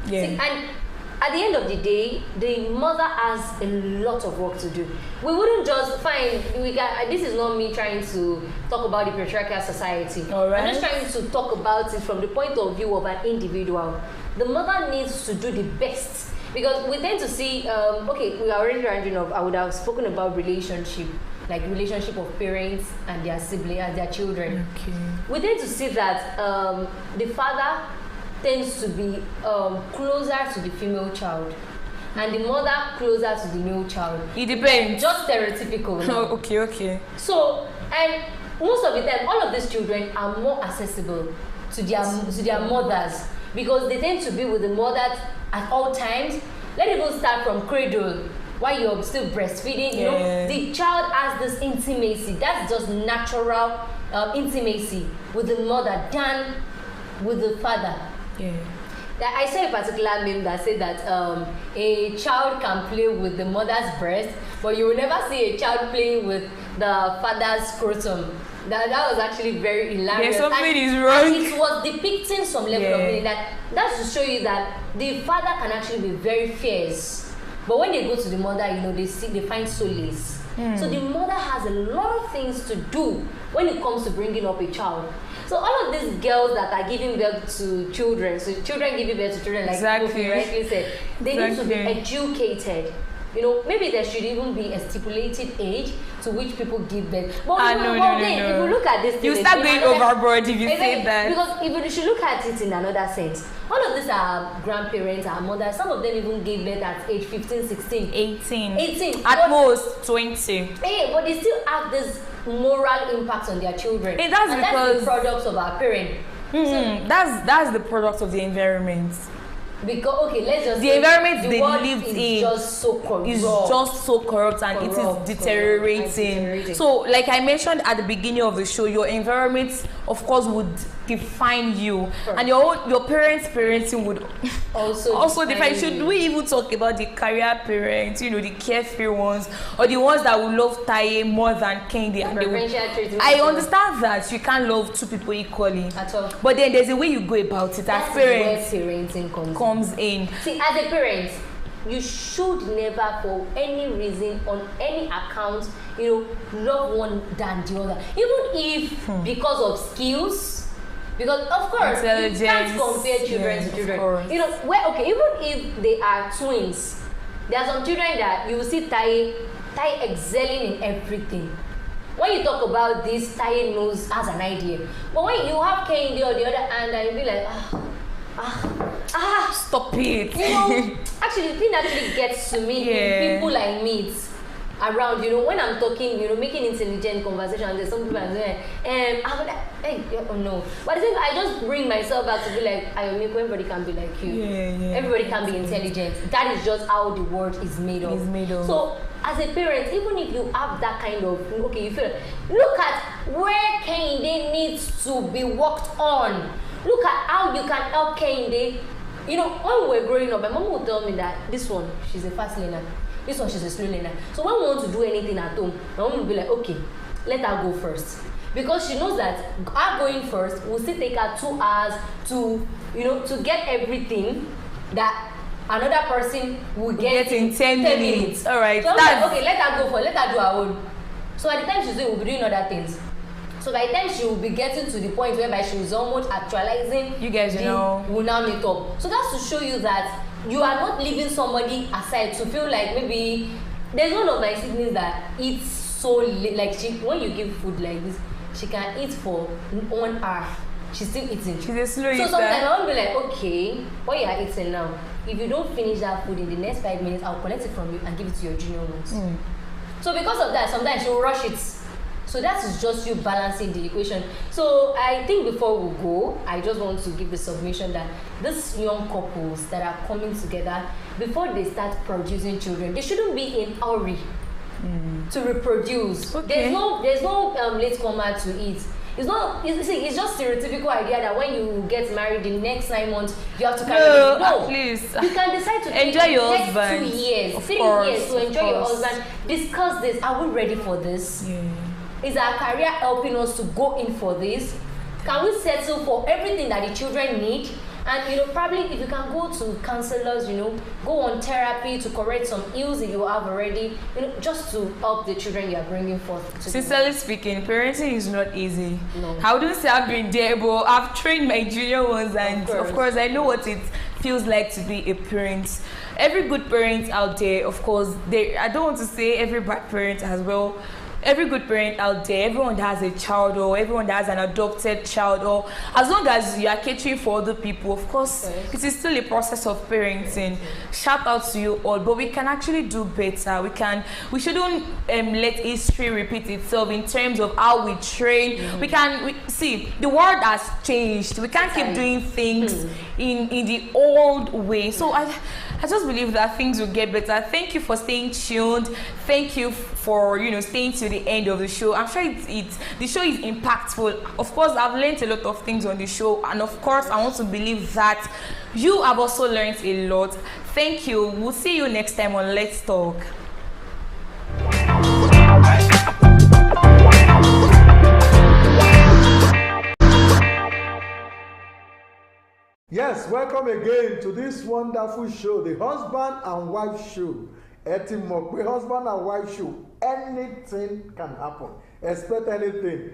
I: Yeah.
J: See, and at the end of the day, the mother has a lot of work to do. We wouldn't just find, this is not me trying to talk about the patriarchal society.
I: All right.
J: I'm just trying to talk about it from the point of view of an individual. The mother needs to do the best. Because we tend to see, we are already ranging up, I would have spoken about relationship of parents and their siblings and their children.
I: Okay.
J: We tend to see that the father tends to be closer to the female child and the mother closer to the male child.
I: It depends.
J: Just stereotypical.
I: Okay.
J: So, and most of the time, all of these children are more accessible to their mothers because they tend to be with the mother at all times. Let it even start from cradle while you're still breastfeeding. You know, the child has this intimacy. That's just natural intimacy with the mother than with the father.
I: Yeah.
J: I saw a particular meme that said that a child can play with the mother's breast, but you will never see a child playing with the father's scrotum. That was actually very hilarious.
I: Yeah, something is wrong.
J: And it was depicting some level of meaning. That's to show you that the father can actually be very fierce, but when they go to the mother, they find solace. So the mother has a lot of things to do when it comes to bringing up a child. So all of these girls that are giving birth to children, so children giving birth to children, like Kofi rightly said, they need to be educated. Maybe there should even be a stipulated age to which people give birth. But
I: no.
J: If you look at this,
I: you start going overboard if you say that.
J: Because if you should look at it in another sense, all of these are grandparents, our mothers. Some of them even gave birth at age 15, 16, 18,
I: at most 20.
J: Hey, but they still have this moral impact on their children.
I: That's
J: the products of our parents.
I: That's the product of the environment.
J: Because let's just
I: the environment they lived in
J: is just so corrupt
I: and it is deteriorating. So, like I mentioned at the beginning of the show, your environment, of course, would define you, and your parents' parenting would also define. Should we even talk about the career parents, the carefree ones, or the ones that will love Taye more than Kehinde? I understand that you can't love two people equally
J: at all,
I: but then there's a way you go about it. As parents,
J: where parenting
I: comes in.
J: See, as a parent, you should never, for any reason, on any account, love one than the other, even if because of skills. Because of course you can't compare children to children. Even if they are twins, there are some children that you will see Taye excelling in everything. When you talk about this, Taye has an idea. But when you have Kehinde on the other hand, and you be like,
I: stop it.
J: Actually, the thing actually gets to me, people I meet around, when I'm talking, making intelligent conversation, there's some people I'm doing, I'm like, no. But the thing, I just bring myself back to be like, Ayomiko, everybody can be like you. Everybody can be intelligent. That is just how the world is made of. So, as a parent, even if you have that kind of, you feel, look at where Kehinde needs to be worked on. Look at how you can help Kehinde. When we were growing up, my mom would tell me that this one, she's a fast learner. This one, she's a slow learner. So when we want to do anything at home, my mom will be like, okay, let her go first. Because she knows that her going first will still take her 2 hours to get everything that another person will get in 10 minutes.
I: All right.
J: So I'm like, okay, let her go first. Let her do her own. So at the time she's doing, we'll be doing other things. So by the time she will be getting to the point whereby she was almost actualizing,
I: you guys
J: will now meet up. So that's to show you that you are not leaving somebody aside to feel like maybe there's one of my siblings that eats so late. Like when you give food like this, she can eat for 1 hour. She's still eating.
I: She's a slow eater.
J: So sometimes I will be like, okay, what you are eating now? If you don't finish that food in the next 5 minutes, I'll collect it from you and give it to your junior ones. So because of that, sometimes she'll rush it. So that is just you balancing the equation. So I think before we go, I just want to give the submission that these young couples that are coming together, before they start producing children, they shouldn't be in a hurry to reproduce.
I: Okay.
J: There's no late comer to it. It's just stereotypical idea that when you get married the next 9 months you have to carry
I: at least
J: you can decide to
I: enjoy your
J: next
I: husband
J: 2 years, 3 years to enjoy your husband. Discuss this. Are we ready for this? Is our career helping us to go in for this? Can we settle for everything that the children need? And probably if you can go to counselors, go on therapy to correct some ills that you have already, just to help the children you are bringing forth.
I: Sincerely speaking, parenting is not easy.
J: No.
I: I wouldn't say I've been there, but I've trained my junior ones, and of course I know what it feels like to be a parent. Every good parent out there, of course, I don't want to say every bad parent as well. Every good parent out there, everyone that has a child or everyone that has an adopted child, or as long as you are catering for other people, of course, it is still a process of parenting. Shout out to you all, but we can actually do better. We shouldn't let history repeat itself in terms of how we train. We see the world has changed. We can't keep doing things in the old way. So I just believe that things will get better. Thank you for staying tuned. Thank you for staying to the end of the show. I'm sure the show is impactful. Of course, I've learned a lot of things on the show, and of course, I want to believe that you have also learned a lot. Thank you. We'll see you next time on Let's Talk.
C: Yes, welcome again to this wonderful show, the Husband and Wife Show. Etimokwe Husband and Wife Show. Anything can happen. Expect anything.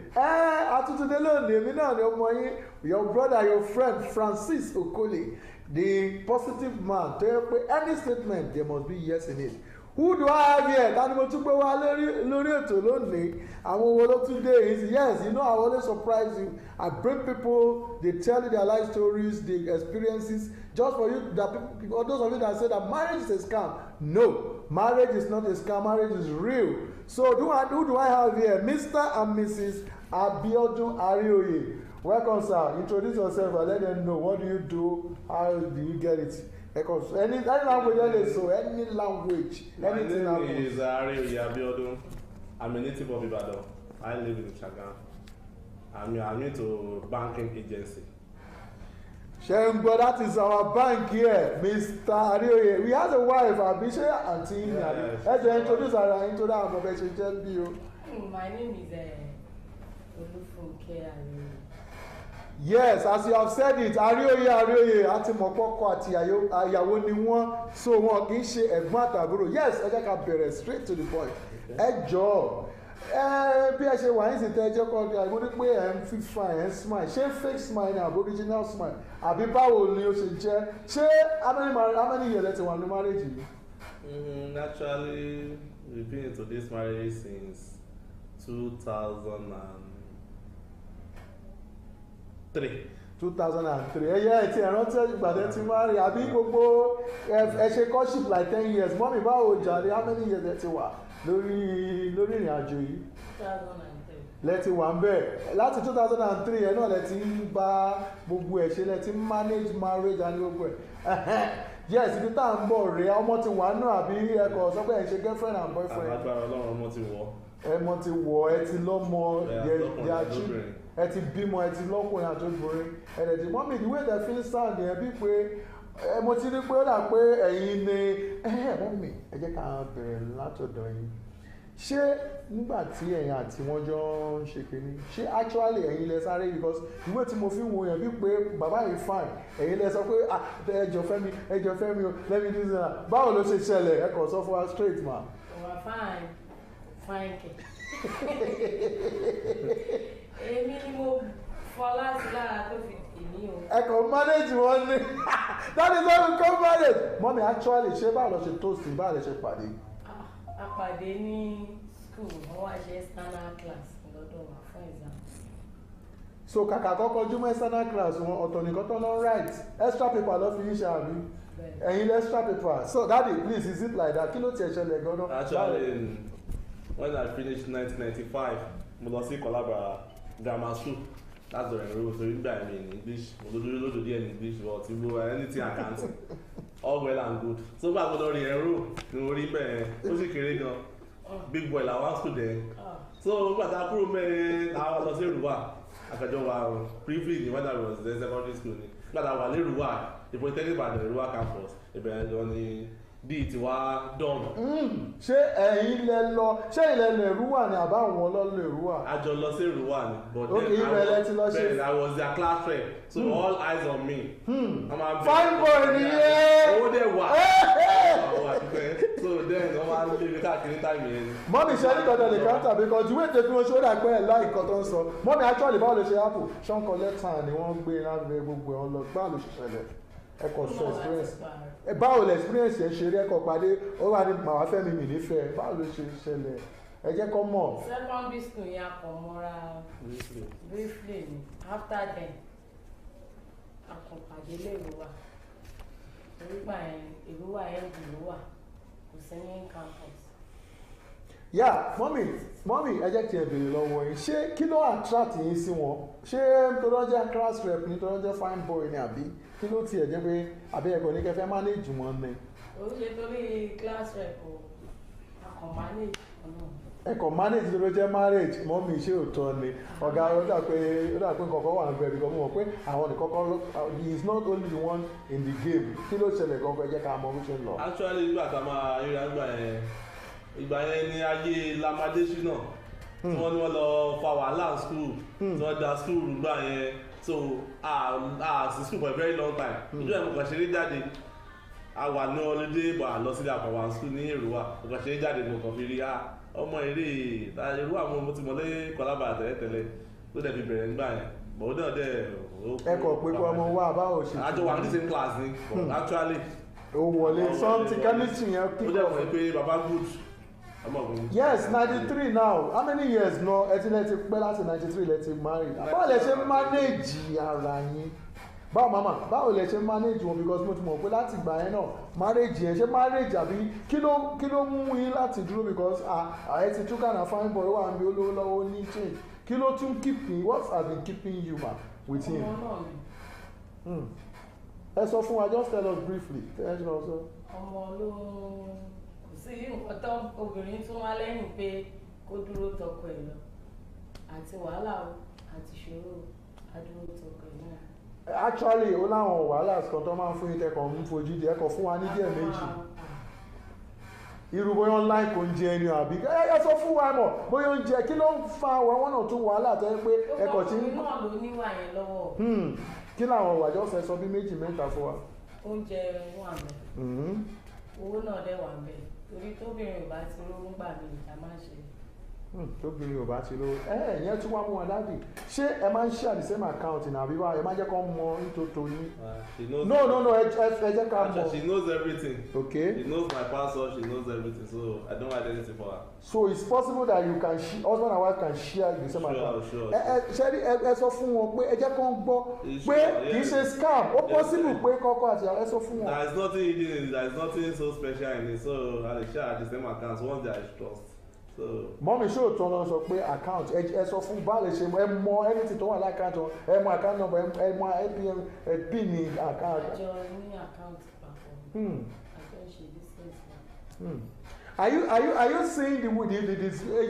C: Your brother, your friend, Francis Okoli, the positive man. Any statement, there must be yes in it. Who do I have here? Yes, I always surprise you. I bring people, they tell you their life stories, their experiences, just for you, people, those of you that say that marriage is a scam. No, marriage is not a scam, marriage is real. So who do I have here? Mr. and Mrs. Abiodun Arioye. Welcome, sir. Introduce yourself and let them know what do you do, how do you get it. Because any language, so any language, anything happens.
K: My name is Arioye Abiodun. I'm a native of Ibadan. I live in Chagan. I'm into banking agency.
C: Shembo, that is our bank here, Mr. Arioye. We have a wife, Abishe Auntie. Let's introduce her into that profession.
L: My name is Olufunke Arioye.
C: Yes, as you have said it, Arioye, àti Mokoko àti ìyàwó ni wọ́n, so wọn kì í ṣe ẹ̀gbọ́n àtàbúrò. Yes, ẹ jẹ́ ká bẹ̀rẹ̀ straight to the point. Ẹ jọ̀ọ́. Bí ẹ ṣe wà ní ìsìntẹ́ ẹjọ́ kan tí àìmọ́ ní pé ẹ̀ ń fífa ẹ̀ ń smile, ṣé fake smile ni àbí original smile, àbí báwo ni ó ṣe jẹ́, ṣé how many years ẹ ti wà ní marriage yìí?
K: Actually, we've been into this marriage since 2003.
C: 2003. Ẹ ti ẹ̀rántí ìgbàdẹ́ ti máa rí àbí gbogbo ẹ ṣe courtship like 10 years. Mọ́mí báwo jàre, how many years ẹ ti wà lórí ìrìn àjò yìí?
L: 2003.
C: Lẹ ti wà ń bẹ̀ láti 2003 ẹ náà lẹ ti ń bá gbogbo ẹ̀ ṣe, lẹ ti ń manage marriage and gbogbo ẹ̀. Yes, ibi tá à ń bọ̀ rèé, ọmọ ti wà náà àbí ẹ kò sọ pé ẹ ṣe girlfriend and boyfriend.
K: Agbára Ọlọ́run ọmọ ti wọ̀.
C: Ẹmọ ti wọ̀, ẹ ti lọ́mọ, ẹ ti bímọ, ẹ ti lọ́kùnrin àti obìnrin. Ẹ̀rẹ̀ tí mọ́mí the way they feel sound yẹn bí pé mo ti rí pé ó dà pé ẹ̀yin ni mọ́mí ẹ jẹ́ ká bẹ̀rẹ̀ látọ̀dọ̀ yín. Ṣé nígbà tí ẹ̀yin àti wọ́n jọ ń ṣe kínní, ṣé actually ẹ̀yin lẹ sáré because ìwé tí mo fi ń wo yẹn bí pé bàbá yìí fine, ẹ̀yin lẹ sọ pé ẹjọ́ fẹ́ mi o, let me do this. Báwo ló ṣe ṣẹlẹ̀? Ẹ kàn sọ fún wa straight ma.
L: Fine kẹ. Èmi ni mo fọlá sí lára tó fi èmi o.
C: Ẹ kàn manage wọn ni. That is how we come manage. Mọ́mí actually ṣé báwo lọ ṣe toast, báwo lẹ ṣe pàdé?
L: A pàdé ní school, wọ́n wá ṣe external class lọ́dọ̀ wa fún exam.
C: So kàkà kọ́kọ́ júmọ́ external class wọn ọ̀tọ̀ nìkan tó lọ right, extra paper lọ fi yín ṣe àbí? Ẹ̀yin extra paper. So daddy please, is it like that? Kí ló tiẹ̀ ṣẹlẹ̀ gan-an?
K: Actually, when I finished 1995, mo lọ sí Calabar grammar school. That's the rule. So you buy me in English. We do in English, but you go anything I can't. All well and good. So back when I enroll, you remember, ó sì kéré gan. Big boy la one school there. So nígbà tá a kúrò mẹ́rin, a lọ sí Èrúwà. Àkàjọ wa briefly when I was in secondary school ni. Nígbà tá a wà ní Èrúwà, the Polytechnic Ìbàdàn Èrúwà campus. Ìbẹ̀rẹ̀ lọ ní bíi tiwa dán.
C: ṣé ẹ̀yin lẹ lọ ṣé ilẹ̀ Èrúwà ni àbá àwọn ọlọ́lọ́ Èrúwà.
K: a jọ lọ sí Èrúwà ni but
C: okay,
K: then
C: I
K: was their class rep so all eyes on me.
C: fine boy nìyẹn.
K: owó dẹ̀ wà so then wọ́n máa ń lé mi káàkiri táìmì yẹn.
C: mọ́mí ṣe ní kọ́tà lè káńtà because ìwé ètò ìfún oṣù ó dà pé ẹ̀ láì nǹkan tó ń sọ mọ́mí actually báwo ló ṣe happen sean collector ni wọ́n gbé lábẹ́ gbogbo ẹ̀ lọ báwo ló ṣe ṣẹlẹ̀ ẹ̀kọ́ sọ experience báwo lè experience yẹn ṣe rí ẹ̀kọ́ pàdé ó wà ní màwá fẹ́mi mi nífẹ̀ẹ́ báwo ló ṣe ṣẹlẹ̀ ẹ jẹ́ kọ́ mọ̀.
L: secondary school yẹn kò mọ́ra briefly ni after then akọ̀pàdé lè Èrúwà nígbà yẹn Èrúwà ẹ̀dì ló wà kò sí ní campus.
C: yà mọ́mì ẹ jẹ́ kí ẹ béèrè lọ́wọ́ yín ṣé kí ló attract yín sí wọn ṣé nítorí wọ́n jẹ́ class rep nítorí wọ́n jẹ́ fine boy ni àbí kí ló tiẹ̀ jẹ́ pé àbí ẹ̀kọ́ ní kẹfẹ́ manage wọn ni.
L: ó ṣe torí class rep o akọ̀ manage ọ̀nà.
C: ẹ̀kọ́ manage ló jẹ́ marriage mọ́mì ṣé òótọ́ ni ọ̀gá ó dà pé kọ̀ọ̀kan wà níbẹ̀ bí kò mọ̀ pé àwọn nìkọ́kọ́ he is not only the one in the game kí ló ṣẹlẹ̀ gan-an ẹ jẹ́ ká mọ̀ bó ṣe ń lọ.
K: actually nígbà tá a máa ríra ìgbà yẹn ni ayé lamadesi náà tí wọ́n ní wọ́n lọ fa wàhálà school tí wọ́n da school gbà yẹn so sí school for a very long time ìjọ ẹ̀ mo kàn ṣeré jáde a wà ní holiday bá lọ sílé àpàwà school ní Èrúwà mo kàn ṣeré jáde mo kàn fi rí ọmọ eré Èrúwà mo ti mọ̀ lé Kọlábà tẹ́lẹ̀tẹ́lẹ̀ tó dẹ̀ fi bẹ̀rẹ̀ nígbà yẹn bọ̀ ó náà dẹ̀
C: ẹ̀kọ́ pé kó ọmọ wa báwo ṣe.
K: àjọ wà ní same class ni actually.
C: ó wọlé something chemistry yẹn kí.
K: ó dẹ̀ mọ̀ pé baba good.
C: Yes, 93 now. How many years no? Ẹ ti pẹ́ láti 93 lẹ ti marry. Báwo lẹ ṣe manage ara yín? Báwo mama, báwo lẹ ṣe manage wọn because mo ti mọ̀ pé láti ìgbà yẹn náà marriage yẹn ṣe marriage àbí kí ló mú yín láti dúró because ẹ ti tún kànáà fine boy wà níbi olówó lọ́wọ́ ní change. Kí ló tún keep me? What has been keeping you ma with him? Ẹ sọ fún wa, just tell us briefly.
L: Ọmọ ló sí nǹkan tó obìnrin tún wá lẹ́yìn pé kó dúró tọkọ ẹ̀ lọ àti wàhálà àti ìṣòro adúró tọkọ ẹ̀ náà.
C: Actually ó láwọn wàhálà kan tó máa ń fún yín tẹkọ̀ ń fojú di ẹ̀kọ́ fún wa ní díẹ̀ méjì irú bóyá online kò ń jẹ ẹni àbí ẹ sọ fún wa mọ̀ bóyá oúnjẹ kí ló ń fa wọn náà tún wàhálà tó yẹ pé ẹ̀kọ́ tí ń.
L: ọkùnrin náà ló níwà yẹn lọ́wọ́.
C: kí làwọn wàjọ́ fẹ́ sọ bí méjì mẹ́ta fún wa.
L: oúnjẹ wà mẹ́ owó náà dẹ̀ wà mẹ́ torí tóbìnrin ò bá ti rówó gbà mí ìjà máa ń ṣe.
C: tóbìnrin ò bá ti rówó ìyẹn tún wá mú wọn dáàbì ṣé ẹ máa ń ṣe at the same account ní àbí wá ẹ máa jẹ́ kó mọ nítòtò yín. no ẹ jẹ́ ká mọ̀.
K: she knows everything.
C: Okay.
K: she knows my password, she knows everything, so I don't hide anything for her.
C: So it's possible that you can husband and wife can share the same account.
K: Sure.
C: ẹ sọ fún wọn pé ẹ jẹ́ kó gbọ́ pé kì í ṣe scam ó possible pé kọ́kọ́ àti ẹ sọ fún wọn.
K: there is nothing hidden in it, there is nothing so special in it, so I dey share at the same account once there is trust. So
C: mọ́mí ṣé òtún ọ̀nà sọ pé account ẹ sọ fún báàlẹ̀ ṣe ẹ mọ anything tó wà lákàtọ̀ ẹ mọ account number ẹ mọ APM pin ní account.
L: àjọ ní account papọ̀ àjọ ṣe business náà.
C: Are you seeing the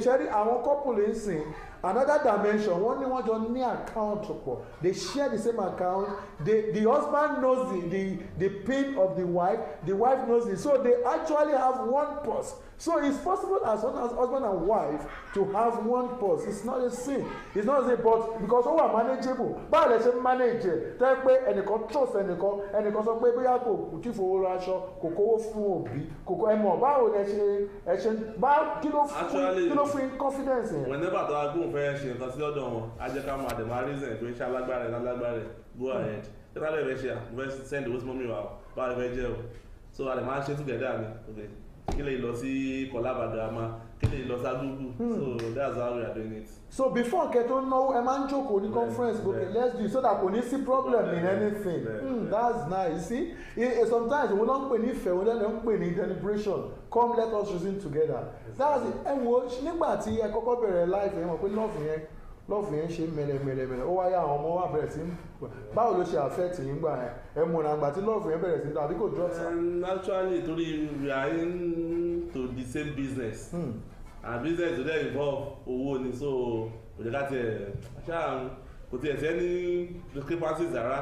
C: ṣẹ́rí àwọn couple ń sìn another dimension wọ́n ní wọ́n jọ ní account pọ̀ they share the same account the husband knows the pain of the wife knows it so they actually have one purse so it's possible as husband and wife to have one purse it's not a sin it's not a sin but because ó wà manageable báwo lè ṣe manage ẹ̀ tẹ́ pé ẹnìkan trust ẹnìkan sọ pé bóyá kò tí fowó ra aṣọ kò kówó fún òbí kò ẹ mọ̀ báwo lè ṣe kí ló fún confidence yẹn.
K: whenever tó a gbóhùn fẹ́ ṣe nǹkan sí lọ́dọ̀ wọn a jẹ́ ká mọ àdèmọ́ reason pé ṣé alágbára ẹ̀ go ahead ṣé ká lè fẹ́ ṣe àbúfẹ́ send owó sí mọ́mí wa báwo lè fẹ́ jẹ́ o so àdèmọ́ ṣe together ni kí lè lọ sí Kọlábà Grammar kí lè lọ sí Agugu so that's how we are doing it.
C: So before kẹtọ náwó ẹ máa ń jókòó ní conference okay let's do it so that kò ní sí problem in anything that's nice see sometimes wọn lọ ń pè ní ìfẹ́ wọn lọ ń pè ní deliberation come let us reason together that's it ẹ wo nígbà tí ẹ kọ́kọ́ bẹ̀rẹ̀ life ẹ mọ̀ pé love yẹn ṣe mẹ̀lẹ̀mẹ̀lẹ̀ ó wáyé àwọn ọmọ wa bẹ̀rẹ̀ sí báwo ló ṣe affect yín gbà yẹn ẹ mọ̀ náà àgbà tí love yẹn bẹ̀rẹ̀ sí àbí kò drop sa.
K: actually torí we are into the same business and business dey involve owó ni so kò jẹ́ ká tiẹ̀ ṣáà kò tiẹ̀ sẹ́ ní discrepancies rárá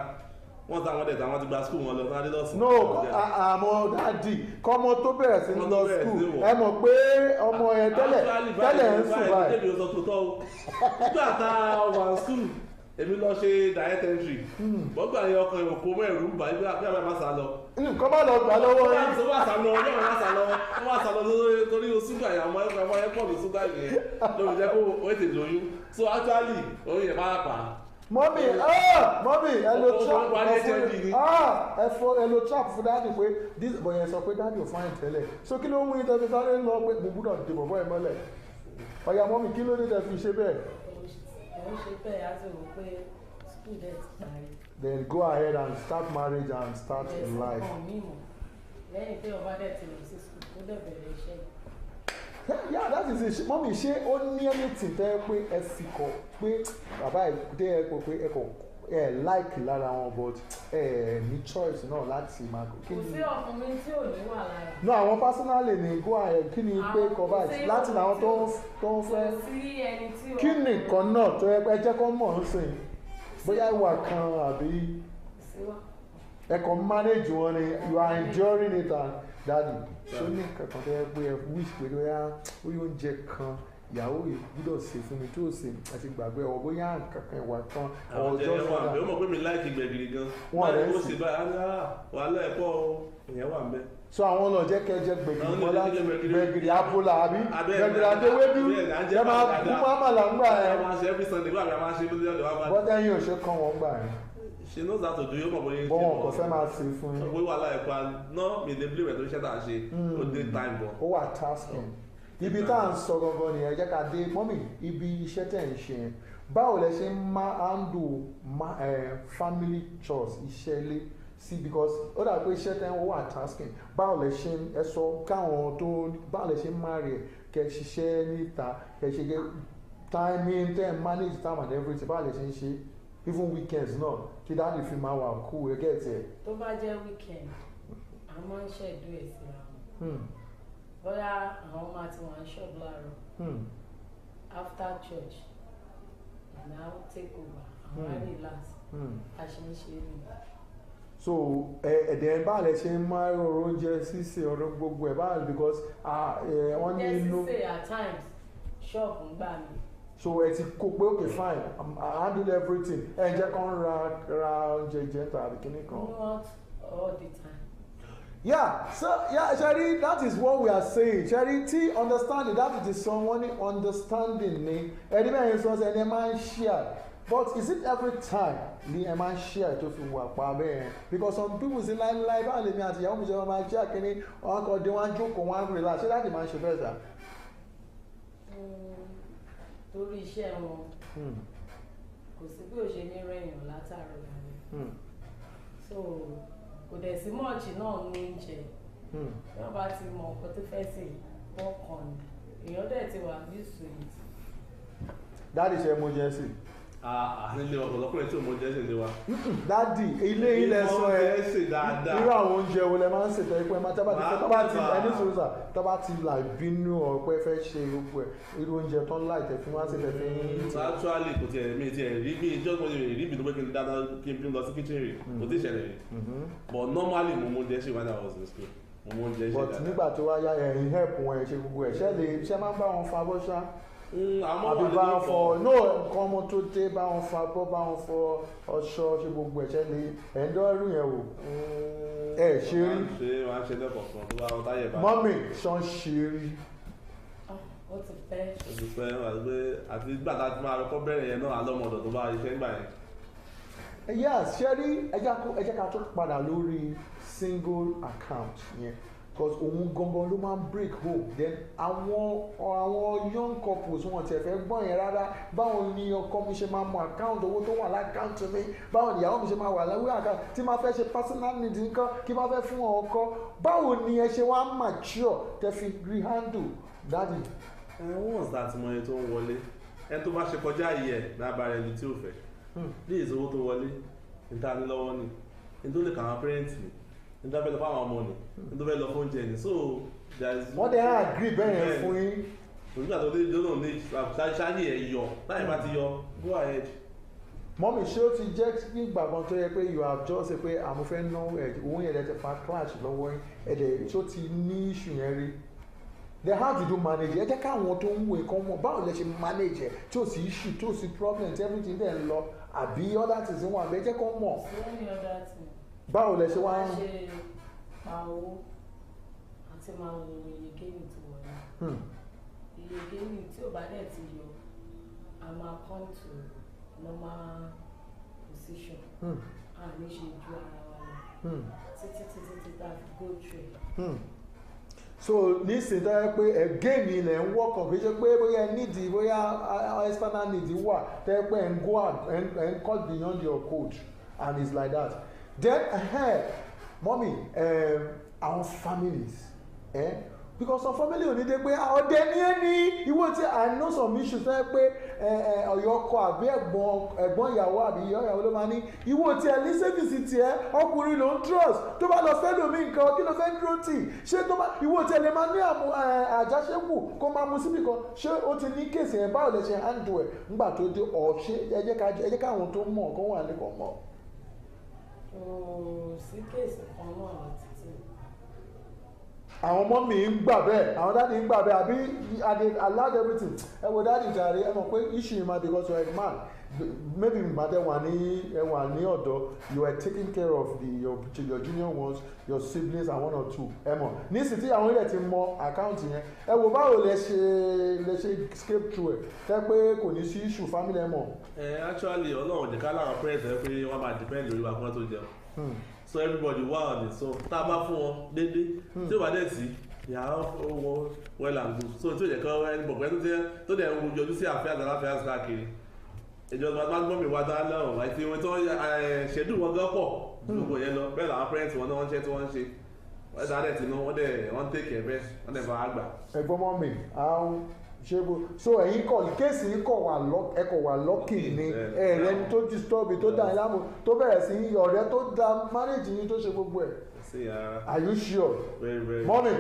K: wọ́n ta àwọn dẹ̀ta wọ́n ti gba school wọn lọ fún adélọ́sùn.
M: no àmọ́ dáàdì kọ́mọ tó bẹ̀rẹ̀ sí lọ school ẹ mọ̀ pé ọmọ yẹn tẹ́lẹ̀ ń sùn báyìí.
K: nígbà tá a wà school èmi lọ ṣe diet entry bọ́gbà yẹn ọkọ̀ ìròkó mẹ́rin ń bà nígbà pé àbẹ́ máa sá lọ.
M: nǹkan bá lọ gbà lọ́wọ́ yẹn.
K: tó bá sá lọ ọjọ́ máa sá lọ wọ́n máa sá lọ torí ṣúgà yẹn àwọn ẹ̀ pọ̀ ní ṣúgà yẹn lórí jẹ́ kó o ètè lóyún so actually oyin yẹn máa pa.
M: mọ́mì ẹ̀lò trap fún dáàdì pé bọ̀yẹ̀ sọ pé dáàdì ò fáìn tẹ́lẹ̀ so kí ló ń wí tẹ́fí sáré lọ pé mo gbúdọ̀ dé bọ̀bọ̀ ẹ̀ mọ́lẹ̀ ọ̀yà mọ́mì kí ló dé tẹ́fí ṣe bẹ́ẹ̀.
L: òun ṣe bẹ́ẹ̀ á sì rò pé school debt parí.
M: then go ahead and start marriage and start life.
L: lẹ́yìn pé ọba dẹ̀ ti lọ sí school ó dẹ̀ bẹ̀rẹ̀ iṣẹ́.
M: Yeah, that is it. Mọ́mì ṣé ó ní anything tẹ́ pé ẹ fi kọ̀ pé bàbá ẹ̀ dé ẹ pé ẹ kọ̀ ẹ like lára wọn but ẹ ní choice náà láti máa kọ̀.
L: kò sí ọkùnrin tí ò ní wà lára.
M: no àwọn personally ni go ahead kí ni pé kọ báyìí láti làwọn tó ń fẹ́ kí nìkan náà tó yẹ pé ẹ jẹ́ kó mọ̀ ń sìn bóyá ìwà kan àbí ẹ kàn manage wọn ni you are enduring it and daddy ṣó ní kankan tó yẹ pé ẹ wish pé bóyá orí oúnjẹ kan ìyàwó yìí gbúdọ̀ ṣe fún mi tó ṣe àti gbàgbé ọ bóyá kankan ìwà kan
K: ọjọ́ ìwà ó mọ̀ pé mi láìkí gbẹ̀gìrì gan báyìí ó sì báyìí wàhálà ẹ̀kọ́ ìyẹn wà mẹ́.
M: so àwọn náà jẹ́ kẹjẹ gbẹ̀gìrì bọ́lá gbẹ̀gìrì abola àbí gbẹ̀gìrì adéwédú ẹ máa kú mámàlà ń gbà ẹ. bọ́dá yín ò ṣe kán wọn gbà ẹ.
K: she knows how to do yóò mọ̀ bóyá ń ṣe
M: bọ́wọ̀n kò fẹ́ máa ṣe fún yín.
K: wí wàhálà ẹ̀kọ́ náà mi lè blé rẹ̀ tó ṣẹ́ tà ṣe ó dé time bọ̀.
M: ó wà tasking ibi tá à ń sọ gangan nìyẹn jẹ́ ká dé mọ́mì ibi iṣẹ́ tẹ̀ ń ṣe yẹn báwo lẹ ṣe ń máa handle family chores iṣẹ́ ilé sí because ó dà pé iṣẹ́ tẹ̀ ń wà tasking báwo lẹ ṣe ẹ sọ káwọn tó báwo lẹ ṣe ń máa rẹ̀ kẹ́ ṣiṣẹ́ níta kẹ́ ṣe timing tẹ̀ manage time and everything báwo lẹ ṣe ń ṣe even weekends náà kí dáàdì fi máa wà cool ẹ gẹ́ẹ̀tì ẹ̀.
L: tó bá jẹ́ weekend a máa ń ṣẹ̀dú ẹ̀ síra wọn bóyá àwọn ọmọ àti wọn ṣọ́ọ̀bù láàárọ̀ after church now take over àwọn á relax a ṣe ń ṣe ni.
M: so ẹ̀dẹ̀ bá lẹ ṣe ń máa rọrọ oúnjẹ sísè ọ̀rọ̀ gbogbo ẹ̀ báyìí because wọ́n ní inú.
L: oúnjẹ sísè at times ṣọ́ọ̀bù ń gbà mí.
M: so ẹ ti kó pé okay fine I handle everything ẹ jẹ́ kán ra oúnjẹ jẹ tàbí kíní kan.
L: not all the time.
M: Yeah, so yeah, Sherry, that is what we are saying. Sherry, T understanding that is the someone understanding ni. Ẹni bẹ́ẹ̀ sọ ṣe ẹni máa ń share. But is it every time ni ẹ máa ń share tó fi wà pa bẹ́ẹ̀? Because some people say láíláí báwo lèmi àti ìyàwó mi ṣe máa share kíní wọn kàn dé wọn jókòó wọn relax. Ṣé láti máa ń ṣe bẹ́ẹ̀ sà?
L: Torí iṣẹ́ wọn kò sí bí òṣèlú rẹ̀yàn látàrí rẹ̀. So kò dẹ̀ sí mọ́ọ̀chì náà ní oúnjẹ wọ́n bá ti mọ nǹkan tó fẹ́ sè wọ́n kàn ní èèyàn dẹ̀ ti wà used to it.
M: dáàdì ṣe emergency.
K: nílé ọ̀pọ̀lọpọ̀ tí emergency lé wa.
M: dáàdì ilé ilẹ̀ sọ ẹ irú àwọn oúnjẹ wo lẹ máa ń ṣètò ẹ pé máa tábà ti ẹni sòrò tábà ti là bínú ọ̀pẹ fẹ́ ṣe gbogbo ẹ irú oúnjẹ tó ń láì tẹ̀ fún wá sí tẹ̀ fi ń.
K: actually kò tiẹ̀ mi tiẹ̀ rí mi ìjọba rí mi tó pé kí n dáná kí n bí lọ sí kitchen rè kò tí ì ṣẹlẹ̀ rí but normally mo mú oúnjẹ ṣe when I was in school mo mú oúnjẹ ṣe dáadáa. but
M: nígbà tó wá yá ẹ̀yìn help wọn ẹ̀ ṣe gbogbo ẹ̀ ṣẹ́ máa ń bá wọn fa bọ́ṣá àbí bá wọn fọ nǹkan ọmọ tó dé bá wọn fa bọ́ bá wọn fọ ọṣọ ṣe gbogbo ẹ̀ ṣẹ́ lè ẹ̀ńdọ́rù yẹn wò ẹ̀ ṣe rí.
K: wọ́n á ṣe lẹ́kọ̀ọ̀kan tó bá wọn táyẹ̀ bá.
M: mọ́mì ṣan ṣe rí.
L: ó ti pẹ́.
K: ó ti pẹ́ àti gbà tá a ti máa rọ́kọ́ bẹ̀rẹ̀ yẹn náà alọ́mọdọ̀ tó bá iṣẹ́ gbà yẹn.
M: yes ṣe rí ẹ jẹ́ ká tó padà lórí single account yẹn because òun gangan ló máa ń break home then àwọn young couples wọn tiẹ̀ fẹ́ gbọ́n yẹn rárá báwo ni ọkọ mi ṣe máa mọ account owó tó wà lákàntì mi báwo ni ìyàwó mi ṣe máa wà lórí account tí máa fẹ́ ṣe personal need nǹkan kí máa fẹ́ fún ọkọ báwo ni ẹ ṣe wá mature tẹ fi rehandle daddy.
K: once that money tó ń wọlé ẹni tó bá ṣe kọjá yìí ẹ̀ lábàárẹ̀ ẹni tí ò fẹ́ bí ìṣòwò tó wọlé níta ní lọ́wọ́ ni ní tó lè kà wọ́n parents ni ní tó fẹ́ lọ fáwọn ọmọ ni ní tó fẹ́ lọ fún oúnjẹ ni so there is.
M: wọ́n dẹ̀ agree bẹ́ẹ̀ yẹn fún yín.
K: nígbà tó dé lónà ní ṣáàyè ẹ̀ yọ táyì bá ti yọ go ahead.
M: mọ́mí ṣé ó ti jẹ́ nígbà kan tó yẹ pé you have just ṣe pé àmọ́ fẹ́ ná owó yẹn lẹ́tẹ̀ fa clash lọ́wọ́ yín ẹ̀dẹ̀ tó ti ní issue yẹn rí then how do you manage ẹ jẹ́ káwọn tó ń wo nǹkan mọ̀ báwo lẹ ṣe manage ẹ tí ò sí issue tí ò sí problem tí everything dẹ̀ ń lọ àbí other things wọn àbẹ jẹ́ kó mọ̀ báwo lẹ ṣe wá ń.
L: ṣe pa owó àti máa wo iye géèmì tó wọlé iye géèmì tí ò bá dẹ̀ ti yọ a máa come to normal position a ní ṣe ju ara wa lọ títí tá a fi go through.
M: So nísìnyí tó yẹ pé again ilẹ̀ ń wọ́kàn kì í ṣe pé bóyá nídìí bóyá external need wà tẹ́ pé ẹ̀ ń go out ẹ̀ ń cut beyond your code and it's like that then mọ́mí our families because some family ò ní dé pé ọ̀dẹ̀ ní ẹni ìwọ tí I know some issues fẹ́ pé ọ̀yọ́ ọkọ àbí ẹ̀gbọ́n ìyàwó àbí ìyàwó ló máa ní ìwọ tí ẹ ní sẹ́fìsì tiẹ̀ ọkùnrin ló ń trust tó bá lọ fẹ́ lómi nǹkan kí ló fẹ́ dúró tì ṣé tó bá ìwọ tí ẹ lè máa ní àjàṣẹ́kù kó máa mu síbì kan ṣé ó ti ní kéèsì ẹ̀ báwo lè ṣe handle ẹ̀ ńgbà tó dé ṣé ẹ jẹ́ káwọn tó mọ̀ kó wà lẹ́kọ̀ọ́ mọ̀.
L: sí kéèsì kan náà ní títí.
M: àwọn ọmọ mi ń gbà bẹ́ẹ̀ àwọn dáàdi ń gbà bẹ́ẹ̀ àbí I dey allowed everything ẹ wo dáàdi jàre ẹ mọ̀ pé issue yìí máa because you are a man maybe ìgbàdẹ wà ní ọ̀dọ̀ you are taking care of your junior ones your siblings and one or two ẹ mọ̀ nísìsiyìí tí àwọn ilẹ̀ ti mọ àkáǹtì yẹn ẹ wo báwo lẹ ṣe escape through ẹ tẹ́ pé kò ní sí issue family ẹ mọ̀.
K: Actually ọlọ́run jẹ́ ká láwọn parents ẹ pé wọ́n máa depend lórí wa kí wọ́n tó jẹun so everybody wà on it so tá a bá fún wọn déédéé tí ó bá dẹ̀ sí yàrá owó well and good so tí ó jẹ́ kọ́ ẹni bọ̀gbẹ́ tó dẹ̀ ń yọjú sí àfẹ́ àtàláfẹ́ àti káàkiri ìjọba máa ń gbọ́ mi wá dá lọ́rùn àti ìwé tí wọ́n ṣẹ́dù wọn gán pọ̀ gbogbo yẹn lọ bẹ́ẹ̀ làwọn parents wọn náà wọ́n ṣe tí wọ́n ń ṣe wọ́n dá dẹ̀ tinú wọ́n take ẹ̀ bẹ́ẹ̀ wọ́n dẹ̀ bá a gbà.
M: ẹ̀gbọ́n mọ́ mi àwọn ṣe bó so ẹ̀yin kọ̀ kéèsì yìí ẹ̀kọ̀ wà lọ́kì ni ẹ̀rẹ́ ni tó disturb tó dá yín láàmú tó bẹ̀rẹ̀ sí ọ̀rẹ́ tó dá marriage yín tó ṣe gbogbo ẹ̀. Are you sure? Mọ́mì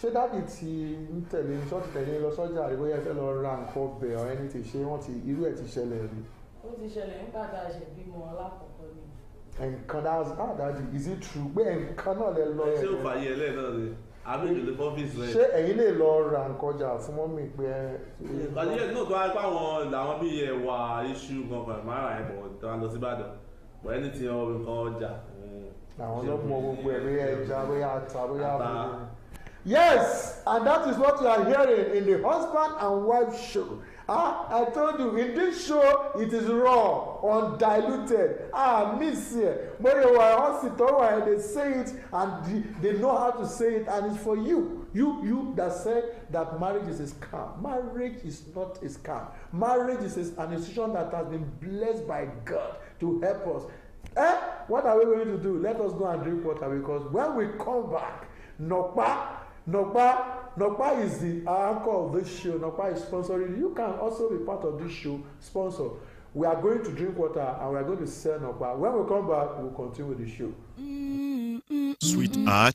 M: ṣé dáàbì tí ń tẹ̀lé ní ṣọ́ọ̀tì tẹ̀lé lọ sọ́jà rí bóyá ẹ fẹ́ lọ ra nǹkan bẹ̀ ọ́ ẹni tí ṣe wọ́n ti irú ẹ̀ ti ṣẹlẹ̀ rí.
L: ó ti ṣẹlẹ̀ nígbà tá a ṣe bímọ alákọ̀ọ́kọ́ ni.
M: nǹkan dáàdì is it true pé nǹkan náà lẹ lọ
K: ṣé ò fàyè ẹ lẹ́ẹ̀ náà ni àbí ìdílé fọ́fíìsì rẹ̀.
M: ṣé ẹ̀yin lè lọ ra nǹkan ọjà fún mọ́mì pé ẹ.
K: àdìyẹ náà tó wá pé àwọn làwọn bíi ẹ̀wà iṣu gangan máa ra ẹ̀ bọ̀ tó wá lọ sí Ìbàdàn bọ̀ ẹni tí nǹkan ọjà.
M: àwọn ló mọ gbogbo ẹ̀ bóyá ẹja bóyá ata bóyá àbúrò. Yes, and that is what you are hearing in the husband and wife show. I told you, in this show, it is raw, undiluted. Miss here. But you are hospital and they say it and they know how to say it, and it's for you. You that said that marriage is a scam. Marriage is not a scam. Marriage is an institution that has been blessed by God to help us. What are we going to do? Let us go and drink water, because when we come back, Nokpa is the anchor of this show. Nokpa is sponsoring. You can also be part of this show, sponsor. We are going to drink water and we are going to sell Nokpa. When we come back, we will continue with the show.
N: Sweetheart.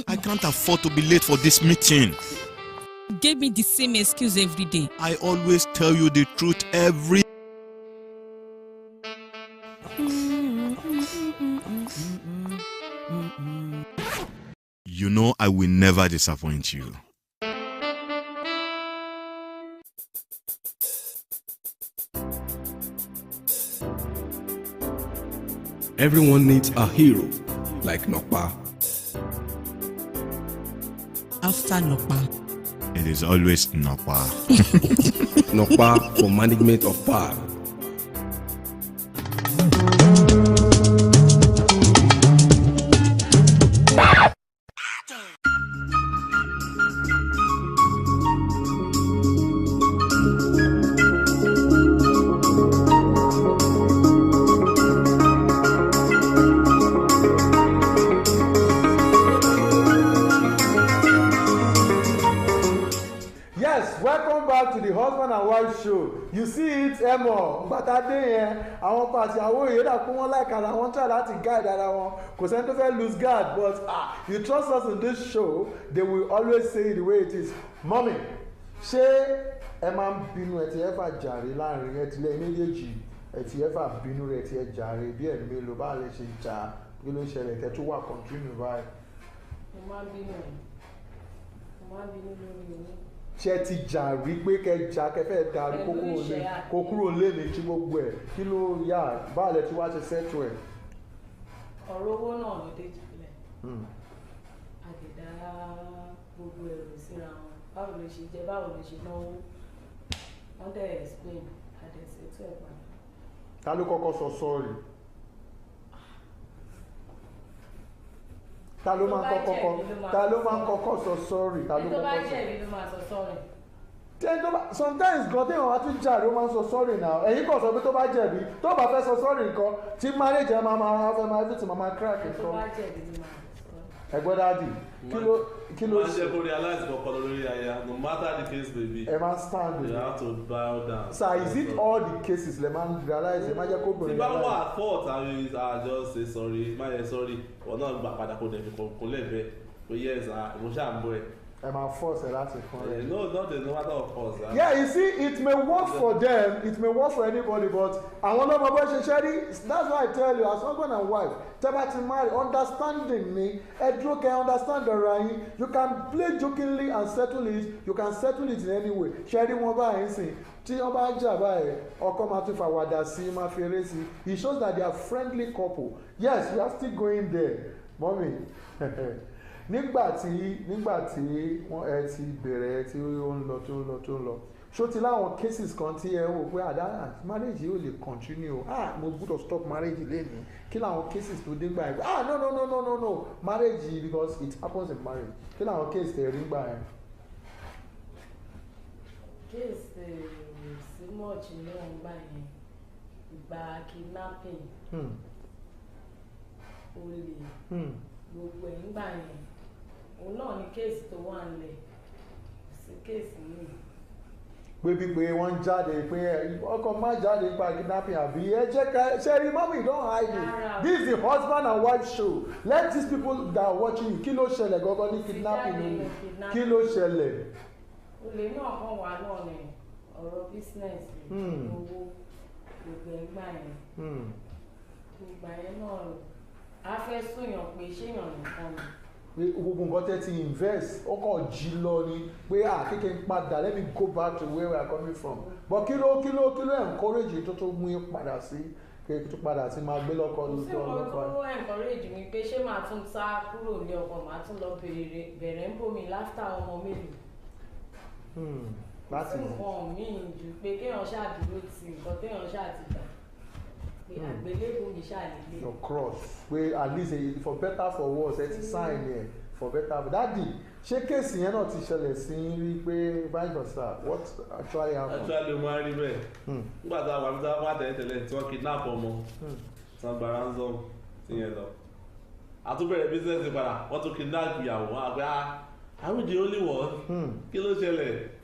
N: I can't afford to be late for this meeting.
O: Give me the same excuse every day.
N: I always tell you the truth every You know I will never disappoint you.
F: Everyone needs a hero like Nokpa.
O: After Nokpa,
N: it is always Nokpa.
F: Nokpa for management of power.
M: You see it Emo gbàtàdé yẹn àwọn ọkọ àti àwọn èèyàn dà kó wọn láìkàrà wọn try láti guide ara wọn kò sẹ́ni tó fẹ́ lose guard but you trust us in this show they will always say it the way it is. Mommy, ṣé ẹ máa ń bínú ẹ ti ever jàre láàrin ẹ ti lẹ́yìn méjèèjì ẹ ti ever bínú rẹ ti ẹ jàre bí ẹ̀ mélòó bá lè ṣe jà kí ló ṣẹlẹ̀ kẹ́ tó wà continue báyìí.
L: mo máa ń bínú lórí owó.
M: ṣé ti jà rí pé kẹ́ jà kẹ́ fẹ́ darí kó kúrò lé ní kí gbogbo ẹ̀ kí ló yà báwo lẹ ti wá ṣe settle ẹ̀.
L: ọ̀rọ̀ owó náà ló dé jùlẹ̀ àdèdá gbogbo èrò síra wọn báwo ló ṣe jẹ báwo ló ṣe náwó wọ́n dẹ̀ explain àdẹ̀sẹ̀tù ẹ̀ padà.
M: ta ló kọ́kọ́ sọ sorry ta ló máa ń kọ́kọ́ sọ sorry ta ló
L: ẹni tó bá
M: kọ́kọ́ sọ.
L: jẹ̀bi ló máa sọ sorry.
M: sometimes gan téèyàn wá tún jàre ó máa ń sọ sorry now ẹ̀yin kàn sọ pé tó bá jẹ̀bi tó bá fẹ́ sọ sorry nǹkan tí marriage ẹ̀ máa fẹ́ máa everything máa crack nǹkan.
L: tó bá jẹ̀bi ló máa sọ.
M: ẹ̀gbọ́n dáàdì kí ló
K: ṣe kó realize kọ̀ọ̀kan lórí aya no matter the case may be.
M: ẹ máa stand
K: you have to bow down.
M: sir is it all the cases lè máa realize ẹ máa jẹ́ kó bẹ̀rẹ̀
K: tí bá wà at fault I just say sorry má yẹ sorry wọn náà gbà padà kó dẹ̀ fi kó lẹ́ẹ̀bẹ̀ pé yes mo ṣáà ń bọ̀ ẹ̀.
M: ẹ máa force ẹ láti fún ẹ.
K: no matter of course.
M: yeah you see it may work for them it may work for anybody but àwọn ọlọ́mọ bó ṣe ṣe rí that's why I tell you as husband and wife tẹ́ bá ti marry understanding ni ẹ dúró kẹ́ understand ọ̀rọ̀ yín you can play jokingly and settle it you can settle it in any way ṣe rí wọn báyìí sìn tí wọ́n bá jà báyìí ọkọ máa tún fàwàdà sí máa fi eré sí it shows that they are friendly couple yes you are still going there mommy nígbà tí wọ́n ẹ ti bẹ̀rẹ̀ tí ó ń lọ ṣó ti láwọn cases kan tí ẹ wò pé àdá marriage yìí ò lè continue mo gbọ́dọ̀ stop marriage lẹ́nu kí làwọn cases tó dé gbà ẹ no marriage yìí because it happens in marriage kí làwọn cases tẹ̀ rí gbà ẹ.
L: case sí much ní wọn gbà yẹn ìgbà kidnapping olè gbogbo ẹ̀ ń gbà yẹn òun náà ni kéèsì tó wà nílẹ̀ sí kéèsì yìí.
M: pé pípé wọ́n jáde pé ọkọ má jáde nípa kidnapping àbí ẹ jẹ́ ká ṣe rí mọ́mí don't hide it this is the husband and wife show let these people that are watching you kí ló ṣẹlẹ̀ gangan ní kidnapping ní kí ló ṣẹlẹ̀.
L: olè náà kàn wá náà ni ọ̀rọ̀ business owó gbogbo ẹ̀ gbà yẹn gbogbo yẹn náà a fẹ́ súnyàn pé ṣéyàn nìkan ni.
M: gbogbo nǹkan tẹ́ ti invest ó kàn jí lọ ni pé kékeré ń padà let me go back to where we are coming from but kí ló encourage tó mú yín padà sí tó padà sí máa gbé lọ́kọ lójú ọlọ́kọ.
L: ó encourage mi pé ṣé màá tún sá kúrò ní ọkọ màá tún lọ bẹ̀rẹ̀ ń bomi láfta ọmọ mélòó.
M: láti
L: nǹkan míì ju pé kéèyàn ṣàdúró ti nǹkan téèyàn ṣàti gbà pé àgbélébùú mi ṣàlélẹ̀.
M: your cross pé at least for better for worse ẹ ti sign yẹn for better for daddy ṣé kéèsì yẹn náà ti ṣẹlẹ̀ sí rí pé vice versa what actually happen.
K: actually o máa rí bẹ́ẹ̀ nígbà tá a wà níta wà tẹ́lẹ̀ tí wọ́n kidnap ọmọ san gba ransom ti yẹn lọ àtúbẹ̀rẹ̀ business padà wọ́n tún kidnap ìyàwó wọn àgbẹ̀ are we the only one kí ló ṣẹlẹ̀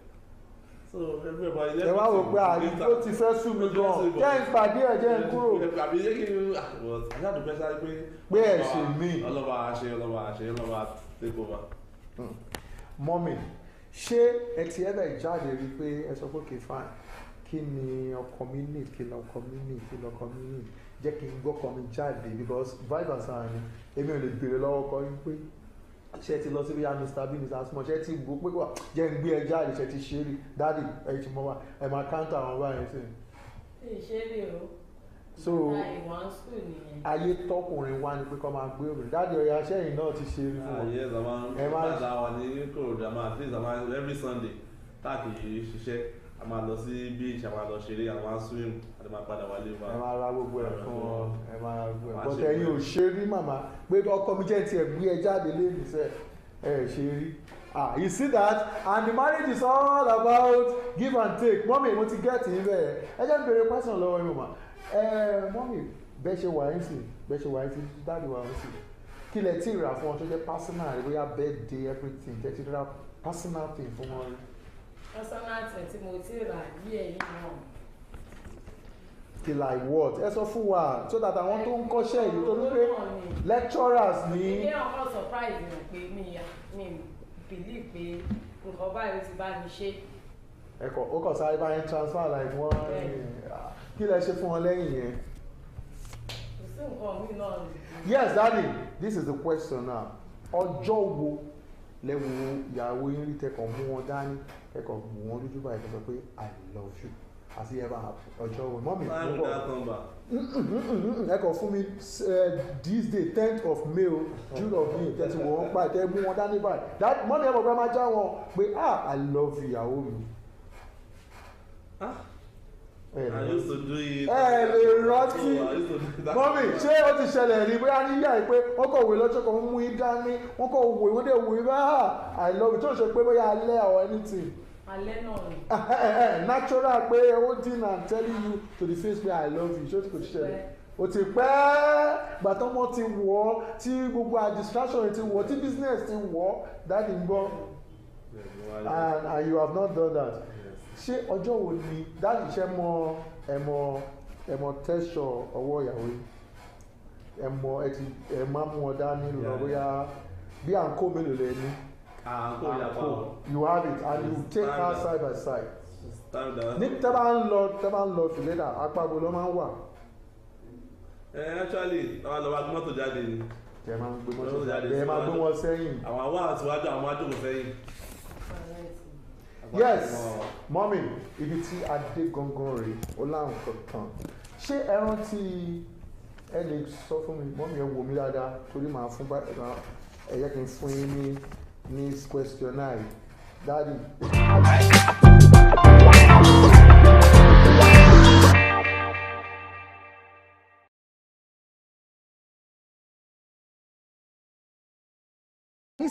K: so everybody.
M: ẹ wá wò pé àyíkó ti fẹ́ sùn mí gan jẹ́ ń pàdé ẹ̀ jẹ́ ń kúrò.
K: àbí yé kí ni aṣáàdùpẹ́ sáré pé
M: ẹ̀ ṣe mí.
K: ọlọ́ba take over.
M: mọ́mì ṣé ẹ ti ẹ̀bẹ̀ jáde rí pé ẹ sọ pé okay fine kí ni ọkọ mi ní kí ni ọkọ mi ní kí ni ọkọ mi ní jẹ́ kí n gbọ́kọ mi jáde because vice versa ni èmi ò lè béèrè lọ́wọ́ ọkọ yín pé ṣe ti lọ sí bíi mr b mr small ṣe ti gbó pé wà jẹ́ ń gbé ẹ jáde ṣe ti ṣe rí dáàdì ẹ ti mọ wa ẹ máa káńtà àwọn báyìí sí.
L: ṣe rí o.
M: so ayé tọkùnrin wa ni pé kọ́ máa gbé obìnrin dáàdì ọ̀yà sẹ́yìn náà ti ṣe rí fún wọn.
K: yes ẹ máa ń gbàdá wa ní kòròdú àmà at least àmà every sunday táàkì ṣiṣẹ́ a máa lọ sí beach a máa lọ ṣeré a máa swim a máa padà wálé wa.
M: ẹ máa ra gbogbo ẹ fún ọ ẹ máa ra gbogbo ẹ bọ́tẹ̀ yín ò ṣe rí màmá pé ọkọ mi jẹ́ tiẹ̀ gbé ẹ jáde lẹ́yìn sẹ́ ẹ ṣe rí. You see that and the marriage is all about give and take mọ́mì mo ti get yín bẹ́ẹ̀ ẹ jẹ́ n béèrè question lọ́wọ́ yín mọ̀ mọ́mì bẹ́ẹ̀ ṣe wà yín sí bẹ́ẹ̀ ṣe wà yín sí dáàdì wà yín sí kí lẹ tí ì rà fún ọ tó jẹ́ personal bóyá birthday everything tẹ́ ti rà personal thing fún wọn rí.
L: personal thing tí mo ti rà bí ẹ̀yìn náà.
M: like what ẹ sọ fún wa so that àwọn tó ń kọ́ṣẹ́ yìí tó ní pé lecturers ní.
L: ilé ọkọ surprise mi pé mi believe pé nǹkan báyìí ti bá mi ṣe
M: ẹ̀kọ́ ó kàn sáré báyìí transfer like wọ́n kí lẹ ṣe fún wọn lẹ́yìn yẹn. Yes, Daddy, this is the question now. Ọjọ́ wo lẹ́wọ̀n ìyàwó yín rí tẹkọ̀ mú wọn dání tẹkọ̀ mú wọn lójú báyìí tẹkọ̀ pé I love you as it ever happen ọjọ́ wo mọ́mí ẹ̀kọ́ fún mi this day 10th of May June of May tẹ́tí wọ́n pa tẹ́ mú wọn dání báyìí mọ́mí ẹ̀kọ́ pé máa já wọn pé I love you ìyàwó mi.
K: I used to do it.
M: Ẹ lè rántí mọ́mí ṣé ó ti ṣẹlẹ̀ rí bóyá níyà yìí pé wọ́n kọ̀ wé lọ́jọ́ kan mú yín dání wọ́n kọ̀ wé wọ́n dẹ̀ wé bá I love you tó ń ṣe pé bóyá alẹ́ or anything.
L: Alẹ́ náà ni.
M: Natural pé ó dín and telling you to the face pé I love you ṣé ó ti kò ṣẹlẹ̀ o ti pẹ́ gbàtọ́mọ́ ti wọ̀ ọ́ tí gbogbo distraction ti wọ̀ ọ́ tí business ti wọ̀ ọ́ dáàdì ń bọ̀ and you have not done that. Ṣé ọjọ́ wo ni dáàdì ṣe mọ ẹmọ tẹ́ṣọ̀ ọwọ́ ìyàwó ẹmọ ẹ máa mú wọn dání lọ bóyá bí à ń kó mélòó lẹ ní. You have it and you take her side by side. Ní tẹ́ bá ń lọ together apábo ló máa ń wà.
K: Actually àwọn àlọ́ wa gbé mọ́tò jáde ni.
M: Ẹ máa ń gbé mọ́tò jáde ẹ máa gbé wọn sẹ́yìn.
K: Àwọn àwọn àtiwájú àwọn ajókòó sẹ́yìn.
M: Yes mọ́mí ibi tí adé gangan rèé ó láwọn kankan ṣé ẹ rántí ẹ lè sọ fún mi mọ́mí ẹ wò mí dáadáa torí màá fún ẹ yẹ kí n fún yín ní questionnaire dáàdì.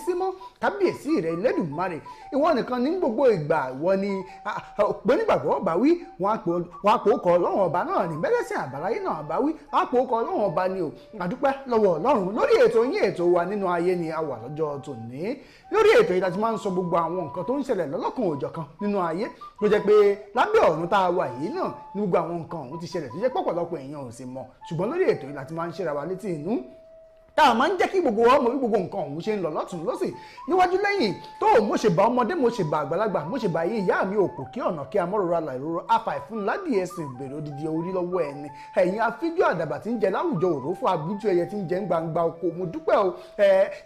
P: símọ́ kábíyèsí rẹ̀ Elédùmarè ìwọ nìkan ní gbogbo ìgbà ìwọ ni òpó nígbàgbọ́ ọba wí wọn àpò ọkọ̀ ọlọ́run ọba náà ní mẹ́lẹ́sìn àbáráyé náà bá wí àpò ọkọ̀ ọlọ́run ọba ni o àdúpẹ́ lọ́wọ́ ọlọ́run lórí ètò yín ètò wa nínú ayé ni a wà lọ́jọ́ tòní lórí ètò yìí láti máa ń sọ gbogbo àwọn nǹkan tó ń ṣẹlẹ̀ lọ́lọ́kan òjọ̀kan nínú ayé ló jẹ́ pé lábẹ́ ọ̀run tá a wà yìí náà ní gbogbo àwọn nǹkan ọ̀hún ti ṣẹlẹ̀ tó jẹ́ pọ̀pọ̀lọpọ̀ èèyàn ò sì mọ̀ ṣùgbọ́n lórí ètò yìí láti máa ń ṣẹ́ra wa létí inú tá a máa ń jẹ́ kí gbogbo ọmọ bí gbogbo nǹkan ọ̀hún ṣe ń lọ lọ́tún lọ́sì níwájú lẹ́yìn tó mo ṣe bá ọmọdé mo ṣe bá àgbàlagbà mo ṣe bá yín ìyá mi òpó kí ọ̀nà kí amọ́rora là ìrora afa ìfúnládìí ẹ̀sìn ìbèrè odidi orí lọ́wọ́ ẹni ẹ̀yin afíjú àdàbà tí ń jẹ láwùjọ òró fún abújú ẹyẹ tí ń jẹ ń gbangba oko mo dúpẹ́ o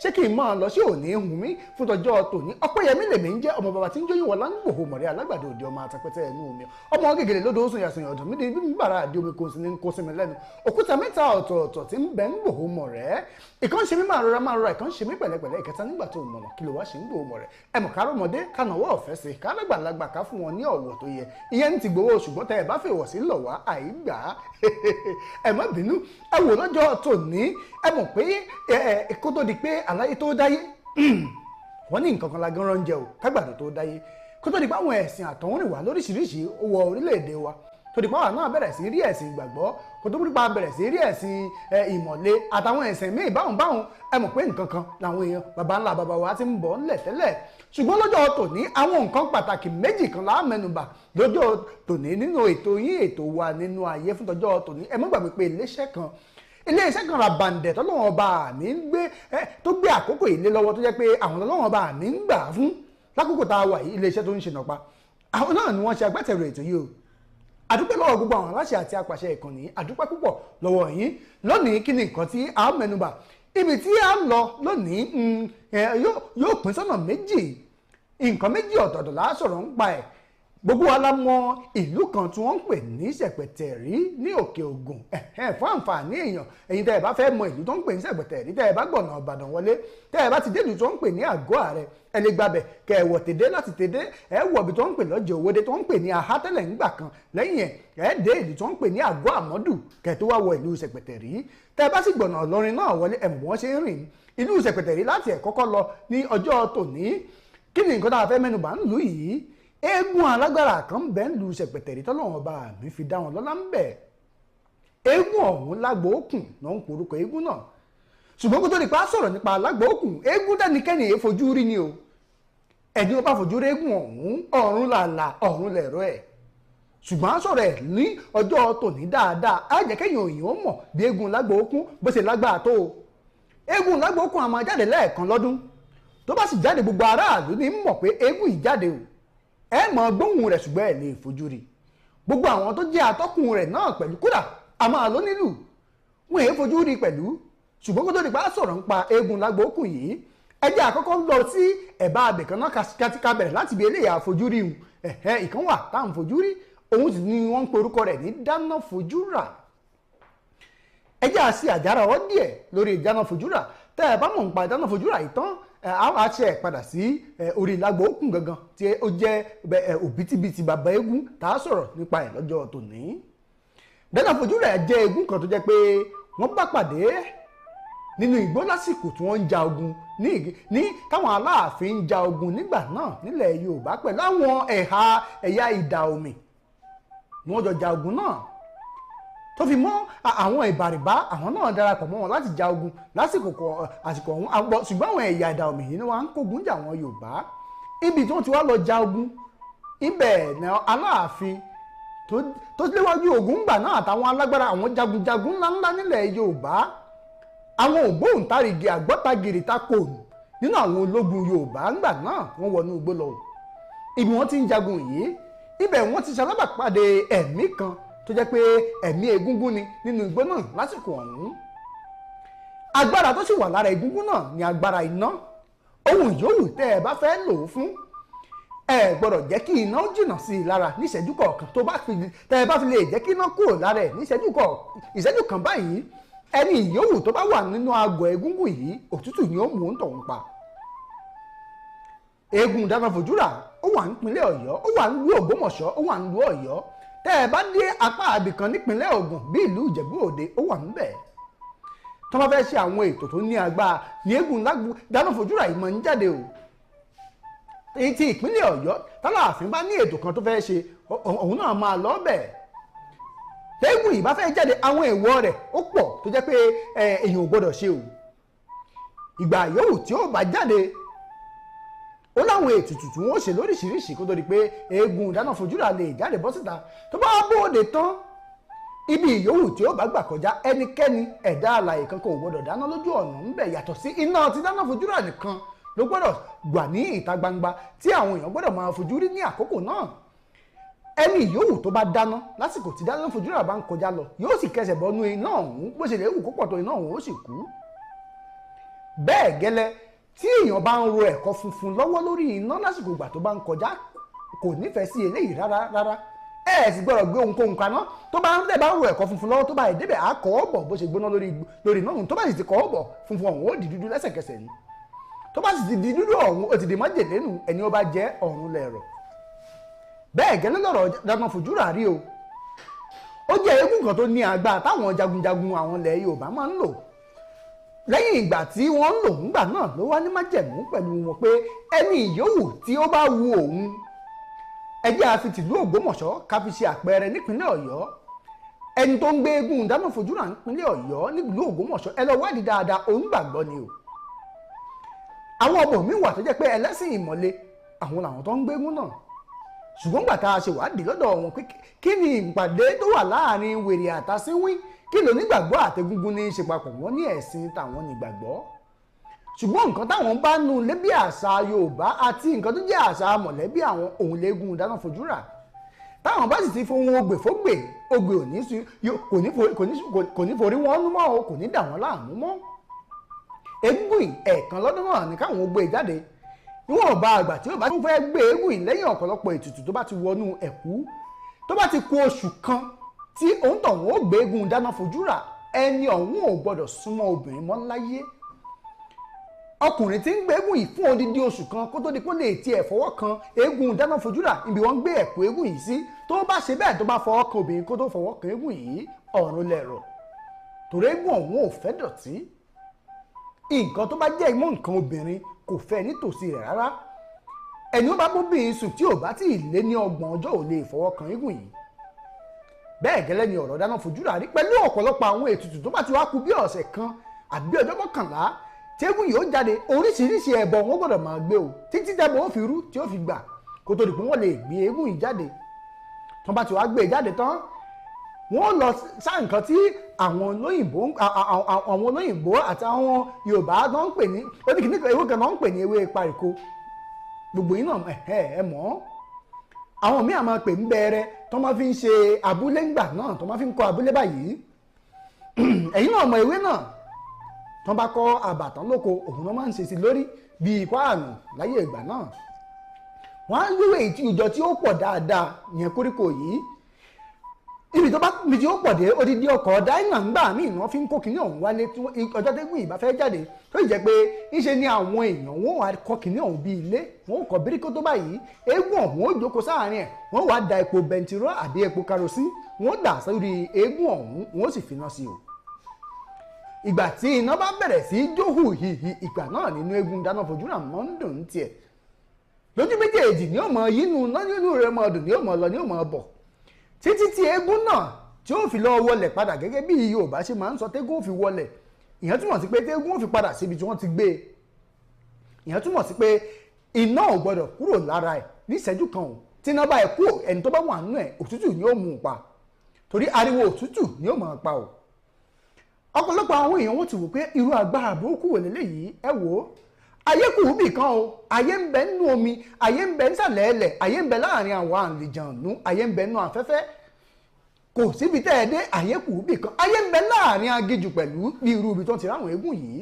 P: ṣé kí n máa lọ sí òní hùn mí fún tọjọ́ tòní Ọpẹ́yẹmí lèmi ń jẹ́ ọmọ bàbá tí ń jóyún wọlá ń gbòho mọ̀rẹ́ alágbàdo òde ọmọ àtàpẹ́tẹ́ ẹnu mi ọmọ gègèlè lódò ó sùn yàsùn ọ̀dọ̀ mi ní bí bàrà àdé omi kò sí ní kó sí mi lẹ́nu òkúta mẹ́ta ọ̀tọ̀ọ̀tọ̀ tí ń bẹ ń gbòho mọ̀rẹ́ ìkan ṣe mí máa rọra ìkan ṣe mí pẹ̀lẹ́pẹ̀lẹ́ ìkẹta nígbà tó mọ̀nà kí ló wá ṣe ń gbòho mọ̀rẹ́ ẹ mọ̀ kárọ̀ ọmọdé kánàwọ́ ọ̀fẹ́ sí káràgbàlagbà ká fún wọn ní ọ̀wọ̀ tó yẹ ìyẹn ní ti gbowó ṣùgbọ́n tẹ́ ẹ bá fèwọ̀ sí lọ̀ wá àìgbà ẹ má bínú ẹ wò lọ́jọ́ tòní ẹ mọ̀ pé kó tó di pé àlàyé tó dáyé wọ́n ní nǹkan kan la gan ránjẹ o kágbàdo tó dáyé kó tó di pé àwọn ẹ̀sìn àtọ̀húnrìnwá lóríṣiríṣi ó wọ orílẹ̀-èdè wa tó di pé àwọn náà bẹ̀rẹ̀ sí rí ẹ̀sìn ìgbàgbọ́ kó tó nípa bẹ̀rẹ̀ sí rí ẹ̀sìn ìmọ̀le àtàwọn ẹ̀sìn míì báwọn ẹ mọ̀ pé nǹkan kan làwọn èèyàn baba ńlá baba wa ti ń bọ̀ ńlẹ̀ tẹ́lẹ̀ ṣùgbọ́n lọ́jọ́ tòní àwọn nǹkan pàtàkì méjì kan la mẹ́nubà lọ́jọ́ tòní nínú ètò yín ètò wa nínú ayé fún tọjọ́ tòní ẹ mọ́ gbàgbé pé iléeṣẹ́ kan ra bàǹdẹ̀ tọ́lọ́wọ́n ọba mi ń gbé tó gbé àkókò ilé lọ́wọ́ tó jẹ́ pé àwọn tọ́lọ́wọ́n ọba mi ń gbà fún lákòókò tá a wà yìí iléeṣẹ́ tó ń ṣe nàpa àwọn náà ni wọ́n ṣe agbátẹrù ètò yìí o àdúpẹ́ lọ́wọ́ gbogbo àwọn aláṣẹ àti apàṣẹ ìkànnì àdúpẹ́ púpọ̀ lọ́wọ́ yín lónìí kí ni nǹkan tí a mẹ́nubà ibi tí a lọ lónìí yóò pín sọ́nà méjì nǹkan méjì ọ̀tọ̀ọ̀tọ̀ la sọ̀rọ̀ ń pa ẹ̀ gbogbo wa la mọ ìlú kan tí wọ́n ń pè ní Ṣẹ̀pẹ̀tẹ̀rí ní Òkè Ògùn fún àǹfààní èèyàn ẹ̀yin tẹ́ ẹ bá fẹ́ mọ ìlú tó ń pè ní Ṣẹ̀pẹ̀tẹ̀rí tẹ́ ẹ bá gbọ̀nà Ìbàdàn wọlé tẹ́ ẹ bá ti dé ìlú tó ń pè ní Àgọ́ Ààrẹ ẹ lè gbàbẹ̀ kẹ ẹ wọ̀ tèdè láti tèdè ẹ wọ̀ ibi tó ń pè lọ́jọ́ Òwòdé tó ń pè ní Ahátẹ́lẹ̀ ńgbà kan lẹ́yìn ẹ dé ìlú tó ń pè ní Àgọ́ Àmọ́dù kẹ tó wá wọ ìlú Ṣẹ̀pẹ̀tẹ̀rí tẹ́ ẹ bá sì gbọ̀nà Ìlọrin náà wọlé ẹ mọ̀ wọ́n ṣe ń rìn ìlú Ṣẹ̀pẹ̀tẹ̀rí láti ẹ̀ kọ́kọ́ lọ ní ọjọ́ tòní kí ni nǹkan tá a fẹ́ mẹ́nubà ń lù yìí eégún alágbára kan bẹ́ẹ̀ ń lu Ṣẹ̀pẹ̀tẹ̀rí tọ́lọ́wọ́n ọba mi fi dá wọn lọ́lá ń bẹ̀ eégún ọ̀hún lágbo òkun náà ń porúkọ eégún náà ṣùgbọ́n kó tó nípa sọ̀rọ̀ nípa lágbo òkun eégún dẹ́nikẹ́ni èé fojú rí ni o ẹni ó bá fojú rí eégún ọ̀hún ọ̀run làlà ọ̀run lẹ̀rọ ẹ̀ ṣùgbọ́n sọ̀rọ̀ ẹ̀ ní ọjọ́ tòní dáadáa á jẹ́ kẹ́yìn òyìnbó mọ̀ bí eégún lágbo òkun bó ṣe lágbára tó eégún lágbo òkun á máa jáde lẹ́ẹ̀kan lọ́dún tó bá sì jáde gbogbo aráàlú ní mọ̀ pé eégún yìí jáde o ẹ mọ̀ gbóhùn rẹ̀ ṣùgbọ́n ẹ lè fojú rí gbogbo àwọn tó jẹ́ atọ́kùn rẹ̀ náà pẹ̀lú kódà a máa lọ nílùú wọn èé fojú rí pẹ̀lú ṣùgbọ́n kó tó di pa sọ̀rọ̀ ń pa eégún lágbókùn yìí ẹ jẹ́ àkọ́kọ́ lọ sí ẹ̀bá abẹ̀kan náà ká bẹ̀rẹ̀ láti bí eléyà àfojúrí ìkan wà tá à ń fojú rí òun sì ni wọ́n ń pe orúkọ rẹ̀ ní dáná fojú rà ẹ jẹ́ àṣì àjára ọ díẹ̀ lórí ìdáná fojú rà tẹ́ ẹ bá mọ̀ ń pa ìdáná fojú rà yìí tán àwọn àti ẹ̀ padà sí orí lágbókùn gangan tí ó jẹ́ òbítíbitì bàbá eégún tá a sọ̀rọ̀ nípa ẹ̀ lọ́jọ́ tòní dáná fojú rà jẹ́ eégún kan tó jẹ́ pé wọ́n bá pàdé nínú igbó lásìkò tí wọ́n ń ja ogun ní táwọn aláàfin ń ja ogun nígbà náà nílẹ̀ Yorùbá pẹ̀lú àwọn ẹ̀yà ìdà omi wọ́n jọ ja ogun náà tó fi mọ́ àwọn ìbàrìbá àwọn náà darapọ̀ mọ́ wọn láti ja ogun lásìkò àsìkò ọ̀hún ṣùgbọ́n àwọn ẹ̀yà ìdà omi yìí ni wọ́n á ń kógun jà àwọn Yorùbá ibi tí wọ́n ti wá lọ ja ogun ibẹ̀ ní aláàfin tó léwájú ogun gbà náà àtàwọn alágbára àwọn jagunjagun ńláńlá nílẹ̀ Yorùbá àwọn ògbóǹtarìgì àgbọ́tagìrì takòònù nínú àwọn ológun Yorùbá ńgbà náà wọ́n wọnú igbó lọ ibi wọ́n ti ń jagun yìí ibẹ̀ wọ́n ti ṣalábàpàdé ẹ̀mí kan tó jẹ́ pé ẹ̀mí egúngún ni nínú igbó náà lásìkò ọ̀hún agbára tó sì wà lára egúngún náà ni agbára iná ohun yòówù tẹ́ ẹ bá fẹ́ lò ó fún ẹ gbọ́dọ̀ jẹ́ kí iná jìnnà sí i lára ní ìṣẹ́jú kọ̀ọ̀kan tẹ́ ẹ bá fi lè jẹ́ kí iná kúrò lára ẹ̀ ní ìṣẹ́jú kan báyìí ẹni ìyówù tó bá wà nínú agọ̀ egúngún yìí òtútù ni ó mú ń tọ̀hún pa eégún dáná fojú rà ó wà nípínlẹ̀ Ọ̀yọ́ ó wà nílùú Ògbómọ̀ṣọ́ ó wà nílùú Ọ̀yọ́ tẹ́ ẹ bá dé apá àbìkan nípínlẹ̀ Ògùn bí ìlú Ìjẹ̀bú Òde ó wà níbẹ̀ tó bá fẹ́ ṣe àwọn ètò tó ní agbára ní eégún dáná fojú rà yìí máa ń jáde o èyí tí ìpínlẹ̀ Ọ̀yọ́ tálààfin bá ní ètò kan tó fẹ́ ṣe òun náà máa lọ bẹ̀ eégún yìí bá fẹ́ jáde àwọn èèwọ̀ rẹ̀ ó pọ̀ tó jẹ́ pé èèyàn ò gbọ́dọ̀ ṣe o ìgbà yòówù tí ó bá jáde ó láwọn ètùtù tí wọ́n ṣe lóríṣiríṣi kó tó di pé eégún dáná fojú rà lè jáde bọ́ síta tó bá bóde tán ibi ìyówù tí ó bá gbà kọjá ẹnikẹ́ni ẹ̀dá alààyè kankan ò gbọ́dọ̀ dáná lójú ọ̀nà ńbẹ̀ yàtọ̀ sí iná ti dáná fojú rà nìkan ló gbọ́dọ̀ gbà ní ìta gbangba tí àwọn èèyàn gbọ́dọ̀ máa fojú rí ní àkókò náà ẹni ìyówù tó bá dáná lásìkò tí dáná fojú rà bá ń kọjá lọ yóò sì kẹsẹ̀ bọ́nú iná ọ̀hún bó ṣe lè wù kó pọ̀ tó iná ọ̀hún ó sì kú bẹ́ẹ̀ gẹ́lẹ́ tí èèyàn bá ń ro ẹ̀kọ́ funfun lọ́wọ́ lórí iná lásìkò ìgbà tó bá ń kọjá kò nífẹ̀ẹ́ sí eléyìí rárá ẹ sì gbọ́dọ̀ gbé ohunkóhun kaná tó bá ń ro ẹ̀kọ́ funfun lọ́wọ́ tó bá ìdébẹ̀ á kọ́ ọ́ bọ̀ bó ṣe gbóná lórí iná ọ̀hún tó bá sì ti kọ́ ọ́ bọ̀ funfun ọ̀hún ó di dúdú lẹ́sẹ̀kẹsẹ̀ ni tó bá sì ti di dúdú ọ̀hún ó ti di májèlé nù ẹni ó bá jẹ́ ọ̀run lẹ̀rọ̀ bẹ́ẹ̀ gẹ́lẹ́ lọ́rọ̀ dáná fojú rà rí o ó jẹ́ eégún kan tó ní agbára táwọn jagunjagun àwọn ilẹ̀ Yorùbá máa ń lò lẹ́yìn ìgbà tí wọ́n ń lò ńgbà náà ló wá ní májẹ̀mú pẹ̀lú wọn pé ẹni ìyówù tí ó bá wu òun ẹjẹ́ àfi tìlú Ògbómọ̀ṣọ́ ká fi ṣe àpẹẹrẹ nípínlẹ̀ Ọ̀yọ́ ẹni tó ń gbé eégún dáná fojú rà nípínlẹ̀ Ọ̀yọ́ nílùú Ògbómọ̀ṣọ́ ẹ lọ wádìí dáadáa òun gbàgbọ́ ni o àwọn ọmọ mi wà tó jẹ́ pé ẹlẹ́sìn ìmọ̀le àwọn làwọn tó ń gbé eégún náà ṣùgbọ́n gbà tá a ṣe wádìí lọ́dọ̀ wọn pé kí ni ìpàdé tó wà láàrin wèrè àtàsínwín kí ló nígbàgbọ́ àtẹgúngún ní í ṣe papọ̀ wọ́n ní ẹ̀sìn táwọn nígbàgbọ́ ṣùgbọ́n nǹkan táwọn bá nu lébi àṣà Yorùbá àti nǹkan tó jẹ́ àṣà mọ̀lẹ́bí àwọn òun léegun dáná fojú rà táwọn bá sì ti fohun ogbè fógbè ogbè kò ní forí wọn nú mọ́ o kò ní dà wọ́n láàmú mọ́ egúngún ẹ̀ẹ̀kan lọ́dún náà ní káwọn ogbè jáde níwọ̀n bá àgbà tí ó bá tún fẹ́ gbé eégún yìí lẹ́yìn ọ̀pọ̀lọpọ̀ ètùtù tó bá ti wọnú ẹ̀kú tó bá ti kù oṣù kan tí òun tọ̀hún ó gbé eégún dáná fojú rà ẹni ọ̀hún ò gbọ́dọ̀ súnmọ́ obìnrin mọ́ láyé ọkùnrin tí ń gbé eégún yìí fún odidi oṣù kan kó tó di pé lè tiẹ̀ fọwọ́ kan eégún dáná fojú rà ibi wọ́n gbé ẹ̀kú eégún yìí sí tó bá ṣe bẹ́ẹ̀ tó bá fọwọ́ kan obìnrin kó tó fọwọ́ kan eégún yìí ọ̀run lẹ̀rọ̀ torí eégún ọ̀hún ò fẹ́ dọ̀tí nǹkan tó bá jẹ́ ìmọ̀ nǹkan obìnrin kò fẹ́ nítòsí rẹ̀ rárá ẹni ó bá bóbìnrin sùn tí ò bá tí ì lé ní 30 ọjọ́ ò lè fọwọ́ kan eégún yìí bẹ́ẹ̀ gẹ́lẹ́ ni ọ̀rọ̀ dáná fojú rà rí pẹ̀lú ọ̀pọ̀lọpọ̀ àwọn ètùtù tó bá ti wá kù bí ọ̀sẹ̀ kan àbí ọjọ́ 11 tí eégún yìí ó jáde oríṣiríṣi ẹbọ wọn gbọ́dọ̀ máa gbé o títí tẹ́bọ̀ ó fi rú tí ó fi gbà kó tó di pé wọ́n lè gbé eégún yìí jáde tó bá ti wá gbé jáde tán wọ́n lọ sá nǹkan tí àwọn olóyìnbó àti àwọn Yorùbá náà ń pè ní oníkìníkà ewé kan náà ń pè ní ewé pariko gbogbo yìí náà ẹ mọ̀ àwọn míì àmọ́ pè ń bẹ̀rẹ̀ tó máa fi ń ṣe abúlé ńgbà náà tó máa fi ń kọ́ abúlé báyìí ẹ̀yin náà mọ ìwé náà tó bá kọ́ àbàtàn lóko òun náà máa ń ṣe sí lórí bíi páànù láyé ìgbà náà wọ́n á wíwé ìjọ tí ó pọ̀ dáadáa yẹn koríko yìí ibi tí ó pọ̀ dé odidi ọkọ̀ dáínà ńgbà míì wọ́n fi ń kó kinní ọ̀hún wálé ọjọ́ tẹ́gùn ìbá fẹ́ jáde tó jẹ́ pé ńṣe ni àwọn èèyàn wọ́n wá kọ́ kinní ọ̀hún bí ilé wọ́n kọ́ bíríkó tó báyìí eégún ọ̀hún ó jókòó sáàárín ẹ̀ wọ́n wá da epo bẹntiró àbí epo karosí wọ́n dà sórí eégún ọ̀hún wọ́n sì finá sí o ìgbà tí iná bá bẹ̀rẹ̀ sí jóhù hìhì ìgbà náà nínú eégún dáná fojú rà mọ́ ń dùn tiẹ̀ lójú méjèèjì ni ó mọ yínú náà nínú rẹ̀ mọ́ ọdún ni ó mọ lọ ni ó mọ bọ̀ títí tí eégún náà tí ó fi lọ wọlẹ̀ padà gẹ́gẹ́ bí Yorùbá ṣe máa ń sọ tégún ó fi wọlẹ̀ ìyẹn túmọ̀ sí pé tégún ó fi padà síbi tí wọ́n ti gbé e ìyẹn túmọ̀ sí pé iná ò gbọdọ̀ kúrò lára ẹ̀ ní ìṣẹ́jú kan ò tí iná bá ẹ̀ kú ẹni tó bá wà nínú ẹ̀ òtútù ni ó mú un pa torí ariwo òtútù ni ó máa pa ò ọ̀pọ̀lọpọ̀ àwọn èèyàn wọ́n ti wò pé irú agbára burúkú wò lélẹ́yìí ẹ wò ó ayé kù bì kan o ayé ń bẹ nínú omi ayé ń bẹ nísàlẹ̀ ẹlẹ̀ ayé ń bẹ láàrin àwọn àlìjànú ayé ń bẹ nínú afẹ́fẹ́ kò síbi tẹ́ ẹ dé ayé kù bì kan ayé ń bẹ láàrin agijù pẹ̀lú bí irú ibi tó ti ráwọn eégún yìí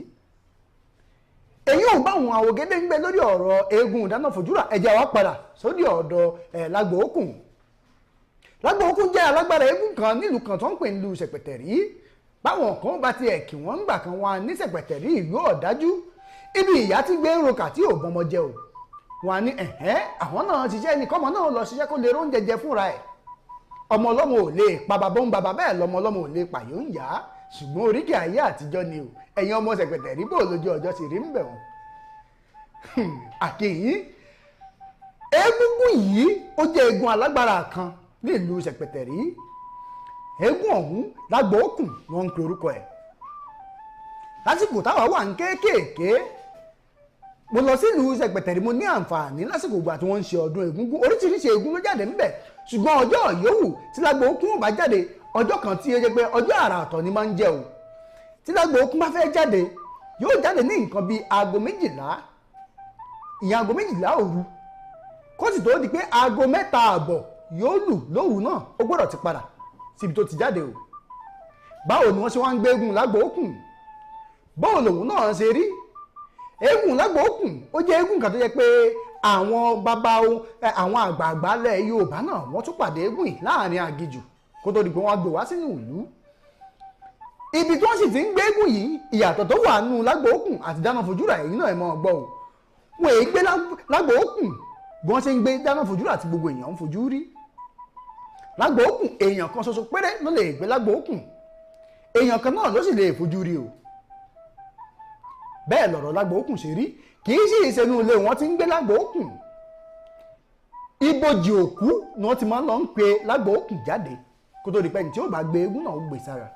P: èyí ò bá àwọn àwògede ń gbé lórí ọ̀rọ̀ eégún ìdáná fojúrà ẹ̀jẹ̀ wa padà sórí ọ̀dọ̀ Lágbo Òkun Lágbo Òkun jẹ́ alágbára eégún kan nílùú kan tó ń pè nílùú Ṣẹ̀pẹ̀tẹ̀rí báwọn kan bá tiẹ̀ kí wọ́n ń gbà kan wọn ní Ṣẹ̀pẹ̀tẹ̀rí ìlú ọ̀dájú ibi ìyá tí gbé ń roka tí ò bọmọ jẹ o wọn ní àwọn náà ṣiṣẹ́ ní kọ́mọ náà lọ ṣiṣẹ́ kó lè róúnjẹ jẹ fúnra ẹ̀ ọmọ ọlọ́mọ ò lè pa bàbá ń bàbá bẹ́ẹ̀ lọ́mọ ọlọ́mọ ò lè pààyàn ń yá ṣùgbọ́n oríkì ayé àtijọ́ ni o ẹ̀yin ọmọ Ṣẹ̀pẹ̀tẹ̀rí bò lójú ọjọ́ sì rí ń bẹ̀ wọ́n àkèyìn eégún yìí ó jẹ́ eégún alágbára kan nílùú Ṣẹ̀pẹ̀tẹ̀rí eégún ọ̀hún Lágbo Òkun wọ́n ń pe orúkọ ẹ̀ lásìkò táwa wà ń kéékèèké mo lọ sí ìlú Ṣẹ̀pẹ̀tẹ̀rí mo ní àǹfààní lásìkò ìgbà tí wọ́n ń ṣe ọdún egúngún oríṣiríṣi eégún ló jáde ńbẹ̀ ṣùgbọ́n ọjọ́ yòówù tí Lágbo Òkun ò bá jáde ọjọ́ kan tí ó jẹ́ pé ọjọ́ àrà ọ̀tọ̀ ni máa ń jẹ́ o tí Lágbo Òkun bá fẹ́ jáde yóò jáde ní nǹkan bíi aago 12 ìyẹn aago 12 òru kó sì tó di pé aago 3 ààbọ̀ yóò lù lóru náà ó gbọ́dọ̀ ti padà síbi tó ti jáde o báwo ni wọ́n ṣe wá ń gbé eégún Lágbo Òkun báwo lòun náà ṣe rí eégún Lágbo Òkun ó jẹ́ eégún kan tó jẹ́ pé àwọn bàbá àwọn àgbààgbà ilẹ̀ Yorùbá náà wọ́n tún pàdé eégún yìí láàrin agijù kó tó di pé wọ́n gbé wá sínú ìlú ibi tí wọ́n sì ti ń gbé eégún yìí ìyàtọ̀ tó wà nù Lágbo Òkun àti dáná fojúrà èyí náà ẹ̀ mọ́ gbọ́ o wọ́n èyí gbé Lágbo Òkun bí wọ́n ṣe ń gbé dáná fojúrà àti gbogbo èèyàn ń fojú rí Lágbo Òkun èèyàn kan ṣoṣo péré ló lè gbé Lágbo Òkun èèyàn kan náà ló sì lè fojú rí o bẹ́ẹ̀ lọ̀rọ̀ Lágbo Òkun ṣe rí kì í sí ìṣẹ́nu ilé wọn ti ń gbé Lágbo Òkun ibojì òkú ni wọ́n ti máa ń lọ ń pe Lágbo Òkun jáde kó tó di pẹ́ni tí ó bá gbé eégún náà ó gbé sára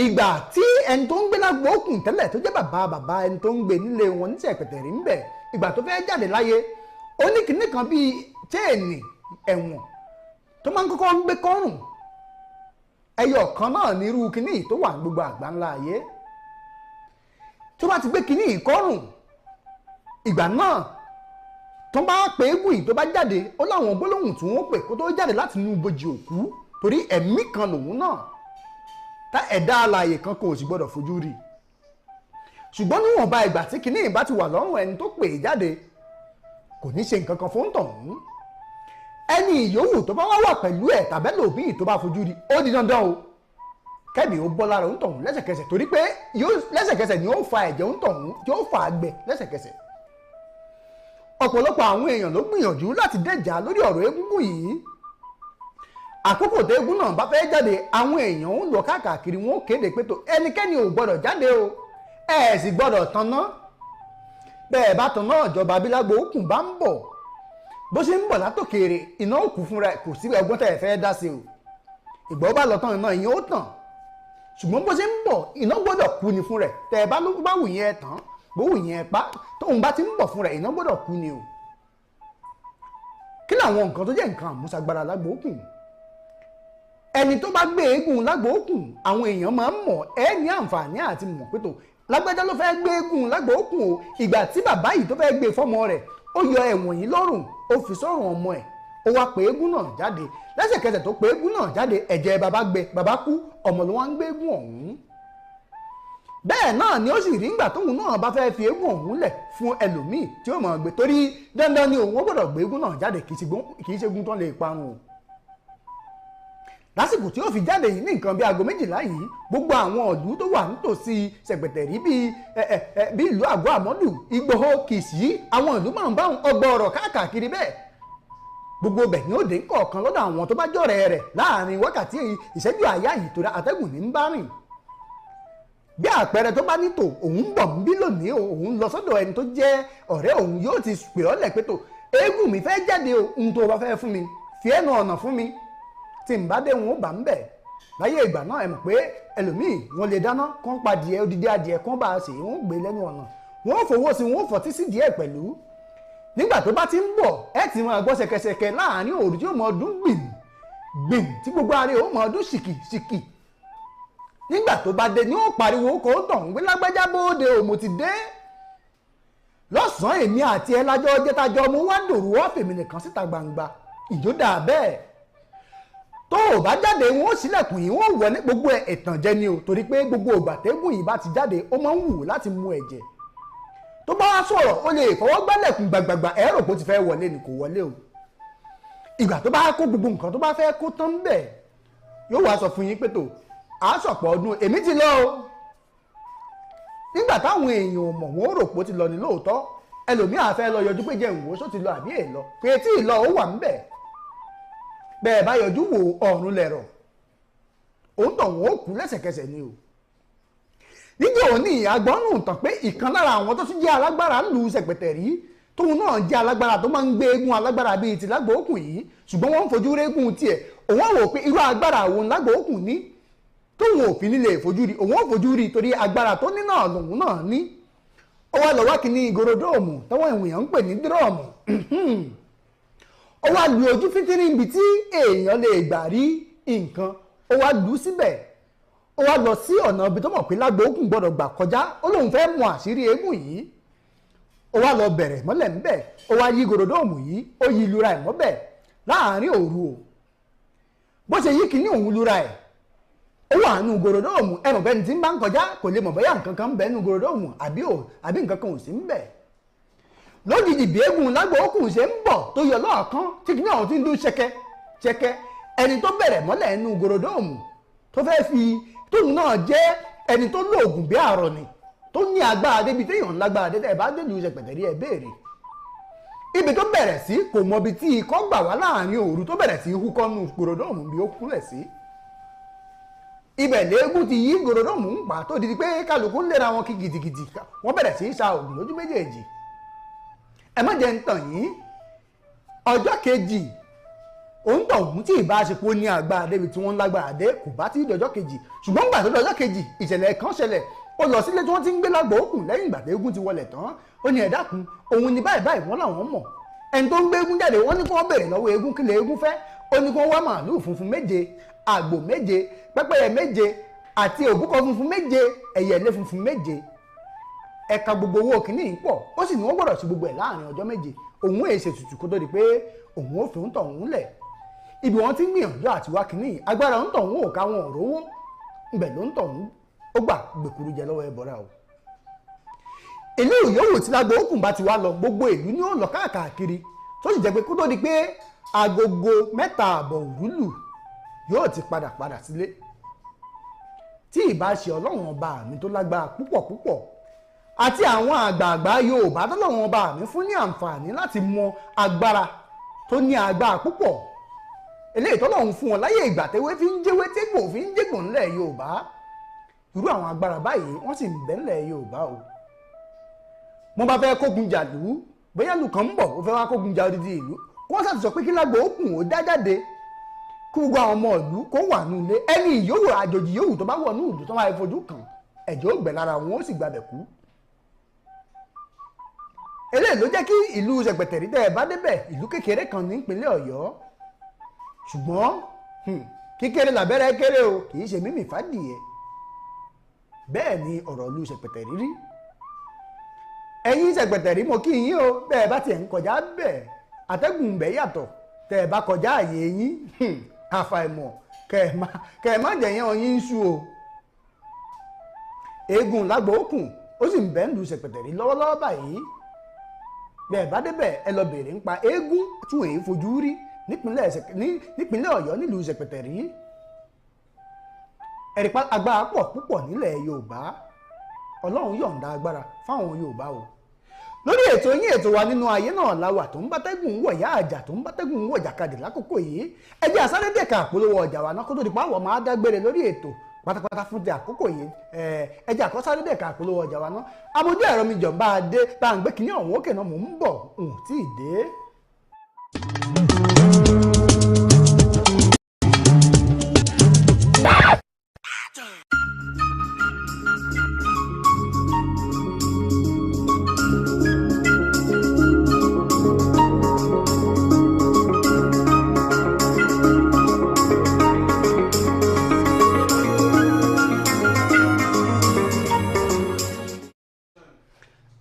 P: ìgbà tí ẹni tó ń gbé Lágbo Òkun tẹ́lẹ̀ tó jẹ́ bàbá ẹni tó ń gbé nílé wọn ní Ṣẹ̀pẹ̀tẹ̀rí ń bẹ̀ ìgbà tó fẹ́ jáde láyé ó ní kinní kan bíi chéènì ẹ̀wọ̀n tó máa ń kọ́kọ́ ń gbé kọ́rùn ẹyọ kan náà ní irú kinní tó wà ní gbogbo àgbáńlá ayé tó bá ti gbé kinní ìkọ́rùn ìgbà náà tó bá pé eégún yìí tó bá jáde ó láwọn gbólóhùn tí wọ́n pè kó tó jáde láti inú ibojì òkú torí ẹ̀mí kan lòun náà tá ẹ̀dá alààyè kan kò sì gbọ́dọ̀ fojú rí ṣùgbọ́n níwọ̀nba ìgbà tí kinní ìbá ti wà lọ́rùn ẹni tó pè é jáde kò ní ṣe nǹkan kan fún tọ̀hún ẹni ìyówù tó bá wà pẹ̀lú ẹ̀ tàbẹ́lòmíì tó bá fojú rí ó di dandan o kẹ́mi ó bọ́ lára òǹtọ̀hún lẹ́sẹ̀kẹsẹ̀ torí pé lẹ́sẹ̀kẹsẹ̀ ni ó fa ẹ̀jẹ̀ òǹtọ̀hún tí ó fà á gbẹ lẹ́sẹ̀kẹsẹ̀ ọ̀pọ̀lọpọ̀ àwọn èèyàn ló gbìyànjú láti dẹ́jà lórí ọ̀rọ̀ egúngún yìí àkókò tó egún náà bá fẹ́ jáde àwọn èèyàn ń lọ káàkiri wọn ó kéde pé tó ẹnikẹ́ni ò gbọ́dọ̀ jáde o ẹ sì gbọ́dọ̀ tanná bẹ́ẹ̀ bá tanná ìjọba bí Lágbo Òkun bá ń bọ̀ bó ṣe ń bọ̀ látòkèrè iná òkú fúnra kò sí ọgbọ́n tẹ̀ fẹ́ dá sí o ìgbọ́ bá lọ tán iná ìyẹn ó tàn ṣùgbọ́n bó ṣe ń bọ̀ iná gbọ́dọ̀ kú ni fún rẹ̀ tẹ̀ bá ló bá wù yẹn tán bó wù yẹn pa tóun bá ti ń bọ̀ fún rẹ̀ iná gbọ́dọ̀ kú ni o kí làwọn nǹkan tó jẹ́ nǹkan àmúṣagbára Lágbo Òkun ẹni tó bá gbé eégún Lágbo Òkun àwọn èèyàn máa ń mọ̀ ẹ́ ní àǹfààní àti mọ̀ pé tó lágbájá ló fẹ́ gbé eégún Lágbo Òkun o ìgbà tí bàbá yìí tó fẹ́ gbé fọ́mọ rẹ̀ ó yọ ẹ̀wọ̀n yìí lọ́rùn ó fi sọ́rùn ọmọ ẹ̀ ó wá pé eégún náà jáde lẹ́sẹ̀kẹsẹ̀ tó pé eégún náà jáde ẹ̀jẹ̀ bàbá gbẹ bàbá kú ọmọ ló wá ń gbé eégún ọ̀hún bẹ́ẹ̀ náà ni ó sì rí ńgbà tóun náà bá fẹ́ fi eégún ọ̀hún lẹ̀ fún ẹlòmíì tí ó mọ̀ gbé torí dandan ni òun ó gbọ́dọ̀ gbé eégún náà jáde kì í ṣe eégún tó lè parun o lásìkò tí ó fi jáde yìí ní nǹkan bí aago 12 yìí gbogbo àwọn ìlú tó wà nítòsí Ṣẹ̀pẹ̀tẹ̀rí bí ìlú Àgọ́ Àmọ́dù Ìgbòho Kìsì àwọn ìlú máa ń bá ọgbọ ọ̀rọ̀ káàkiri bẹ́ẹ̀ gbogbo bẹ̀ ni ó dé kọ̀ọ̀kan lọ́dọ̀ àwọn tó bá jọ̀rẹ́ rẹ̀ láàrin wákàtí ìṣẹ́jú àyá yìí tó atẹ́gùn ní ń bá rìn bí àpẹẹrẹ tó bá nítò òun ń bọ̀ ń bí lónìí òun lọ sọ́dọ̀ ẹni tó jẹ́ ọ̀rẹ́ òun yóò ti pè ọ́ lẹ̀ pé tó eégún mi fẹ́ jáde ohun tó bá fẹ́ fún mi fi ẹnu ọ̀nà fún mi tí n bá dé wọn ó bá ń bẹ̀ láyé ìgbà náà ẹ mọ̀ pé ẹlòmíì wọn lè dáná kán pa adìẹ odidi adìẹ kán bá a sè wọn ó gbé lẹ́nu ọ̀nà wọn ó fowó sí wọn ó fọtí sí díẹ̀ pẹ̀lú nígbà tó bá ti ń bọ̀ ẹ ti máa gbọ́ ṣẹ̀kẹ̀ṣẹ̀kẹ̀ láàrin òru tí ó mọ ọdún gbìm tí gbogbo ara ó mọ ọdún ṣìkì nígbà tó bá dé ni ó pariwo kó tàn gbé lágbájá bóde ò mo ti dé lọ́sàn-án èmi àti ẹ lájọ́ jẹ́tajọ́ mo wá dòrú ọ́fèmí nìkan síta gbangba ìjó-dà bẹ́ẹ̀ tó o bá jáde wọn ó ṣílẹ̀kùn yìí wọn ò wọ ní gbogbo ìtànjẹ ni o torí pé gbogbo ìgbà tẹ́gùn yìí bá ti jáde ó máa ń wù láti mu ẹ̀jẹ̀ tó bá wá sọ̀rọ̀ ó lè fọwọ́ gbálẹ̀kùn gbàgbàgbà ẹ̀rọ kó ti fẹ́ wọlé ni kò wọlé o ìgbà tó bá kó gbogbo nǹkan tó bá fẹ́ kó tán bẹ́ẹ̀ yóò wá sọ fún yín pé tó àásọ̀pọ̀ ọdún èmi ti lọ o nígbà táwọn èèyàn ò mọ̀ wọ́n rò pé ó ti lọ ní lóòótọ́ ẹlòmíì àfẹ́ lọ yọjú pé jẹ́ ìwò só ti lọ àbí èèlọ pé tí ì lọ ó wà ń bẹ̀ bẹ́ẹ̀ bá yọjú wo ọ̀run lẹ̀rọ̀ òun tàn wọ́n ó kú lẹ́sẹ̀kẹsẹ̀ ni o níjẹ́ òní agbọ́nù tàn pé ìkan lára àwọn tó tún jẹ́ alágbára ń lu Ṣẹ̀pẹ̀tẹ̀rí tóun náà jẹ́ alágbára tó máa ń gbé eégún alágbára bíi ti Lágbòókùn yìí ṣùgbọ́n wọ́n ń fojú régún tiẹ̀ òun á wò pé irú agbára òun Lágbòókùn ní tóun ò fi nílé fojú rí òun ò fojú rí torí agbára tó ní náà lòun náà ní ó wá lọ wá kíní ìgorodóòmù táwọn èèyàn ń pè ní dírọ̀mù ó wá lu ojú fítírì níbi tí èèyàn lè gbà rí nǹkan ó wá lù ú síbẹ̀ ó wá lọ sí ọ̀nà ibi tó mọ̀ pé Lágbòókùn gbọ́dọ̀ gbà kọjá ó lóun fẹ́ mọ àṣírí eégún yìí ó wá lọ bẹ̀rẹ̀ mọ́lẹ̀ ńbẹ̀ ó wá yí ìgorodóòmù yìí ó yí lura ẹ̀ mọ́bẹ̀ láàárín òru o bó ṣe yí kíní òun lura ẹ̀ ó wà nù ìgorodóòmù ẹ̀rùn bẹ́ni tí ń bá ń kọjá kò lè mọ̀ bóyá nǹkan kan ń bẹ nù ìgorodóòmù àbí nǹkan kan ò sí ń bẹ̀ lójijì bí eégún Lágbòókùn ṣe ń bọ̀ tó yọ lọ́ọ̀kan tí kíní ọ̀hún ti ń dún ṣẹkẹ ẹni tó bẹ̀rẹ̀ mọ́lẹ̀ nù ìgorodóòmù tó fẹ́ fi tóun náà jẹ́ ẹni tó lóògùn bí àrọ̀ ni tó ní agbára débi téèyàn lágbára dé ẹ bá dé lu Ṣẹ̀pẹ̀tẹ̀rí ẹ béèrè ibi tó bẹ̀rẹ̀ sí kò mọ ibi tí ikọ́ gbà wá láàrin òru tó bẹ̀rẹ̀ sí húkọ́ nù ìgorodóòmù bí ó kúnlẹ̀ sí ibẹ̀ léegun ti yí ìgorodóòmù ń pa tó di pé kálukú ń lera wọn kí gidigidi wọ́n bẹ̀rẹ̀ sí í sa òògùn lójú méjèèjì ẹ má jẹ́ ń tàn yín ọjọ́ kejì òun tọ̀ òun tí ìbáṣepọ̀ ní agbára débi tí wọ́n ń lágbára dé kò bá tí dọjọ́ kejì ṣùgbọ́n gbà tó dọjọ́ kejì ìṣẹ̀lẹ̀ kan ṣẹlẹ̀ ó lọ sílé tí wọ́n ti ń gbé Lágbòókùn lẹ́yìn ìgbà tí eégún ti wọlẹ̀ tán ó ní ẹ dákun òun ní báyìí wọ́n làwọn mọ̀ ẹni tó ń gbé eégún jáde wọ́n ní kí wọ́n béèrè lọ́wọ́ eégún kí lè eégún fẹ́ ó ní kí wọ́n wá màálùú funfun 7 àgbò 7 pẹ́pẹ́yẹ 7 àti òbúkọ funfun 7 ẹyẹlé funfun 7 ẹ̀ka gbogbo owó kìíní pọ̀ ó sì ní wọ́n gbọ́dọ̀ ṣe gbogbo ẹ̀ láàrin ọjọ́ 7 òun èsè tutù kó tó di pé òun ò fi ń tọ̀ òun lẹ̀ ibi wọn ti ń gbìyànjú àti wá kìíní agbára ń tọ̀ òun ò ká wọn ò rówó ibẹ̀ ló ń tọ̀ òun ó gbà gbèkúrú jẹ lọ́wọ́ ẹbọra o ìlú yòówù tí Lágbòókùn bá ti wá lọ gbogbo ìlú ni ó lọ káàkiri tó sì jẹ́ pé kó tó di pé agogo 3:30 òrùlù yóò ti padà sílé tí ìbá ṣe Ọlọ́run ọba mi tó lágbára púpọ̀ àti àwọn àgbààgbà Yorùbá tọ́lọ́run ọba mi fún ní àǹfààní láti mọ agbára tó ní agbára púpọ̀ eléyìí tọ́lọ́run fún wọn láyé ìgbà tẹ́wé fi ń jẹ́wé tégbò fi ń jẹ́gbò ńlẹ̀ Yorùbá irú àwọn agbára báyìí wọ́n sì ń bẹ ńlẹ̀ Yorùbá o wọ́n bá fẹ́ kógun jàlú bóyá ìlú kan ń bọ̀ ó fẹ́ wá kógun jà odidi ìlú wọ́n sàti sọ pé kí Lágbòókùn ó dá jáde kí gbogbo àwọn ọmọ ìlú kó wà ní ilé ẹni ìyówó àjòjì yòówù tó bá wọ̀ ní ìlú tó máa fojú kàn ẹ̀jẹ̀ ó gbẹ̀ lára wọn ó sì gbabẹ̀ kú eléyìí ló jẹ́ kí ìlú Ṣẹ̀pẹ̀tẹ̀rí tẹ́ ẹ bá débẹ̀ ìlú kékeré kan ní ìpínlẹ̀ Ọ̀yọ́ ṣùgbọ́n kíkéré làbẹ́rẹ́ kéré o kì í ṣe mímì fàdìyẹ bẹ́ẹ̀ ni ọ̀rọ̀ ìlú Ṣẹ̀pẹ̀tẹ̀rí rí ẹ̀yin ṣẹ̀pẹ̀tẹ̀rí mo kí yín o bẹ́ẹ̀ bá tiẹ̀ ń kọjá bẹ́ẹ̀ àtẹ́gùn bẹ́ẹ̀ yàtọ̀ tẹ́ ẹ bá kọjá àyè yín àfàìmọ̀ kẹ́ ẹ má jẹ̀yàn ọyìn ń sú o. eégún lágbo òkun ó sì ń bẹ́ẹ̀ ń lu ṣẹ̀pẹ̀tẹ̀rí lọ́wọ́lọ́wọ́ báyìí bẹ́ẹ̀ bá débẹ̀ ẹ lọ bèèrè ń pa eégún tí wọ́n èé fojú rí nípínlẹ̀ Ọ̀yọ́ nílùú ṣẹ̀pẹ̀tẹ̀rí. ẹ̀rí agbára pọ̀ púpọ̀ nílẹ̀ Yorùbá Ọlọ́run yọ̀ǹda agbára fáwọn Yorùbá o. lórí ètò yín ètò wa nínú ayé náà láwà tó ń bátẹ́gùn wọ̀yá àjà tó ń bátẹ́gùn wọ̀jà kadì lákòókò yìí ẹ jẹ́ àsáré dẹ̀ka àpolówó ọjà wa náà kó tó di pàwọ̀ máa dágbére lórí ètò pátápátá fún ti àkókò yìí ẹ jẹ́ àkọ́sáré dẹ̀ka àpolówó ọjà wa náà amójú ẹ̀rọ mi jọ̀ bá a dé bá a ń gbé kinní ọ̀hún òkè náà mò ń bọ̀ n tí ì dé.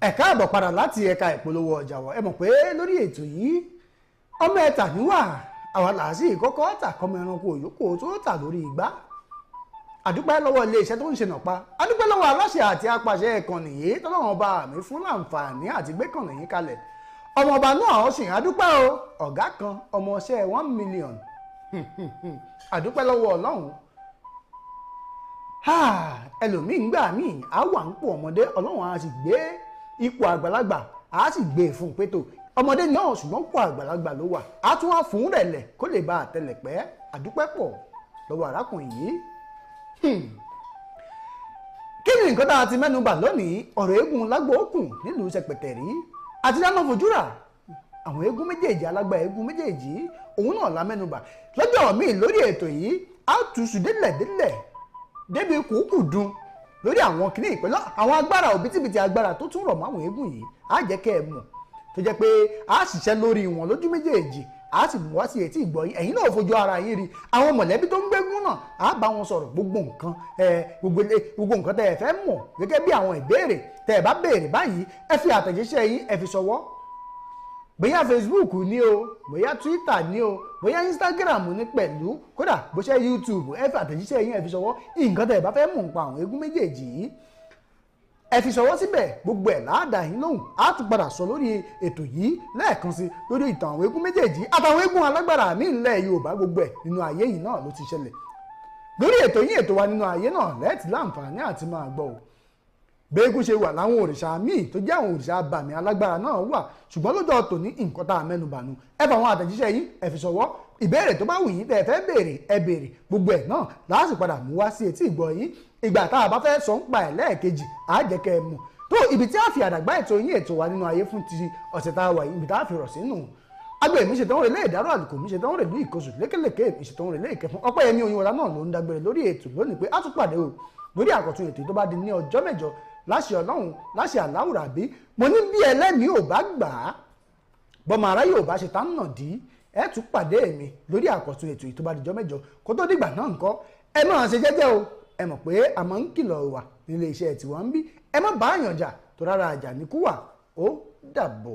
P: ẹ káàbọ̀ padà láti ẹ̀ka ìpolówó ọjà wọ̀ ẹ mọ̀ pé lórí ètò yìí ọmọ ẹ̀ta níwà àwọn làásì kọ́kọ́ tà kọ́mọ ẹranko òyòkó tó tà lórí igbá àdúpẹ́ lọ́wọ́ iléeṣẹ́ tó ń ṣe nàpa àdúpẹ́ lọ́wọ́ aláṣẹ àti apàṣẹ ìkànnì yìí tọ́lọ́wọ́n ọba mi fún láǹfààní àti gbé kànnì yìí kalẹ̀ ọmọọba náà ó sì àdúpẹ́ o ọ̀gá kan ọmọọṣẹ́ 1 million àdúpẹ́ lọ́wọ́ Ọlọ́run ẹlòmíì ń gbà míì á wà ń pò ọmọdé Ọlọ́run á sì gbé ipò àgbàlagbà á sì gbé fún pétò ọmọdé náà ṣùgbọ́n pò àgbàlagbà ló wà á tún wá fún rẹ̀lẹ̀ kó lè bá àtẹlẹ̀pẹ́ àdúpẹ́ pọ̀ lọ́wọ́ arákùnrin yìí. kí ni nǹkan tá a ti mẹ́nu bà lónìí ọ̀rọ̀ eégún lágbo òkun nílùú ṣẹ̀pẹ̀tẹ̀rí àti dáná fojúrà àwọn eégún méjèèjì alágbá eégún méjèèjì òun náà la mẹ́nu bà lọ́jọ́ míì lórí ètò yìí á túṣu délẹ̀ débi kùkù dùn lórí àwọn kìnnì ìpẹ́lọ́ àwọn agbára òbítíbitì agbára tó tún rọ̀ mọ́ àwọn eégún yìí á jẹ́ kẹ́ ẹ mọ̀ tó jẹ́ pé a ṣiṣẹ́ lórí wọn lójú méjèèjì a sì mú wá sí etí ìgbọ́ yín ẹ̀yin náà fojú ara yín rí àwọn mọ̀lẹ́bí tó ń gbégún náà á bá wọn sọ̀rọ̀ gbogbo nǹkan tẹ́ ẹ fẹ́ mọ̀ gẹ́gẹ́ bí àwọn ìbéèrè tẹ́ ẹ bá béèrè báyìí ẹ fi àtẹ̀jíṣẹ́ yín ẹ fi ṣọwọ́ bóyá Facebook ní o bóyá Twitter ní o bóyá Instagram ní pẹ̀lú kódà bó ṣe YouTube ẹ fi àtẹ̀jíṣẹ́ yín ẹ fi ṣọwọ́ nǹkan tẹ́ ẹ bá fẹ́ mọ̀ nípa àwọn eégún méjèèjì yìí ẹ fi ṣọwọ́ síbẹ̀ gbogbo ẹ̀ láàdá yín lóhùn á tún padà sọ lórí ètò yìí lẹ́ẹ̀kan sí lórí ìtàn àwọn eégún méjèèjì àtàwọn eégún alágbára míì ńlẹ̀ Yorùbá gbogbo ẹ̀ nínú ayé yìí náà ló ti ṣẹlẹ̀ lórí ètò yìí ètò wa nínú ayé náà lẹ́ẹ̀tì láǹfààní àti máa gbọ́ o béégún ṣe wà láwọn òrìṣà míì tó jẹ́ àwọn òrìṣà abàmì alágbára náà wà ṣùgbọ́n lọ́jọ́ tòní nǹkan tá a mẹ́nu bànú ẹ fà àwọn àtẹ̀jíṣẹ́ yín ẹ fi ṣọwọ́ ìbéèrè tó bá wù yín tẹ́ ẹ fẹ́ béèrè ẹ béèrè gbogbo ẹ̀ náà láti padà mú wá sí etí ìgbọ́ yín ìgbà tá a bá fẹ́ sọ ń pa ẹ̀ lẹ́ẹ̀kejì á jẹ́ kẹ́ ẹ mọ̀ tó ibi tí a fi àdàgbà ètò yín ètò wa nínú ayé fún ti ọ̀sẹ̀ tá a wà yìí ibi tá a fi rọ̀ sínú agbe mi ṣetán rẹ̀ lé ìdárò àlùkò mi ṣetán rẹ̀ lú ìkọsù lékèlékè mi ṣetán rẹ̀ lé ìkẹfún ọpẹ́ yẹmí Oyinwọlá náà ló ń dágbére lórí ètò lónìí pé a tún pàdé o lórí àkọ́tún ètò tó bá di ní ọjọ́ mẹ́jọ láṣẹ Ọlọ́run láṣẹ aláwùrà bí mo ní bí ẹlẹ́mìí ò bá gbà á bọ́mọ aráyé ò bá ṣe tá nà dí ẹ tún pàdé mi lórí àkọ́tún ètò tó bá di ọjọ́ mẹ́jọ kó tó dìgbà náà ńkọ́ ẹ máa ṣe jẹ́jẹ́ o ẹ mọ̀ pé a máa ń kìlọ̀ wà nílé iṣẹ́ tiwa ń bí ẹ má bá àyànjà tó rárá àjà ní kú wà ó dàbọ̀.